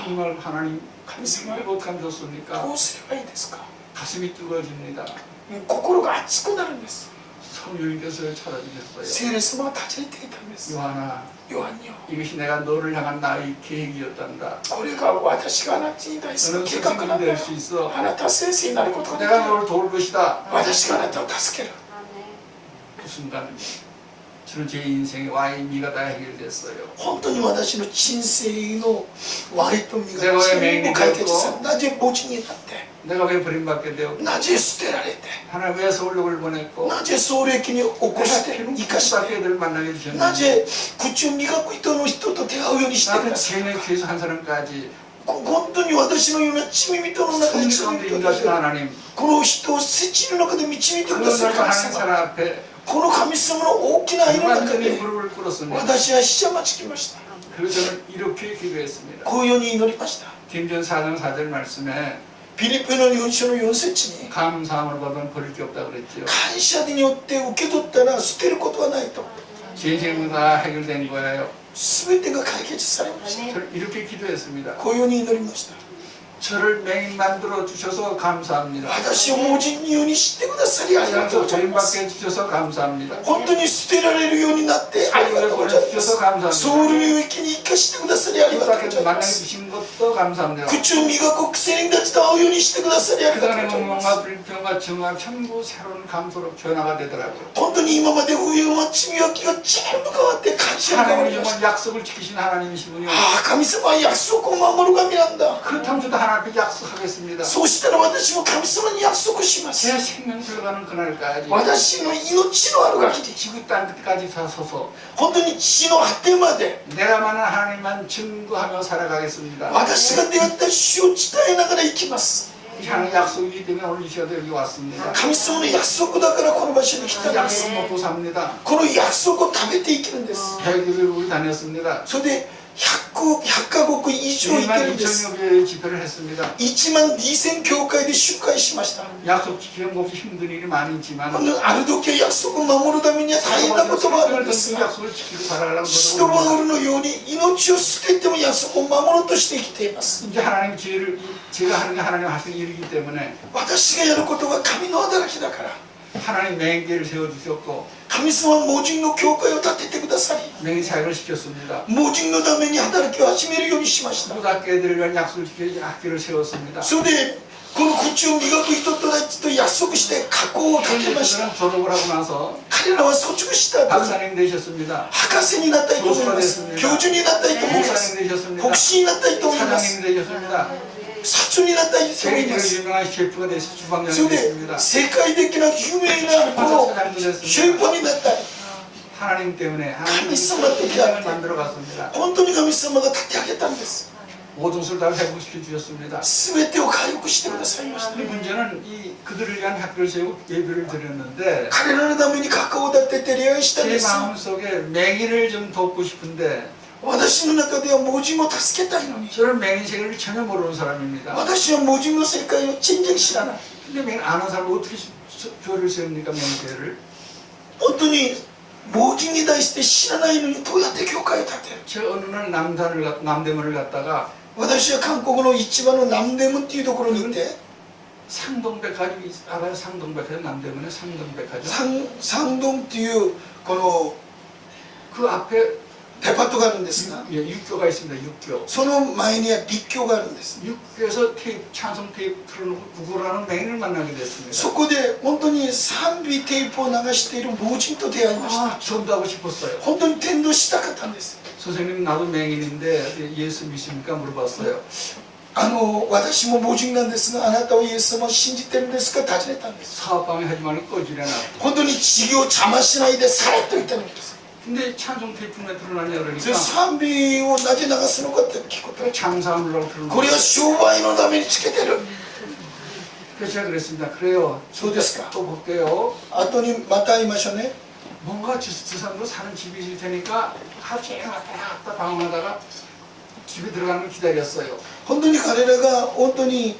Speaker 7: 정말 하나님
Speaker 1: 감사합니다.
Speaker 7: 왜 못감 좋습니까?
Speaker 1: どうすればいいですか？
Speaker 7: 가슴이 뜨거워집니다.
Speaker 1: 心が熱くなるんです。
Speaker 7: 성령님께서 찾아주셨어요.
Speaker 1: 聖霊様が立ち入ってきたんです。
Speaker 7: 요한아,
Speaker 1: ヨハンよ、
Speaker 7: 이것이 내가 너를 향한 나의 계획이었단다.
Speaker 1: これが私があなたに対する
Speaker 7: 너는
Speaker 1: 計画なん
Speaker 7: 선생님이
Speaker 1: だよ
Speaker 7: 될 수 있어.
Speaker 1: あなたは先生になることができ
Speaker 7: 내가
Speaker 1: る。
Speaker 7: 너를 도울 것이다.
Speaker 1: 私があなたを助ける。
Speaker 7: 그 순간 저는 제 인생의 Y의 미가 다 해결됐어요.
Speaker 1: 本当に私の人生のYと実が
Speaker 7: 내가 왜
Speaker 1: 全部解決した。
Speaker 7: 맹인이
Speaker 1: なぜ墓地になって、
Speaker 7: 내가 왜 버림받게 되었고
Speaker 1: なぜ捨てられて、
Speaker 7: 하나님 왜 서울역을 보냈고
Speaker 1: なぜ総霊に起こ
Speaker 7: 내가
Speaker 1: して
Speaker 7: 피는
Speaker 1: 生かして、
Speaker 7: 국밥애들 만나게
Speaker 1: な
Speaker 7: 주셨는데
Speaker 1: ぜ口を磨く人の人と出会うようにしてく
Speaker 7: 나는
Speaker 1: ださい。
Speaker 7: 죄의 죄수 한 사람까지
Speaker 1: 本当に私のような罪人の中で
Speaker 7: 성령
Speaker 1: 罪
Speaker 7: 가운데
Speaker 1: 人
Speaker 7: 인도하신
Speaker 1: で
Speaker 7: 하나님
Speaker 1: この人を聖地の中で導いてくだ
Speaker 7: 그
Speaker 1: さる
Speaker 7: 넓은
Speaker 1: 神
Speaker 7: 하나님
Speaker 1: 様、
Speaker 7: 사랑 앞에
Speaker 1: この神様の大きな愛の中
Speaker 7: 완전히
Speaker 1: で
Speaker 7: 무릎을 꿇었습니다.
Speaker 1: 私はひざまちきました。
Speaker 7: 그리고 저는 이렇게 기도했습니다.
Speaker 1: こういうように祈りました。
Speaker 7: 김전 4장 4절 말씀에
Speaker 1: ピリピの4章の4節に
Speaker 7: 감사함을 받으면 버릴 게 없다 그랬지요.
Speaker 1: 感謝によって受け取ったら捨てることはないと。
Speaker 7: 제 인생은 다 해결된 거예요.
Speaker 1: 全てが解決されました。
Speaker 7: 저는 이렇게 기도했습니다.
Speaker 1: こういうように祈りました。
Speaker 7: 저를 맹인 만들어 주셔서 감사합니다.
Speaker 1: 私を盲人にようにしてくださりありがとうございます。
Speaker 7: 버림받게 해주셔서 감사합니다.
Speaker 1: 本当に捨てられるようになってありがとうございます。ソウル領域に生かしてくださりありがとうご
Speaker 7: 그렇게
Speaker 1: ざいま
Speaker 7: 만나게
Speaker 1: す。
Speaker 7: 주신 것도 감사합니다.
Speaker 1: 口を磨く聖霊たちと会うようにしてくださりありがとう
Speaker 7: 그동안의
Speaker 1: ございます。
Speaker 7: 멍멍과 불평과 증오와 전부 새로운 감소로 변화가 되더라고요.
Speaker 1: 本当に今まで上は罪悪が全部変わって感謝が変わり
Speaker 7: 하나님이
Speaker 1: まし
Speaker 7: 정말
Speaker 1: た。
Speaker 7: 약속을 지키신 하나님이시군요.
Speaker 1: ああ、神様は約束を守る神なんだ。
Speaker 7: 그렇다면 저도 하나님 앞에 약속하겠습니다.
Speaker 1: そうしたら私も神様に約束します。
Speaker 7: 제 생명 들어가는 그날까지
Speaker 1: 私の命のある限り、
Speaker 7: 지구 땅 끝까지 다 서서
Speaker 1: 本当に地の果てまで
Speaker 7: 내가 만난 하나님만 증거하며 살아가겠습니다.
Speaker 1: 私が出会った主を伝えながら生きます。
Speaker 7: 이 하나님 약속이기 때문에 오늘 이 시간에 여기 왔습니다.
Speaker 1: 神様の約束だからこの場所に来た
Speaker 7: 그
Speaker 1: んです。
Speaker 7: 약속 먹고 삽니다.
Speaker 1: この約束を食べて生きるんです。
Speaker 7: 대교회를 다녔습니다.
Speaker 1: それで100 100カ国以上行ってるんです
Speaker 7: 2만 2천 개의 집회를 했습니다.
Speaker 1: 1万2000教会で集会しました
Speaker 7: 약속 지키는 것이 힘든 일이 많이 있지만
Speaker 1: ある時は約束を守るためには大変なこともあるんですが
Speaker 7: 약속을 지키고 살아가려고
Speaker 1: 使徒パウロのように命を捨てても約束を守ろうとして生きています
Speaker 7: 이제 하나님 제가 하는 게 하나님 하시는 일이기 때문에
Speaker 1: 私がやることは神の働きだから
Speaker 7: 하나님 맹계를 세워주셨고
Speaker 1: 神様は盲人の教会を建ててくださり
Speaker 7: 맹인 사역을 시켰습니다.
Speaker 1: 盲人のために働きを始めるようにしました
Speaker 7: 고등학교 애들을 위한 약속을 지켜 학교를 세웠습니다.
Speaker 1: それでこの口を磨く人たちと約束して学校を建てました
Speaker 7: 그들은 졸업을 하고 나서
Speaker 1: 彼らは卒業した後
Speaker 7: 박사님 되셨습니다.
Speaker 1: 博士になったいと思います教授になったいと思います
Speaker 7: 목사님 되셨습니다.
Speaker 1: 牧師になったいと思います
Speaker 7: 사장님 되셨습니다.
Speaker 1: 社長になったいと思いま
Speaker 7: 세계적으로
Speaker 1: す
Speaker 7: 유명한 셰프가 되셔서
Speaker 1: そ
Speaker 7: 주방장이
Speaker 1: れ
Speaker 7: 됐습니다.
Speaker 1: で世界的な有名なこのシェフになったり
Speaker 7: 하나님 때문에 하나님이
Speaker 1: 하나님 성을
Speaker 7: 세상을 만들어 갔습니다.
Speaker 1: 本当に神様が立て上げたんです
Speaker 7: 모든 것을 다 회복시켜 주셨습니다.
Speaker 1: 全てを回復してくださいました
Speaker 7: 근데 문제는 이 그들을 위한 학교를 세우고 예배를 드렸는데
Speaker 1: 彼らのために学校を建てて礼拝したん
Speaker 7: 제
Speaker 1: です
Speaker 7: 마음속에 맹인을 좀 돕고 싶은데
Speaker 1: 私の中では盲人を助けたいのに
Speaker 7: 저는 맹인 세계를 전혀 모르는 사람입니다.
Speaker 1: 私は盲人の世界を全然知らない
Speaker 7: 근데 맹인 아는 사람은 어떻게 교회를 세웁니까 맹인 교회를?
Speaker 1: 本当に盲人に対して知らないのにどうやって教会を建てる
Speaker 7: 제가 어느 날 남대문을 갔다가
Speaker 1: 私は韓国の一番の南대문っていうところに行って
Speaker 7: 상동백화점이 알아요? 상동백화점 남대문에 상동백화점
Speaker 1: 山東っていうこの
Speaker 7: 그 앞에
Speaker 1: デパートがあるんですが
Speaker 7: 예, 육교가 있습니다. 육교.
Speaker 1: その前には立教があるんです
Speaker 7: 육교에서 찬송 테이프 틀어놓고 구걸하는 맹인을 만나게 됐습니다.
Speaker 1: そこで本当に賛美テープを流している盲人と出会いました
Speaker 7: 아, 전도하고 싶었어요.
Speaker 1: 本当に伝道したかったんです
Speaker 7: 선생님 나도 맹인인데 예수 믿습니까? 물어봤어요.
Speaker 1: 私も盲人なんですがあなたはイエス様を信じてるんですか尋ねたんです
Speaker 7: 사업방해 하지 말고 꺼지려나.
Speaker 1: 本当に事業を邪魔しないでさらっと言ったんです
Speaker 7: 근데 찬송 테이프는 왜 틀어놨냐
Speaker 1: それ
Speaker 7: 그러니까
Speaker 1: 賛美をなぜ流すのかって聞くと
Speaker 7: 장사하려고 틀어놓은
Speaker 1: これは商売のためにつけてる
Speaker 7: 그래서 제가 그랬습니다. 그래요.
Speaker 1: そうですか
Speaker 7: 또 볼게요.
Speaker 1: 後にまた会いましょうね
Speaker 7: 뭔가 저 사람도 사는 집이 있을 테니까 하루 종일 왔다 갔다 방황하다가 집에 들어가는 걸 기다렸어요.
Speaker 1: 本当に彼らが本当に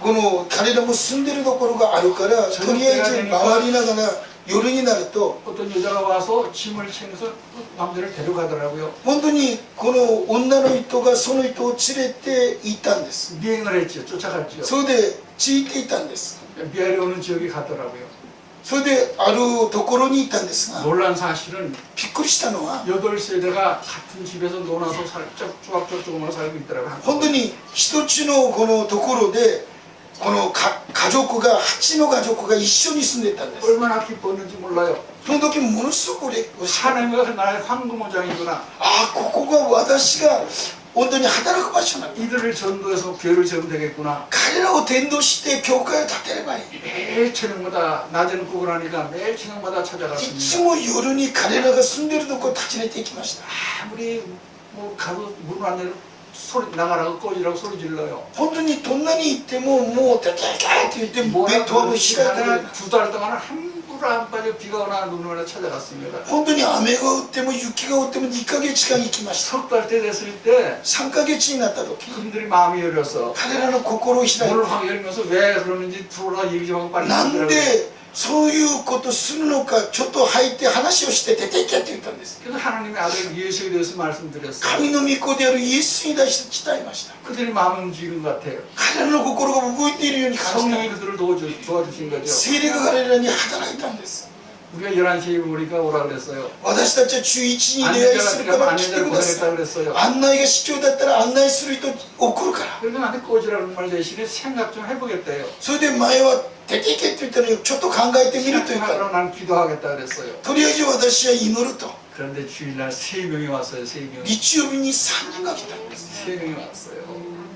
Speaker 1: この彼らも住んでるところがあるからとりあえず回りながら夜になると
Speaker 7: 어떤 여자가 와서 짐을 챙겨서 남자를 데려가더라고요.
Speaker 1: 本当にこの女の人がその人を連れて行ったんです
Speaker 7: 미행을 했죠. 쫓아갔죠.
Speaker 1: それでついていたんです
Speaker 7: 미아리 오는 지역에 갔더라고요.
Speaker 1: それであるところに行ったんですが
Speaker 7: 놀란 사실은
Speaker 1: びっくりしたのは
Speaker 7: 8세대가 같은 집에서 놀아서 살짝 조각조금으로 살고 있더라고요.
Speaker 1: 本当に一つのこのところでこの家族が8の家族が一緒に住んでたんです
Speaker 7: 얼마나 기뻤는지 몰라요.
Speaker 1: その時ものすごく嬉しかった
Speaker 7: 하나님과 나의 황금오장이구나.
Speaker 1: ああここが私が本当に働く場所なんだ
Speaker 7: 이들을 전도해서 교회를 세우면 되겠구나.
Speaker 1: 彼らを伝道して教会を建てればいい
Speaker 7: 매일 저녁마다 낮에는 구걸하니까 매일 저녁마다
Speaker 1: いつ
Speaker 7: 찾아갔습니다.
Speaker 1: も夜に彼らが住んでるところを訪ねていきました
Speaker 7: 아무리 뭐 가도 문 안에 소리 나가라고 꺼지라고 소리 질러요.
Speaker 1: 本当にどんなに行ってももう「てけけ」って言ってベッドはもう開いてくれない
Speaker 7: 2달 동안 함부로 안 빠져 비가 오나 눈이 오나 찾아갔습니다.
Speaker 1: 本当に雨が降っても雪が降っても2ヶ月間行きました
Speaker 7: 석 달 때 됐을 때
Speaker 1: 3ヶ月になった時
Speaker 7: 그분들이 마음이 열려서
Speaker 1: 彼らの心を開いて
Speaker 7: 문을 확 열면서 왜 그러는지 들어오라 얘기 좀 하고 빨리
Speaker 1: なん
Speaker 7: 들어오라고.
Speaker 1: でそういうことするのかちょっと入って話をして出て行けって言ったんです
Speaker 7: 그래서 하나님의 아들 예수에 대해서 말씀드렸어요.
Speaker 1: 神の御子であるイエスに対して伝えました
Speaker 7: 그들이 마음을 움직이는 것 같아요.
Speaker 1: 彼らの心が動いているように感じた
Speaker 7: 성령이 그들을 도와주신 거죠.
Speaker 1: 聖霊が彼らに働いたんです
Speaker 7: 우리가 11시에 오니까 오라 그랬어요.
Speaker 1: 私たちは11に出会いするから来て
Speaker 7: 안내자를
Speaker 1: くださ
Speaker 7: 보내겠다
Speaker 1: い
Speaker 7: 그랬어요.
Speaker 1: 案内が必要だったら案内する人送るから
Speaker 7: 그래서 나한테 꺼지라는 말 대신에 생각 좀 해보겠대요.
Speaker 1: それで前は出て行けって言ったのにちょっと考えてみるというか
Speaker 7: 생각하러 난 기도하겠다 그랬어요.
Speaker 1: とりあえず私は祈ると
Speaker 7: 그런데 주일날 3명이 왔어요. 3명이.
Speaker 1: 日曜日に3人が来たんです
Speaker 7: 3명이 왔어요.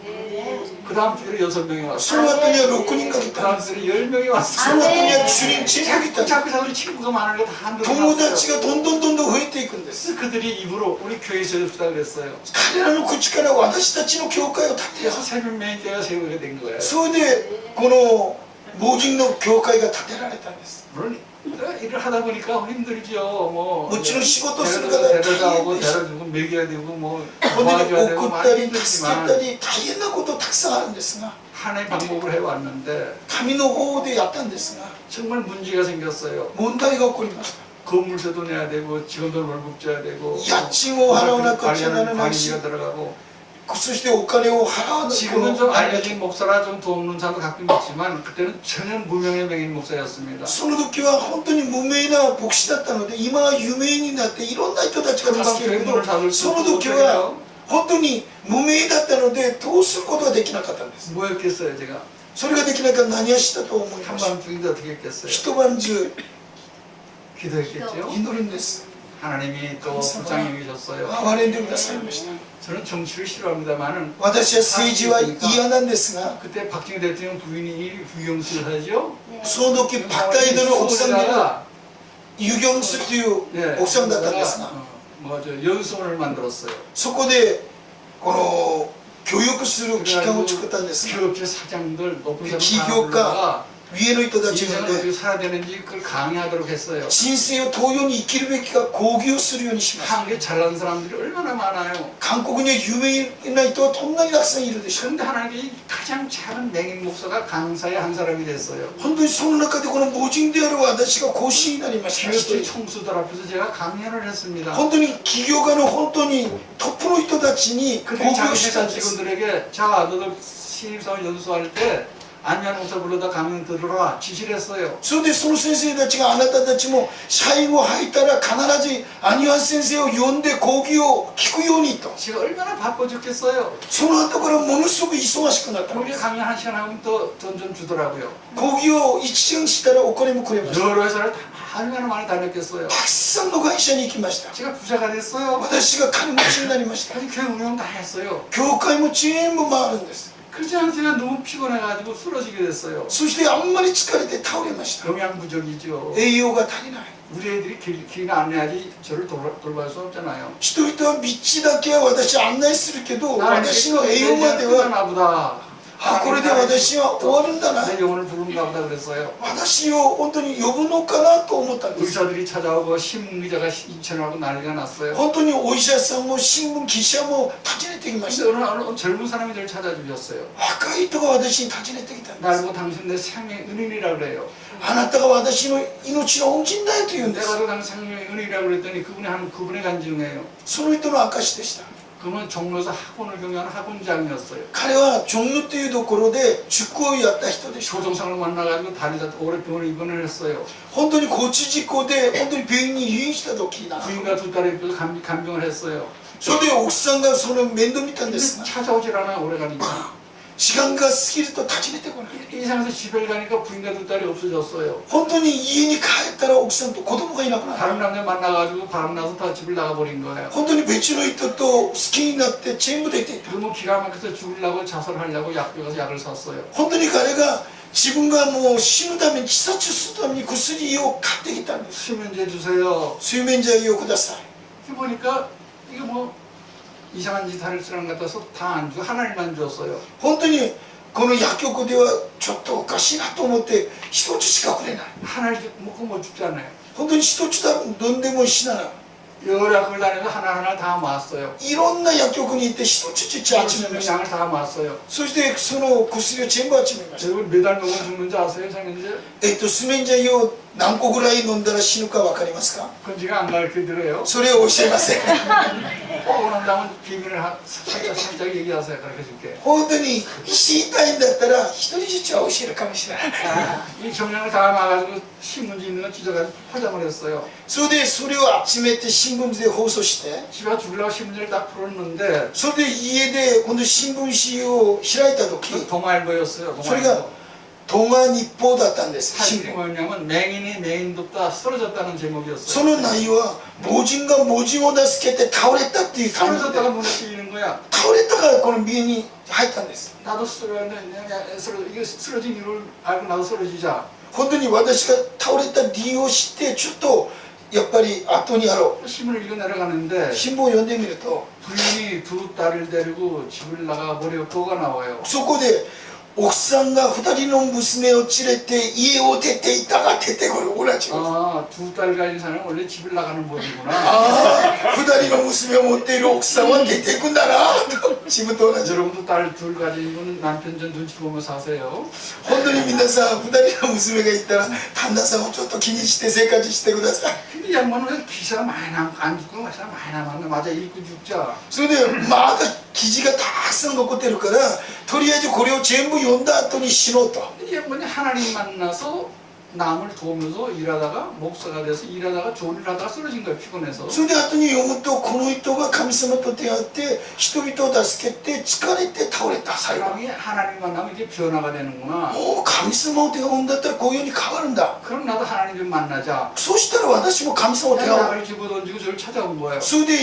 Speaker 7: 그 다음 주일에 6명이
Speaker 1: その
Speaker 7: 왔어요.
Speaker 1: 後には6人が来
Speaker 7: 그
Speaker 1: たん
Speaker 7: 다음
Speaker 1: です
Speaker 7: 주일에 10명이
Speaker 1: そ
Speaker 7: 왔어요.
Speaker 1: の後には10人全部来たんです
Speaker 7: 자꾸 자꾸 친구가 많으니까 다 한두
Speaker 1: 友達がどんどんどんどん増えていくんです
Speaker 7: 그들이 입으로 우리 교회에 세웁시다 그랬어요.
Speaker 1: 彼らの口から私たちの教会を建てよ
Speaker 7: 그래서 새벽 매인대가 세우게 된 거예요.
Speaker 1: うそれでこの 모직노 교회가 建てられたんです
Speaker 7: 물론 일을 하다 보니까 힘들죠. 뭐
Speaker 1: もちろん仕事する方は
Speaker 7: 데려다
Speaker 1: 大
Speaker 7: 오고
Speaker 1: 変でした
Speaker 7: 데려주고 먹여야 되고 뭐
Speaker 1: 本当に
Speaker 7: 도와줘야 되고
Speaker 1: 送っ
Speaker 7: 많이
Speaker 1: たり助け
Speaker 7: 힘들지만
Speaker 1: たり大変なことたくさんあるんですが
Speaker 7: 하나의 방법을 해왔는데
Speaker 1: 神の方でやったんですが
Speaker 7: 정말 문제가 생겼어요.
Speaker 1: 問題が起こりました
Speaker 7: 건물세도 내야 되고 직원들 월급 줘야 되고
Speaker 1: 야칭을 하러 오나
Speaker 7: 관리하는
Speaker 1: 거치나는
Speaker 7: 관리가 들어가고
Speaker 1: そしてお金を払わない
Speaker 7: 지금은 좀 알려진 목사라 좀 돕는 사람도 가끔 있지만 그때는 전혀 무명의 명인 목사였습니다.
Speaker 1: その時は本当に無名な牧師だったので今は有名になっていろんな人たちが助けるけどその時は本当に無名だったのでどうすることができなかったんです
Speaker 7: 뭐였겠어요 제가
Speaker 1: それができなかったら何をしたと思いました
Speaker 7: 한밤중인데 어떻게 했겠어요?
Speaker 1: 一晩中
Speaker 7: 기도했겠죠?
Speaker 1: 祈るんです
Speaker 7: 하나님이 또 불쌍히 여기셨어요.
Speaker 1: 憐れんでくださいました
Speaker 7: 저는 정치를 싫어합니다만은
Speaker 1: 私は政治は嫌なんですが
Speaker 7: 그때 박정희 대통령 부인이 유경수를 하죠.
Speaker 1: その時パッタイドの奥さんが
Speaker 7: 서울에다가
Speaker 1: ユギョンスという
Speaker 7: 예,
Speaker 1: 奥さんだったんですが
Speaker 7: 뭐죠 연수원을 만들었어요.
Speaker 1: そこでこの教育する機関を作ったんですが
Speaker 7: 기업체 사장들 높은 사람
Speaker 1: 기교가
Speaker 7: 다 불러다가
Speaker 1: 上の人たち
Speaker 7: 인생을
Speaker 1: で
Speaker 7: 어떻게 살아야 되는지 그걸 강의하도록 했어요.
Speaker 1: 人生をどういうに生きるべきか講義をするようにしました
Speaker 7: 한국에 잘난 사람들이 얼마나 많아요.
Speaker 1: 韓国には有名な人はどんなにたくさんいるでしょう
Speaker 7: 그런데 하나님이 가장 작은 맹인 목사가 강사의 한 사람이 됐어요.
Speaker 1: 本当にその中でこの盲人である私が講師になりました
Speaker 7: 기업체 총수들 앞에서 제가 강연을 했습니다.
Speaker 1: 本当に起業家の本当にトップの人たちに講
Speaker 7: 그때
Speaker 1: 義
Speaker 7: 자기
Speaker 1: をした
Speaker 7: 회사
Speaker 1: んです
Speaker 7: 직원들에게 자 너들 신입사원 연수할 때 안면 목사 불러다 강연 들으라 지시를 했어요.
Speaker 1: それでその先生たちがあなたたちも社員を入ったら必ずアニワン先生を呼んで講義を聞くようにと
Speaker 7: 제가 얼마나 바빠 죽겠어요.
Speaker 1: その後からものすごく忙しくなったん
Speaker 7: 거기
Speaker 1: です
Speaker 7: 강연 1시간 하면 또 돈 좀 주더라고요.
Speaker 1: 講義を1時間したらお金もくれました
Speaker 7: 여러 회사를 다 얼마나 많이 다녔겠어요.
Speaker 1: たくさんの会社に行きました
Speaker 7: 제가 부자가 됐어요.
Speaker 1: 私が金持ちになりました
Speaker 7: 아니 교회 운영 다 했어요.
Speaker 1: 教会も全部回るんです
Speaker 7: 그렇지 않아서 제가 너무 피곤해가지고 쓰러지게 됐어요.
Speaker 1: そしてあんまり疲れて倒れました
Speaker 7: 영양 부족이죠.
Speaker 1: 栄養が足りない
Speaker 7: 우리 애들이 길을 안내하지 저를 돌볼 수 없잖아요.
Speaker 1: 人々は道だけは私案内するけど
Speaker 7: 나는
Speaker 1: 私の栄養までは
Speaker 7: 끝나나 보다.
Speaker 1: あこれで私は終わるんだな
Speaker 7: 내 영혼을 부른가 보다 그랬어요.
Speaker 1: 私を本当に呼ぶのかなと思ったんです
Speaker 7: 의사들이 찾아오고 신문기자가 인천하고 난리가 났어요.
Speaker 1: 本当にお医者さんも新聞記者も訪ねてきまし
Speaker 7: 근데
Speaker 1: た
Speaker 7: 어느 젊은 사람이 저를 찾아주셨어요.
Speaker 1: 若い人が私に訪ねてきたんで
Speaker 7: 날
Speaker 1: す
Speaker 7: 보고 당신 내 생명의 은인이라 그래요.
Speaker 1: あなたが私の命の恩人だよと言うんです
Speaker 7: 내가 그 당시 생명의 은인이라고 그랬더니 그분의 간증이에요.
Speaker 1: その人の証でした
Speaker 7: 그분은 종로에서 학원을 경영하는 학원장이었어요.
Speaker 1: 彼はジョンヌというところで塾をやった人でした
Speaker 7: 조정상을 만나가지고 다니다 오래 병원에 입원을 했어요.
Speaker 1: 本当に交通事故で本当に病院に入院した時な
Speaker 7: 부인과 두 딸이 입혀서 간병을 했어요.
Speaker 1: それで奥さんがその面倒見たん
Speaker 7: 근데
Speaker 1: ですが
Speaker 7: 찾아오질 않아 오래 가니까.
Speaker 1: 時間が過ぎると訪ねてこない
Speaker 7: 이 상황에서 집에 가니까 부인과 두 딸이 없어졌어요.
Speaker 1: 本当に家に帰ったら奥さんと子供がいなくなった
Speaker 7: 다른 남자 만나가지고 바람나서 다 집을 나가버린 거예요.
Speaker 1: 本当に別の人と好きになって全部出ていった
Speaker 7: 그러면 기가 막혀서 죽으려고 자살하려고 약국에 가서 약을 샀어요.
Speaker 1: 本当に彼が自分がもう死ぬために自殺するために薬を買ってきたんです
Speaker 7: 수면제 주세요.
Speaker 1: 睡眠剤をください
Speaker 7: 이렇게 보니까 이게 뭐 이상한 짓 할 사람 같아서 다 안 주고 하나님만 줬어요.
Speaker 1: 本当にこの薬局ではちょっとおかしいなと思って一つしかくれない
Speaker 7: 하나를 먹고 못 죽잖아요.
Speaker 1: 本当に一つだ飲んでも死なない
Speaker 7: 여러 약을 다녀서 하나하나 다 모았어요.
Speaker 1: いろんな薬局に行って一つずつ集めました
Speaker 7: 양을 다 모았어요.
Speaker 1: そしてその薬を全部集めました
Speaker 7: 저걸 매달 먹으면 죽는지 아세요, 장현재?
Speaker 1: 睡眠剤を何個ぐらい飲んだら死ぬか分かりますか
Speaker 7: 그건 제가 안 가르쳐드려요.
Speaker 1: それを教えません
Speaker 7: 원한다면 비밀을 살짝 얘기하세요. 가르쳐줄게.
Speaker 1: 本当に知りたいんだったら一人ずつは教えるかもしれない
Speaker 7: 이 정량을 다 모아가지고 신문지 있는 거 찢어가지고 포장을 했어요.
Speaker 1: それでそれを集めて新聞で放送して
Speaker 7: 집에 죽으려고 신문지를 딱 풀었는데
Speaker 1: それで家で今度新聞紙を開いた時
Speaker 7: 그 동아일보였어요.
Speaker 1: それが東亜日報だったんです新
Speaker 7: 사실이
Speaker 1: 聞
Speaker 7: 뭐냐면 맹인이 맹인 돕다 쓰러졌다는
Speaker 1: そ
Speaker 7: 제목이었어요.
Speaker 1: の内容は盲人が盲人を助けて倒れたっていう感じで
Speaker 7: 쓰러졌다가 눈에 띄는 거야.
Speaker 1: 倒れたからこの家に入ったんです
Speaker 7: 나도 이게 쓰러진 이유를 알고 나도 쓰러지자.
Speaker 1: 本当に私が倒れた理由を知ってちょっとやっぱり後にやろ
Speaker 7: 신문을 읽어 내려가는데
Speaker 1: う新聞を読んでみると
Speaker 7: 부인이 두 딸을 데리고 집을 나가 버려 그거가 나와요.
Speaker 1: そこで奥さんが二人の娘を連れて家を出ていたが出てくる同じこと
Speaker 7: 아, 두 딸 가진 사람은 원래 집을 나가는 법이구나.
Speaker 1: ああ二人の娘を持っている奥さんは出ていくんだなと自分と同じ
Speaker 7: 여러분도 딸 둘 가진 분은 남편 좀 눈치 보면서 사세요.
Speaker 1: 本当に皆さん二人の娘がいたら旦那さんをちょっと気にして生活してください
Speaker 7: 근데 이 양반은 왜 기사가 많이 안 죽고 기사가 많이 남았네. 맞아, 읽고 죽자.
Speaker 1: それでまだ記事がたくさん残ってるからとりあえずこれを全部読んだ後に死のうと
Speaker 7: 이 양반이 하나님 만나서 남을 도우면서 일하다가 목사가 돼서 일하다가 좋은 일 하다가 쓰러진 거예요. 피곤해서.
Speaker 1: それで後に読むとこの人が神様と出会って人々を助けて疲れて倒れた最後
Speaker 7: 사람이 하나님 만나면 이게 변화가 되는구나.
Speaker 1: もう神様を出会うんだったらこういうふうに変わるんだ
Speaker 7: 그럼 나도 하나님 좀 만나자.
Speaker 1: そしたら私も神様を出会う
Speaker 7: 약을 집어던지고 저를 찾아온 거예요.
Speaker 1: それで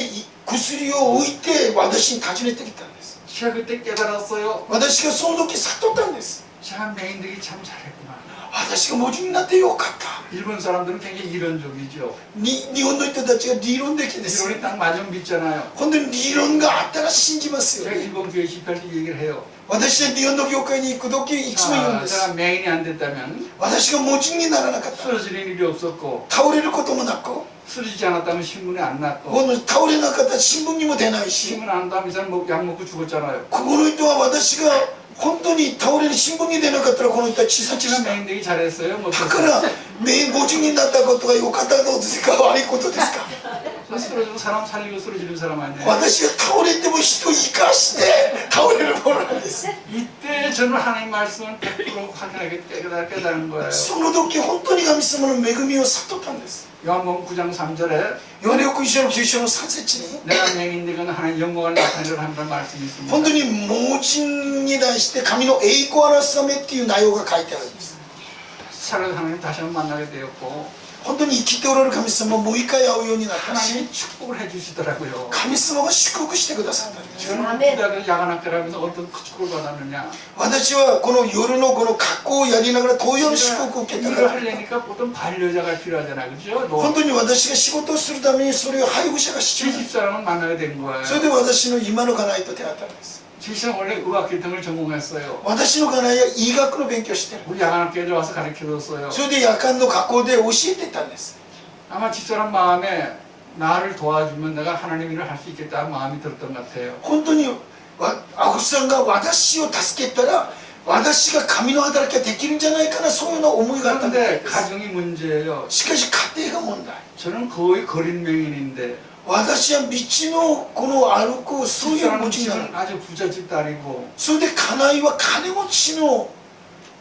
Speaker 1: 薬を置いて私に訪ねてきたんです
Speaker 7: 제가 그때 깨달았어요.
Speaker 1: 私がその時悟ったんです
Speaker 7: 참 맹인들이 참 잘했구나.
Speaker 1: 私が文字になってよかった
Speaker 7: 일본 사람들은 굉장히 이론적이죠.
Speaker 1: 日本の人たちが理論的です
Speaker 7: 이론이 딱 맞으면 믿잖아요.
Speaker 1: 本当に理論があったら信じますよ
Speaker 7: 제가 일본 교회 집회할 때 얘기를 해요.
Speaker 1: 私は日本の業界に行く時いつも言うん
Speaker 7: 아,
Speaker 1: です
Speaker 7: 제가 맹인이 안 됐다면
Speaker 1: 私が文字にならなかった
Speaker 7: 쓰러지는 일이 없었고
Speaker 1: 倒れることもなく
Speaker 7: 쓰러지지 않았다면 신문에 안 났고
Speaker 1: この倒れなかったら新聞にも出ないし
Speaker 7: 신문 안 났다면 이 사람 약 먹고 죽었잖아요.
Speaker 1: この人は私が本当に倒れる新聞に出なかったらこの人は自殺し
Speaker 7: 하지만
Speaker 1: た
Speaker 7: 맹인들이 잘했어요. 뭐
Speaker 1: だから文字になったことが良かったことですか悪いことですか
Speaker 7: 쓰러지고 사람 살리고 쓰러지는 사람 아니에요.
Speaker 1: 私が倒れても人を生かして倒れるものなんです
Speaker 7: 이때 저는 하나님 말씀을 100% 확연하게 깨달은 거예요.
Speaker 1: その時本当に神様の恵みを悟ったんです
Speaker 7: 요한복음 9장 3절에
Speaker 1: ヨハネ福音書の9章の3節に
Speaker 7: 내가 맹인들에게는 하나님 영광을 나타내려 한다는 말씀이 있습니다.
Speaker 1: 本当に盲人に対して神の栄光を表すためっていう内容が書いてあるんです
Speaker 7: 살아서 하나님 다시 한번 만나게 되었고
Speaker 1: 本当に生きておられる神様もう一回会うようになったし
Speaker 7: 하나님이 축복을 해주시더라고요.
Speaker 1: 神様が祝福してくださったんです
Speaker 7: 저는 대학에서 야간학교를 하면서 어떤 축복을 받았느냐.
Speaker 1: 私はこの夜のこの格好をやりながら同様の祝福を受けた
Speaker 7: 일을
Speaker 1: ら
Speaker 7: 하려니까 어떤 반려자가 필요하잖아요. 그죠?
Speaker 1: 本当に私が仕事をするためにそれを配偶者が必
Speaker 7: 제
Speaker 1: 要なんです
Speaker 7: 집사람을 만나게 된 거예요.
Speaker 1: それで私の今の家内と出会ったんです
Speaker 7: 제 집사람 원래 의학계통을 전공했어요.
Speaker 1: 私の家内は医学の勉強してる
Speaker 7: 우리 야간학교에 와서 가르쳐줬어요.
Speaker 1: それで夜間の学校で教えてたんです
Speaker 7: 아마 집사람 마음에 나를 도와주면 내가 하나님 일을 할 수 있겠다는 마음이 들었던 것 같아요.
Speaker 1: 本当に青木さんが私を助けたら私が神の働きができるんじゃないかなそういうような思いがあったんで
Speaker 7: 그런데
Speaker 1: す
Speaker 7: 가정이 문제예요.
Speaker 1: しかし家庭が問題
Speaker 7: 저는 거의 거린 맹인인데
Speaker 1: 私は道のこの歩くそういう
Speaker 7: 집사람
Speaker 1: 文字になる
Speaker 7: 집은 아주 부잣집 딸이고
Speaker 1: それで家内は金持ちの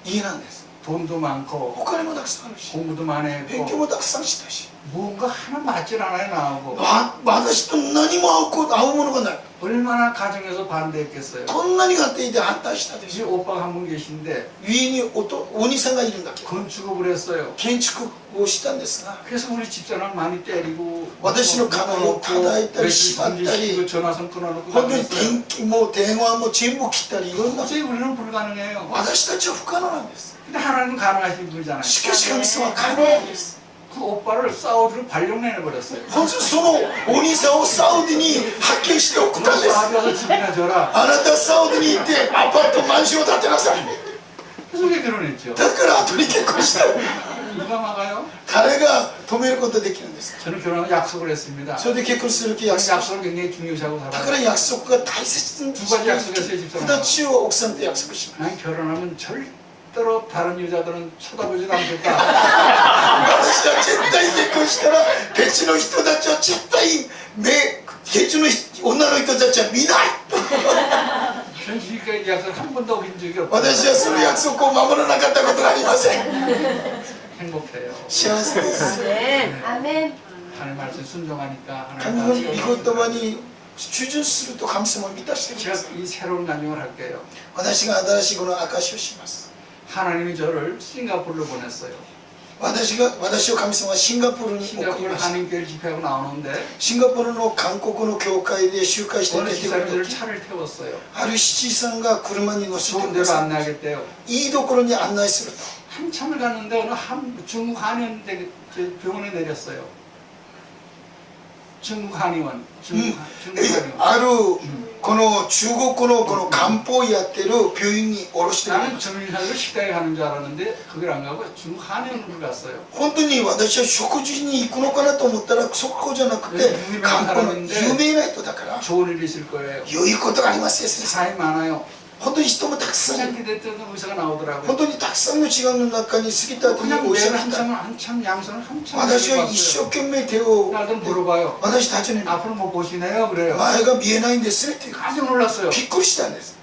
Speaker 1: 家なんです
Speaker 7: 돈도 많고
Speaker 1: お金もたくさんあるし
Speaker 7: 공부도 많이
Speaker 1: 勉強
Speaker 7: 했고
Speaker 1: もたくさんしたし
Speaker 7: 뭔가 하나 맞질 않아요 나하고.
Speaker 1: 私と何も合うものがない
Speaker 7: 얼마나 가정에서 반대했겠어요.
Speaker 1: こんなに家庭で反対したでし
Speaker 7: 제
Speaker 1: ょ
Speaker 7: 오빠가 한 분 계신데
Speaker 1: 上にお兄さんがいるんだけど
Speaker 7: 건축업을 했어요.
Speaker 1: 建築をしたんですが
Speaker 7: 그래서 우리 집사람 많이 때리고
Speaker 1: 私の家内を叩いたり縛ったり
Speaker 7: 전화선 끊어놓고
Speaker 1: 本当に
Speaker 7: 다녔어요.
Speaker 1: 電気も電話も全部切ったりいろんな
Speaker 7: 도저히 우리는 불가능해요.
Speaker 1: 私たちは不可能なんです
Speaker 7: 근데 하나님은 가능하신 분이잖아요.
Speaker 1: しかし神様は可能なんです
Speaker 7: 그 오빠를 사우디로 발령 내버렸어요.
Speaker 1: 本当にそのお兄さんをサウディに派遣して送ったんです
Speaker 7: 사우디 가서 집이나 져라.
Speaker 1: あなたはサウディに行ってアパートマンションを建てなさい
Speaker 7: 그래서 우리가 결혼했죠.
Speaker 1: だから後に結婚した
Speaker 7: 누가 막아요?
Speaker 1: 彼が止めることができるんです
Speaker 7: 저는 결혼하고 약속을 했습니다.
Speaker 1: それで結婚する時
Speaker 7: 저는
Speaker 1: 約束
Speaker 7: 약속을 굉장히 중요시하고
Speaker 1: だか
Speaker 7: 살아요.
Speaker 1: ら約束が大切に
Speaker 7: 두 가지 약속했어요, 집사람.
Speaker 1: 2つを奥さんと約束します
Speaker 7: 난 결혼하면 절대로 다른 여자들은 쳐다보지도 않겠다.
Speaker 1: 私は絶対結婚したら別の人たちは絶対別の女の人たちは見ない
Speaker 7: 전 지금까지 약속 한 번도 어긴 적이 없어요.
Speaker 1: 私はその約束を守らなかったことがありません
Speaker 7: 행복해요.
Speaker 1: 幸せです
Speaker 3: 아멘.
Speaker 7: 하나님 말씀 순종하니까
Speaker 1: 神
Speaker 7: 하나님
Speaker 1: の
Speaker 7: 말씀
Speaker 1: 御言葉に従順すると神様を満たしてくだ
Speaker 7: 제가
Speaker 1: さい
Speaker 7: 이 새로운 간증을 할게요.
Speaker 1: 私が新しいこの証しをします
Speaker 7: 하나님이 저를 싱가포르로 보냈어요.
Speaker 1: 私を神様はシンガポールに送り
Speaker 7: 싱가포르
Speaker 1: ました
Speaker 7: 한인교회 집회하고 나오는데
Speaker 1: シンガポールの韓国の教会で集会して
Speaker 7: 어느
Speaker 1: 出てく
Speaker 7: 집사님이
Speaker 1: る
Speaker 7: 저를
Speaker 1: 時
Speaker 7: 차를 태웠어요.
Speaker 1: ある七さんが車に乗せて
Speaker 7: 좋은
Speaker 1: くだ
Speaker 7: 데로
Speaker 1: さ
Speaker 7: 안내하겠대요.
Speaker 1: いいいところに案内すると
Speaker 7: 한참을 갔는데 어느 중국 한인 병원에 내렸어요. 중국 한의원.
Speaker 1: あるこの中国のこの漢方やってる病院に卸してる
Speaker 7: 나는 정밀사로 식당에 가는 줄 알았는데 거길 안 가고 중국 한의원을 갔어요.
Speaker 1: 本当に私は食事に行くのかなと思ったらそこじゃなくて漢方の有名な人だから
Speaker 7: 좋은 일이 있을 거예요.
Speaker 1: 良いことがありますよ先生
Speaker 7: 사람이 많아요.
Speaker 1: 本当に人もたくさんいる
Speaker 7: 시장기 됐던 의사가 나오더라고요.
Speaker 1: 本当にたくさんの治療の中に過ぎた後に
Speaker 7: 그냥
Speaker 1: お医者
Speaker 7: 내가
Speaker 1: が来た
Speaker 7: 한참 양손을 한참
Speaker 1: 私は
Speaker 7: 들고
Speaker 1: 一生
Speaker 7: 왔어요.
Speaker 1: 懸命手を
Speaker 7: 나도 물어봐요.
Speaker 1: 私たちに
Speaker 7: 앞으로 못 보시네요. 그래요.
Speaker 1: 前が見えないんですねって
Speaker 7: 깜짝 놀랐어요.
Speaker 1: びっくりしたんです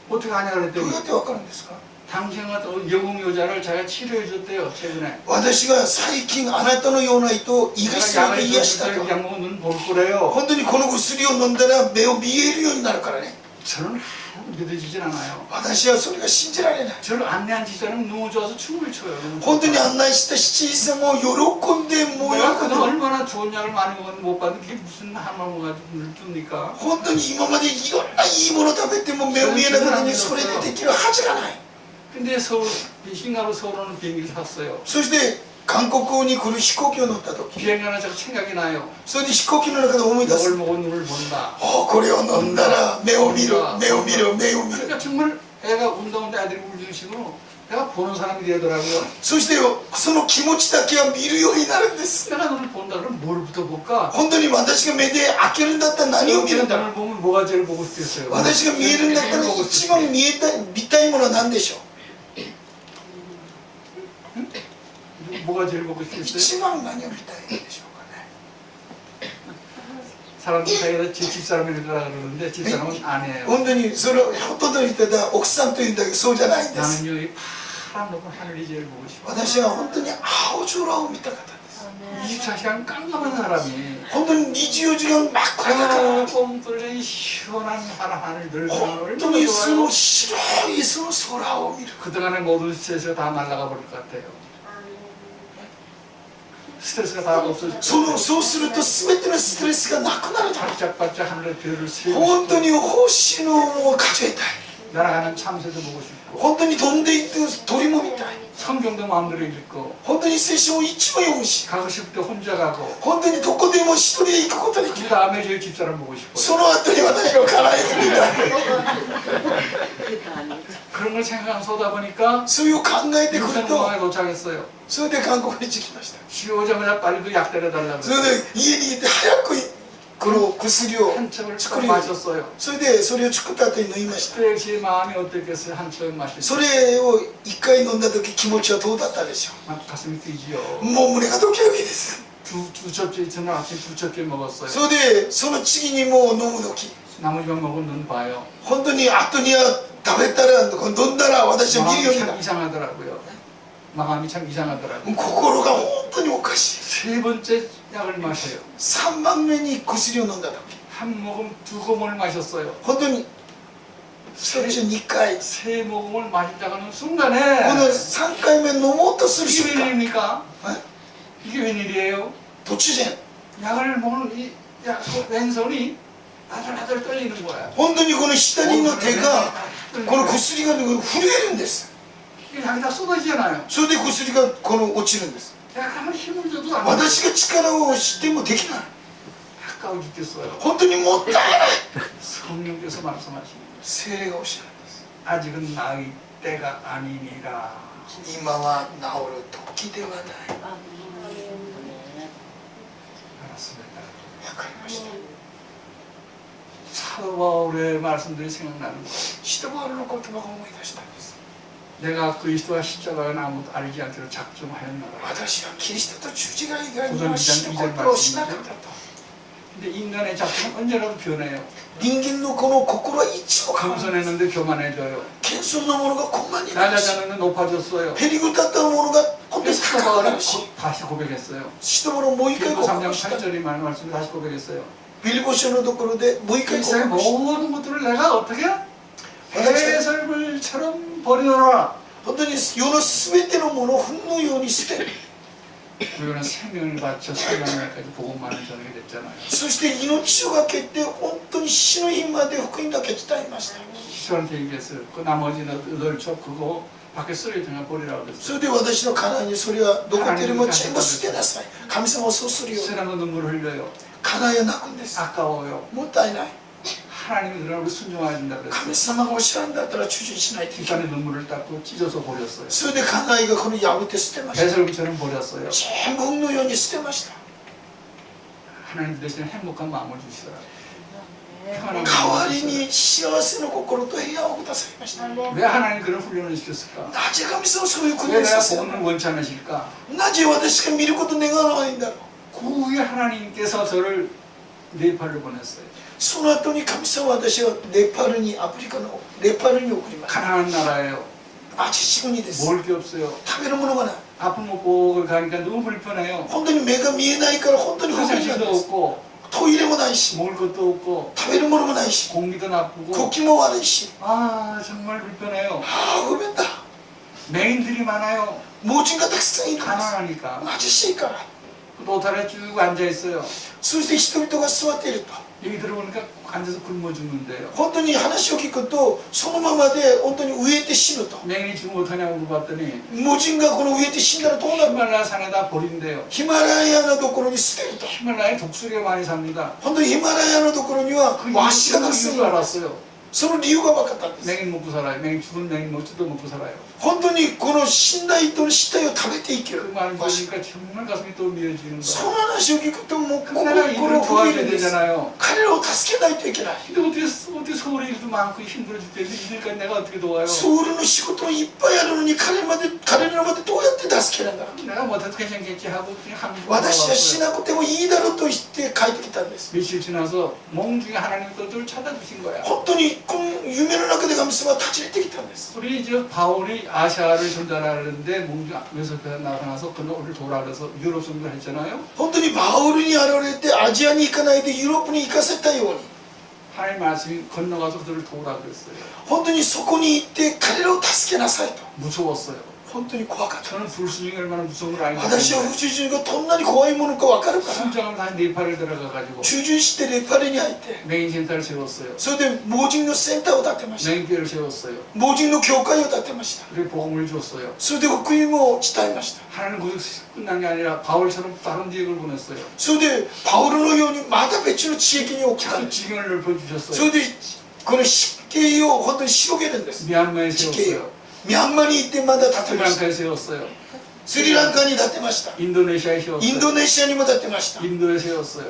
Speaker 7: 어떻게 하냐
Speaker 1: どう
Speaker 7: 그랬더니
Speaker 1: やってわかるんですか
Speaker 7: 당신 같은 영웅 여자를 자기가 치료해 줬대요. 최근에.
Speaker 1: 私が最近あなたのような人を胃薬
Speaker 7: 내가
Speaker 1: で
Speaker 7: 약을
Speaker 1: 癒したと
Speaker 7: 줬더니 약 먹으면 눈 볼 거래요.
Speaker 1: 本当にこの薬を飲んだら目を見えるようになるからね
Speaker 7: 저는 믿어지질 않아요.
Speaker 1: 私はそれが信じられない
Speaker 7: 저를 안내한 집사람은 너무 좋아서 춤을 춰요.
Speaker 1: 本当に案内した七時さんも喜んでもう
Speaker 7: 내가
Speaker 1: 喜ん
Speaker 7: 그동안
Speaker 1: で
Speaker 7: 얼마나 좋은 약을 많이 먹었는데 못 받는데 그게 무슨 한번 가지고 눈을 뜹니까?
Speaker 1: 本当に今までいろんないいもの食べても目を見えなかったのにそれでできるはずがない
Speaker 7: 근데 서울 싱가포르 서울 오는 비행기를 탔어요.
Speaker 1: そして韓国に来る飛行機を乗った時
Speaker 7: 비행기는 자꾸 생각이 나요.
Speaker 1: それで飛行機の中で思い出
Speaker 7: 이걸
Speaker 1: す
Speaker 7: 먹은 눈을 본다.
Speaker 1: これを飲んだら目を見る目を見る目を見る
Speaker 7: 그러니까 정말 애가 운동하는데 애들이 울는 식으로 내가 보는 사람이 되더라고요.
Speaker 1: そしてよその気持ちだけは見るようになるんです
Speaker 7: 내가 눈을 본다 그러면 뭘부터 볼까?
Speaker 1: 本当に私が目で開けるんだったら何を見るんだろう
Speaker 7: 눈을 보면 뭐가 제일 보고 싶겠어요?
Speaker 1: 私が見えるんだったら一番見たいものは何でしょう
Speaker 7: 뭐가 제일 보고 싶겠어요?
Speaker 1: 一番何を見たいでしょうかね
Speaker 7: 사람들 사이에서 제 집사람이라 그러는데 집사람은 아니에요.
Speaker 1: 本当にそれをほとんどの人は奥さんというんだけどそうじゃないんです
Speaker 7: 나는요 이 파란 높은 하늘이 제일 보고 싶어.
Speaker 1: 私は本当に青空を見たかったんです
Speaker 7: 24시간 깜깜한 사람이
Speaker 1: 本当に24時間真っ暗だから
Speaker 7: 뻥 뚫려 이 시원한 파란 하늘들
Speaker 1: 本当
Speaker 7: 얼마나
Speaker 1: にそ
Speaker 7: 좋아요.
Speaker 1: の白いその空を見る
Speaker 7: 그동안의 모든 스트레스가 다 날아가 버릴 것 같아요. 스트레스가 다 없어질 것
Speaker 1: そう
Speaker 7: 같아요.
Speaker 1: すると全てのストレスがなくなると
Speaker 7: 반짝반짝 하늘의 별을 세우고
Speaker 1: 本当
Speaker 7: 싶고
Speaker 1: に星のを数えたい
Speaker 7: 날아가는 참새도 보고 싶고
Speaker 1: 本当に飛んでいって鳥も見たい
Speaker 7: 성경도 마음대로 읽고
Speaker 1: 本当に聖書を一も読むし
Speaker 7: 가고 싶을 때 혼자 가고
Speaker 1: 本当にどこでも一人で行くことができ
Speaker 7: 그
Speaker 1: る
Speaker 7: 다음에 저희 집사람 보고 싶어요.
Speaker 1: その後に私の家内を見たい
Speaker 7: 그런 걸 생각하면서 오다 보니까
Speaker 1: それを考えてくると
Speaker 7: 육상공항에 도착했어요.
Speaker 1: それで韓国に着きました
Speaker 7: 집에 오자마자 빨리 그 약 때려달라고
Speaker 1: それで家にいて早くこの薬を
Speaker 7: 한 척을
Speaker 1: 作
Speaker 7: 딱
Speaker 1: るように
Speaker 7: 마셨어요.
Speaker 1: それでそれを作った後に飲みました
Speaker 7: 그때 제 마음이 어땠겠어요? 한 척을 마실 때
Speaker 1: それを一回飲んだ時気持ちはどうだったでしょ
Speaker 7: 막 가슴이 뛰지요.
Speaker 1: うもう胸がドキドキです
Speaker 7: 두 첩째 저는 아침 두 첩째 먹었어요.
Speaker 1: それでその次にもう飲む時
Speaker 7: 나머지만 먹은 눈 봐요.
Speaker 1: 本当に後には食べたら飲んだら私は見るよう
Speaker 7: 마음이
Speaker 1: にな
Speaker 7: 참
Speaker 1: る
Speaker 7: 이상하더라고요. 마음이 참 이상하더라고요.
Speaker 1: 心が本当におかしい
Speaker 7: 세 번째 약을 마셔요.
Speaker 1: 3番目に薬を飲んだ時
Speaker 7: 한 모금 두 모금을 마셨어요.
Speaker 1: 本当に1つ2回
Speaker 7: 세 모금을 마시자고 하는
Speaker 1: この
Speaker 7: 순간에
Speaker 1: 3回目飲もうとする
Speaker 7: 이게
Speaker 1: 瞬間
Speaker 7: 웬일입니까?
Speaker 1: え
Speaker 7: 이게 웬일이에요?
Speaker 1: 突然
Speaker 7: 약을 먹는 이 왼손이 아들아들 떨리는 거야.
Speaker 1: 本当にこの左の手がこの薬が震えるんです
Speaker 7: 이게 약이 다 쏟아지잖아요.
Speaker 1: それで薬がこの落ちるんです
Speaker 7: 내가 아무리 힘을 줘도 안 돼.
Speaker 1: 私が力をしてもできない
Speaker 7: 아까워 죽겠어요.
Speaker 1: 本当にもったいない
Speaker 7: 성령께서 말씀하십니다.
Speaker 1: 精霊がおっしゃるんです
Speaker 7: 아직은 나의 때가 아니니라.
Speaker 1: 今は治る時ではない
Speaker 7: 알았습니다.
Speaker 1: わかりました
Speaker 7: 사도 바울의 말씀들이 생각나는 거예요.
Speaker 1: シトバールの言葉が思い出したんです
Speaker 7: 내가 그리스도와 십자가는 아무도 알지 않도록 작정하였나라.
Speaker 1: 私はキリストと十字架以外には死ぬことをしなかったと
Speaker 7: 근데 인간의 작정은 언제라도 변해요.
Speaker 1: 人間のこの心はいつも変わる
Speaker 7: 겸손했는데 교만해져요.
Speaker 1: 謙遜なものがこんなになるし
Speaker 7: 낮아졌는데 높아졌어요.
Speaker 1: へりくだったものが今度
Speaker 7: 사도
Speaker 1: 高くな
Speaker 7: 바울은
Speaker 1: るし
Speaker 7: 다시 고백했어요.
Speaker 1: シトバルをもう一回
Speaker 7: 빌보
Speaker 1: 告
Speaker 7: 3장
Speaker 1: 白した
Speaker 7: 8절이 말씀 다시 고백했어요.
Speaker 1: ビリボ書のところでもう一回
Speaker 7: 이
Speaker 1: 告
Speaker 7: 세상의
Speaker 1: 白した
Speaker 7: 모든 것들을 내가 어떻게 해설물처럼 버리노라.
Speaker 1: 本当に世の全てのものを糞のように捨て
Speaker 7: 우리는 생명을 바쳐 생명을까지 복음만을 전하게 됐잖아요.
Speaker 1: そして命をかけて本当に死の日まで福音だけ伝えました
Speaker 7: 기수한테 얘기했어요. 그 나머지는 너를 줘 그거 밖에 쓰레기통에 버리라고
Speaker 1: そ
Speaker 7: 그랬어요.
Speaker 1: れで私の家内にそれはどこでも全部捨てなさい神様はそうするよ
Speaker 7: 세상은 눈물을 흘려요.
Speaker 1: 叶えなくんです
Speaker 7: 아까워요.
Speaker 1: もったいない
Speaker 7: 하나님이 그러나 우리 순종해야 된다
Speaker 1: 神
Speaker 7: 그랬어요.
Speaker 1: 様がおっしゃるんだったら忠実しないといけない
Speaker 7: 뒷산에 눈물을 닦고 찢어서 버렸어요.
Speaker 1: それで家内がこの破って捨てました
Speaker 7: 배설금처럼 버렸어요.
Speaker 1: 全部運のように捨てました
Speaker 7: 하나님 대신에 행복한 마음을 주시더라. 평안한
Speaker 1: 代わ
Speaker 7: 마음을
Speaker 1: り
Speaker 7: 주시더라.
Speaker 1: に幸せの心と平安をくださいました
Speaker 7: 왜 하나님 그런 훈련을 시켰을까?
Speaker 1: なぜ神様はそういう訓
Speaker 7: 왜
Speaker 1: 練さ
Speaker 7: 내가
Speaker 1: せるの
Speaker 7: 복음을 원치 않으실까?
Speaker 1: なぜ私が見ること願わないんだろう
Speaker 7: 그 후에 하나님께서 저를 네팔을 보냈어요.
Speaker 1: その後に神様は私をネパールにアフリカのネパールに送りました
Speaker 7: 가난한 나라예요.
Speaker 1: アジシ国です
Speaker 7: 먹을 게 없어요.
Speaker 1: 食べるものがない
Speaker 7: 아픈 목복을 가니까 너무 불편해요.
Speaker 1: 本当に目が見えないから本当に不便なん
Speaker 7: 화장실도
Speaker 1: です
Speaker 7: 없고
Speaker 1: トイレもないし
Speaker 7: 먹을 것도 없고
Speaker 1: 食べるものもないし
Speaker 7: 공기도 나쁘고
Speaker 1: 呼吸も悪いし
Speaker 7: 아 정말 불편해요.
Speaker 1: ああ不便だ
Speaker 7: 맹인들이 많아요.
Speaker 1: 盲人がたくさんいるんです
Speaker 7: 가난하니까.
Speaker 1: 貧しいから
Speaker 7: 노탈에 쭉 앉아 있어요.
Speaker 1: そして人々が座っていると
Speaker 7: 여기 들어보니까 앉아서 굶어 죽는데요.
Speaker 1: 本当に話を聞くとそのままで本当に飢えて死ぬと
Speaker 7: 맹인이 죽으면 어떡하냐고 물어봤더니
Speaker 1: 盲人がこの飢えて死んだらどうなるの
Speaker 7: 히말라야 산에다 버린대요.
Speaker 1: ヒマラヤのところに捨てると
Speaker 7: 히말라야에 독수리가 많이 삽니다.
Speaker 1: 本当にヒマラヤのところには
Speaker 7: 그
Speaker 1: ワシがたくさんい
Speaker 7: 이유를
Speaker 1: る
Speaker 7: 알았어요.
Speaker 1: その理由が分かったんです
Speaker 7: 맹인 먹고 살아요. 맹인 죽은 맹인 먹지도 먹고 살아요.
Speaker 1: 本当にこの死んだ人の死体を食べていけ
Speaker 7: 그
Speaker 1: る
Speaker 7: 말을
Speaker 1: ワシ
Speaker 7: 들으니까 정말 가슴이 또 미어지는
Speaker 1: そ
Speaker 7: 거예요.
Speaker 1: の話を聞くともう
Speaker 7: 근데 내가
Speaker 1: 心
Speaker 7: 일을
Speaker 1: を震え
Speaker 7: 도와줘야
Speaker 1: るんです
Speaker 7: 되잖아요.
Speaker 1: 彼らを助けないといけない
Speaker 7: 근데 어떻게 서울에 일도 많고 힘들어 죽겠는데 이들까지 내가 어떻게 도와요?
Speaker 1: ソウルの仕事いっぱいあるのに彼らまでどうやって助けるんだろう
Speaker 7: 내가 못해도 괜찮겠지 하고 그냥 한국
Speaker 1: 私はし
Speaker 7: 와봤어요.
Speaker 1: なくてもいいだろうと言って帰ってきたんです
Speaker 7: 며칠 지나서 몽중에 하나님 또 찾아주신 거야.
Speaker 1: 本当にこの夢の中で神様は立ち入ってきたんです
Speaker 7: 우리 이제 바울이 아시아를 전달하는데 몽중 웨스트에 나가서 그놈을 돌아 그래서 유럽 선교를 했잖아요.
Speaker 1: 本当にバウルに現れてアジアに行かないでユーロップに行かせたように
Speaker 7: 하나님 말씀이 건너가서 그들을 도우라 그랬어요.
Speaker 1: 本当にそこに行って彼らを助けなさいと
Speaker 7: 무서웠어요.
Speaker 1: 本当に怖かった
Speaker 7: 저는 불순종이 얼마나 무서운 걸 알고
Speaker 1: 私は不従順がどんなに怖いものか分かるから
Speaker 7: 순종하면 다시 네팔에 들어가가지고
Speaker 1: 従順してネパールに入って
Speaker 7: 맹인 센터를 세웠어요.
Speaker 1: それで盲人のセンターを建てました
Speaker 7: 맹인교회를 세웠어요.
Speaker 1: 盲人の教会を建てました
Speaker 7: 그리고 복음을 줬어요.
Speaker 1: それで福音を伝えました
Speaker 7: 하나님 구속 끝난 게 아니라 바울처럼 다른 지역을 보냈어요.
Speaker 1: それでパウロのようにまた別の地域に送ったん
Speaker 7: 그
Speaker 1: です
Speaker 7: 지경을
Speaker 1: そ
Speaker 7: 넓혀주셨어요.
Speaker 1: れでこの湿気を本当に広げるんです
Speaker 7: 미얀마에
Speaker 1: 地形
Speaker 7: 세웠어요.
Speaker 1: をミャンマーに行ってまた建てました
Speaker 7: 스리랑카에 세웠어요.
Speaker 1: スリランカに建てました
Speaker 7: 인도네시아에
Speaker 1: イン
Speaker 7: 세웠어요.
Speaker 1: ドネシアにも建てました
Speaker 7: 인도에 세웠어요.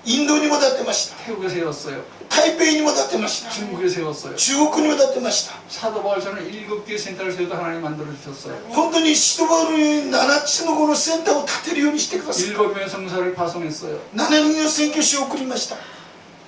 Speaker 1: インドにも建てました
Speaker 7: 태국에 세웠어요.
Speaker 1: 台北にも建てました
Speaker 7: 중국에 세웠어요.
Speaker 1: 中国にも建てました
Speaker 7: 사도 바울처럼 7개의 센터를 세워도 하나님 만들어 주셨어요.
Speaker 1: 本当にシトバルに7つのこのセンターを建てるようにしてください
Speaker 7: 7명의 성사를 파송했어요.
Speaker 1: 7人の宣教師を送りました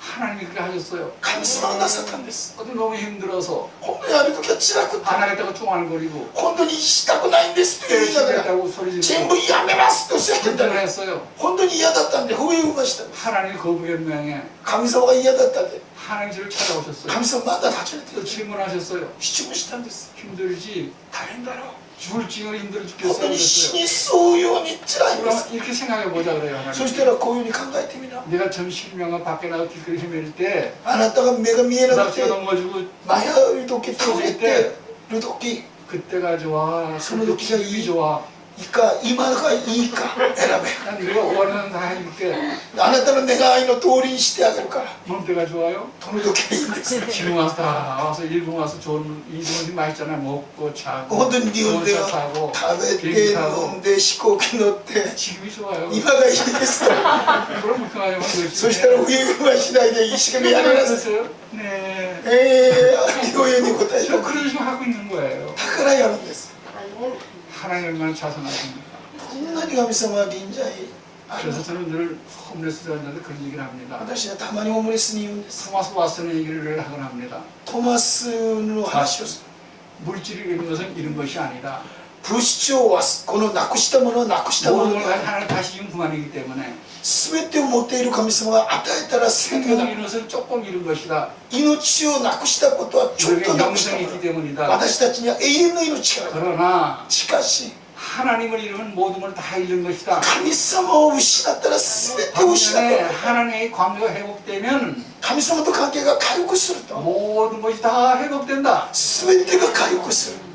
Speaker 7: 하나님이 그렇게 하셨어요.
Speaker 1: 神様がなさったんです
Speaker 7: 어떤 너무 힘들어서
Speaker 1: 本当にある時は辛くて
Speaker 7: 안 하겠다고 쫑알거리고
Speaker 1: 本当にしたくないんですって言いながら
Speaker 7: 때려치겠다고 소리
Speaker 1: 全
Speaker 7: 지르고
Speaker 1: 部やめますとおっしゃってた
Speaker 7: 분들을
Speaker 1: ら
Speaker 7: 했어요.
Speaker 1: 本当に嫌だったんで不平をましたんです
Speaker 7: 하나님 거부견명에
Speaker 1: 神様が嫌だったんで
Speaker 7: 하나님 저를 찾아오셨어요.
Speaker 1: 神様まだ立ちれて
Speaker 7: 또
Speaker 1: る
Speaker 7: 질문하셨어요.
Speaker 1: 質問したんです
Speaker 7: 힘들지?
Speaker 1: 大変だろう
Speaker 7: 죽을 징을 힘들어
Speaker 1: 本
Speaker 7: 죽겠어요.
Speaker 1: 当に死
Speaker 7: 그랬어요.
Speaker 1: にそうように辛いんです
Speaker 7: 그럼 이렇게 생각해보자 그래요.
Speaker 1: そ
Speaker 7: 하나님.
Speaker 1: したらこういうふうに考えてみな
Speaker 7: 내가 점심명과 밖에 나가 길거리 헤맬 때
Speaker 1: あなたが目が見えなくて
Speaker 7: 낙지가 넘어지고
Speaker 1: 迷う時倒れてる時
Speaker 7: 그때가 좋아.
Speaker 1: 손으로
Speaker 7: 그때 기분이
Speaker 1: 기가
Speaker 7: 좋아.
Speaker 1: いいか今がいいか選
Speaker 7: 난 네가 원하는 다 해줄게.
Speaker 1: べあなたの願いの通りにしてあげるから
Speaker 7: 뭔 때가 좋아요?
Speaker 1: どの時がいいんです
Speaker 7: 지금 와서 다 와서 일본 와서 좋은 이동이 맛있잖아. 먹고 자고
Speaker 1: 本当に日本で
Speaker 7: 좋은 차
Speaker 1: は
Speaker 7: 타고
Speaker 1: 食べ
Speaker 7: 비행기
Speaker 1: て
Speaker 7: 타고
Speaker 1: 飲んで飛行機乗って
Speaker 7: 지금이 좋아요.
Speaker 1: 今がいいですと
Speaker 7: 그럼 불평하지만
Speaker 1: そしたら冬がしないで一生懸命やりなさい
Speaker 7: 그랬어요? 네.
Speaker 1: 良いように答え
Speaker 7: 저
Speaker 1: た
Speaker 7: 그런 식으로 하고 있는 거예요.
Speaker 1: だからやるんです
Speaker 7: 하나님 얼마나 자선하십니까?
Speaker 1: こんなに神様は臨在ある
Speaker 7: 그래서 저는 늘 홈레스 자들한테 그런 얘기를 합니다.
Speaker 1: 私はたまにホームレスに言うんです
Speaker 7: 토마스 왓슨의 얘기를 하곤 합니다.
Speaker 1: トマスの話をする
Speaker 7: 물질이 잃은 것은 잃은 것이 아니라
Speaker 1: 物質をこのなくしたものはなくしたもの
Speaker 7: 모든 걸
Speaker 1: で
Speaker 7: 하나님 다시 준 그만이기 때문에
Speaker 1: 全てを持っている神様が与えたら全てが
Speaker 7: 생명을 잃은 것은 조금 잃은 것이다.
Speaker 1: 命をなくしたことはちょっ
Speaker 7: 우리에게
Speaker 1: となくしたも
Speaker 7: 영생이
Speaker 1: の
Speaker 7: 있기 때문이다.
Speaker 1: 私たちには永遠の命がある
Speaker 7: 그러나
Speaker 1: しかし
Speaker 7: 하나님을 잃으면 모든 걸 다 잃는 것이다.
Speaker 1: 神様を失ったら全てを失っ
Speaker 7: 반면에
Speaker 1: た
Speaker 7: 하나님의 관계가 회복되면
Speaker 1: 神様と関係が回復すると
Speaker 7: 모든 것이 다 회복된다.
Speaker 1: 全てが回復する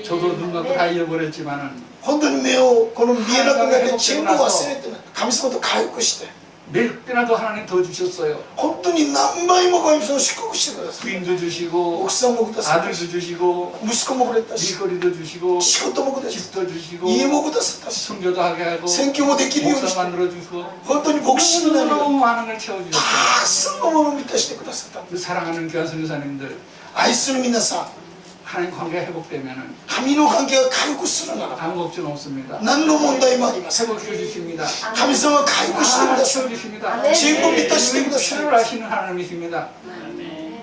Speaker 7: 저도 눈 감고 다 잃어버렸지만은
Speaker 1: 本当に目をこの見えなくなって全部忘れてない神様と回復して
Speaker 7: 몇 배나 더 하나님 더 주셨어요.
Speaker 1: 本当に何倍も神様祝福してください。
Speaker 7: 부인도 주시고
Speaker 1: 奥さんもください。
Speaker 7: 아들도 주시고
Speaker 1: 息子もくれたし、
Speaker 7: 일거리도 주시고
Speaker 1: 仕事もくれたし、
Speaker 7: 집도 주시고
Speaker 1: 家もくださったし、
Speaker 7: 성교도 하게 하고
Speaker 1: 選挙もできるようにし
Speaker 7: 목사
Speaker 1: て、
Speaker 7: 만들어 주시고
Speaker 1: 本当に牧師になるよう
Speaker 7: 너무
Speaker 1: に
Speaker 7: 많은 걸 채워주셨어요.
Speaker 1: たくさんのものを満たしてくださったんです。
Speaker 7: 사랑하는 교환 선교사님들
Speaker 1: 愛する皆さん、
Speaker 7: 하나님 관계가 회복되면은
Speaker 1: 神の関係が回復するならば
Speaker 7: 아무 걱정 없습니다.
Speaker 1: 何の問題もありません。
Speaker 7: 회복시켜 주십니다.
Speaker 1: 神様は回復してください。
Speaker 7: 채워주십니다.
Speaker 1: 全部満たしてください。
Speaker 7: 필요를 아시는 하나님이십니다.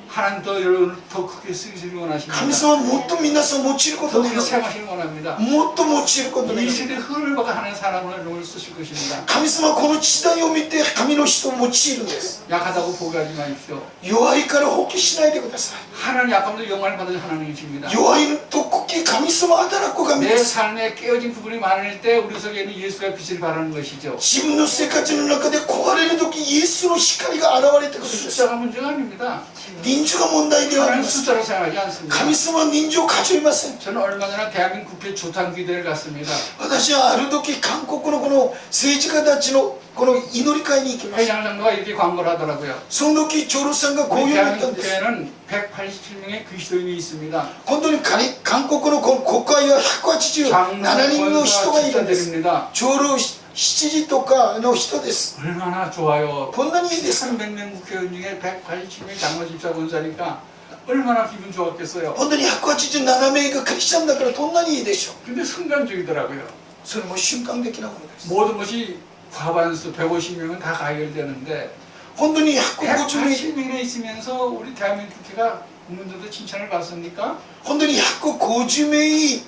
Speaker 7: 하나님 더 여러분을 더 크게 쓰기를 원하십니다.
Speaker 1: 神様はもっと皆さんを用いること
Speaker 7: 더
Speaker 1: を願
Speaker 7: 크게
Speaker 1: う。
Speaker 7: 사용하시길 원합니다.
Speaker 1: もっと用いることを願
Speaker 7: 이
Speaker 1: う。
Speaker 7: 시대 흐름을 보고 하는 사람을 여러분을 쓰실 것입니다.
Speaker 1: 神様はこの時代を見て神の人を用いるんです。
Speaker 7: 약하다고 포기하지 마십시오.
Speaker 1: 弱いから放棄しないでください。
Speaker 7: 하나님 약함도 영광을 받으신 하나님이십니다.
Speaker 1: 弱い時神様は働く神
Speaker 7: 내
Speaker 1: です。
Speaker 7: 삶에 깨어진 부분이 많을 때 우리 속에는 예수가 빛을 발하는 것이죠.
Speaker 1: 自分の生活の中で壊れる時イエスの光が現れてくるんです。
Speaker 7: 숫자가 문제가 아닙니다.
Speaker 1: 人数が問題ではあり
Speaker 7: 하나님
Speaker 1: ます。
Speaker 7: 숫자로 사용하지 않습니다.
Speaker 1: 神様は人数を数えません。
Speaker 7: 저는 얼마 전에 대한민국 국회 조탄기대를 갔습니다.
Speaker 1: 私はある時韓国のこの政治家たちのこの祈り会に行きました。
Speaker 7: 회장 장로가 이렇게 광고를 하더라고요.
Speaker 1: その時長老さんがこう
Speaker 7: 우리
Speaker 1: いうふうに言ったんです。
Speaker 7: 대한민국에는 187명의 그리스도인이 있습니다.
Speaker 1: 本当に韓国のこの国会は187
Speaker 7: 장로,
Speaker 1: 人の人がいるん
Speaker 7: 권사,
Speaker 1: です。
Speaker 7: 집사들입니다.
Speaker 1: 長老7時とかの人です。
Speaker 7: 얼마나 좋아요.
Speaker 1: こんなにいいですか。
Speaker 7: 300명 국회의원 중에 187명 장로 집사 권사니까 얼마나 기분 좋았겠어요.
Speaker 1: 本当に187名がクリスチャンだからどんなにいいでしょう。
Speaker 7: 근데 순간적이더라고요.
Speaker 1: それも瞬間的なものです。
Speaker 7: 모든 것이 과반수 150명은 다 가결되는데
Speaker 1: 本当に150名、
Speaker 7: 180명이나 있으면서 우리 대한민국 국회가 국민들도 칭찬을 받습니까?
Speaker 1: 本当に150名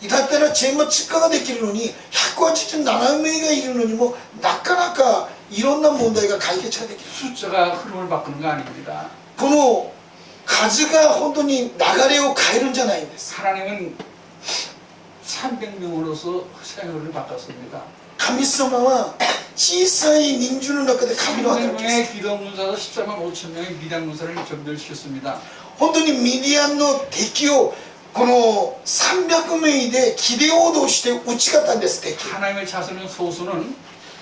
Speaker 1: だったらチェーンマチカができるのに187名がいるのにもなかなかいろんな問題が解決ができる。
Speaker 7: 숫자가 흐름을 바꾸는 거 아닙니다.
Speaker 1: この数が本当に流れを変えるんじゃないんです。
Speaker 7: 하나님은 300명으로서 생활을 바꿨습니다.
Speaker 1: 神様は小さい人数の中で神の働きです。
Speaker 7: 300명의 기도문사도 14만 5천 명의 미담 문사를 전멸시켰습니다.
Speaker 1: 本当にミディアンの敵をこの300名で切り落として打ち勝ったんです。敵
Speaker 7: 하나님의 자손은 소수는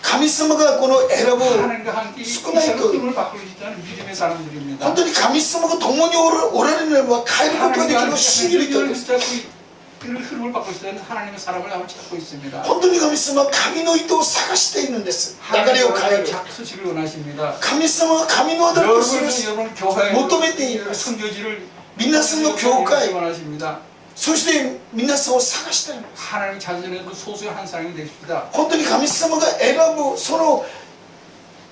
Speaker 1: 神様がこの選ぶ
Speaker 7: 하나님과 함께 이
Speaker 1: 少ない
Speaker 7: 세상의
Speaker 1: と
Speaker 7: 흐름을 바꿀 수 있다는 믿음의 사람들입니다.
Speaker 1: 本当に神様が共におられるならば変えることができるのを信じる人
Speaker 7: 하나님과
Speaker 1: で
Speaker 7: 함께
Speaker 1: す。
Speaker 7: 붙잡고 그 흐름을 바꿀 수 있는 하나님의 사람을 한번 찾고 있습니다.
Speaker 1: 本当に神様は神の意図を探しているんです。流れを変え
Speaker 7: 하나님과
Speaker 1: る。
Speaker 7: 작수식을 원하십니다.
Speaker 1: 神様は神の働きをする。
Speaker 7: 여러분 교회
Speaker 1: 求めています。
Speaker 7: 선교지를
Speaker 1: 皆さんの教会、
Speaker 7: 원하십니다.
Speaker 1: そして皆さんを探しているんです。
Speaker 7: 하나님 자신의 그 소수의 한 사람이 되십시다.
Speaker 1: 本当に神様が選ぶその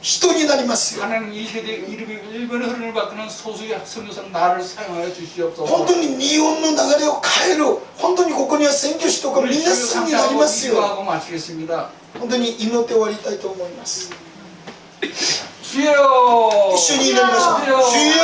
Speaker 1: 人になりますよ。
Speaker 7: 하나님 이 세대 이름이 일본의 흐름을 바꾸는 소수의 선교사로 나를 사용하여 주시옵소서.
Speaker 1: 本当に日本の流れを変える。本当にここには宣教師とか皆さんになりますよ。
Speaker 7: 기도하고 마치겠습니다.
Speaker 1: 本当に祈って終わりたいと思います。
Speaker 7: 주여!
Speaker 1: 一緒に祈りましょう。
Speaker 7: 주여!
Speaker 1: 主よ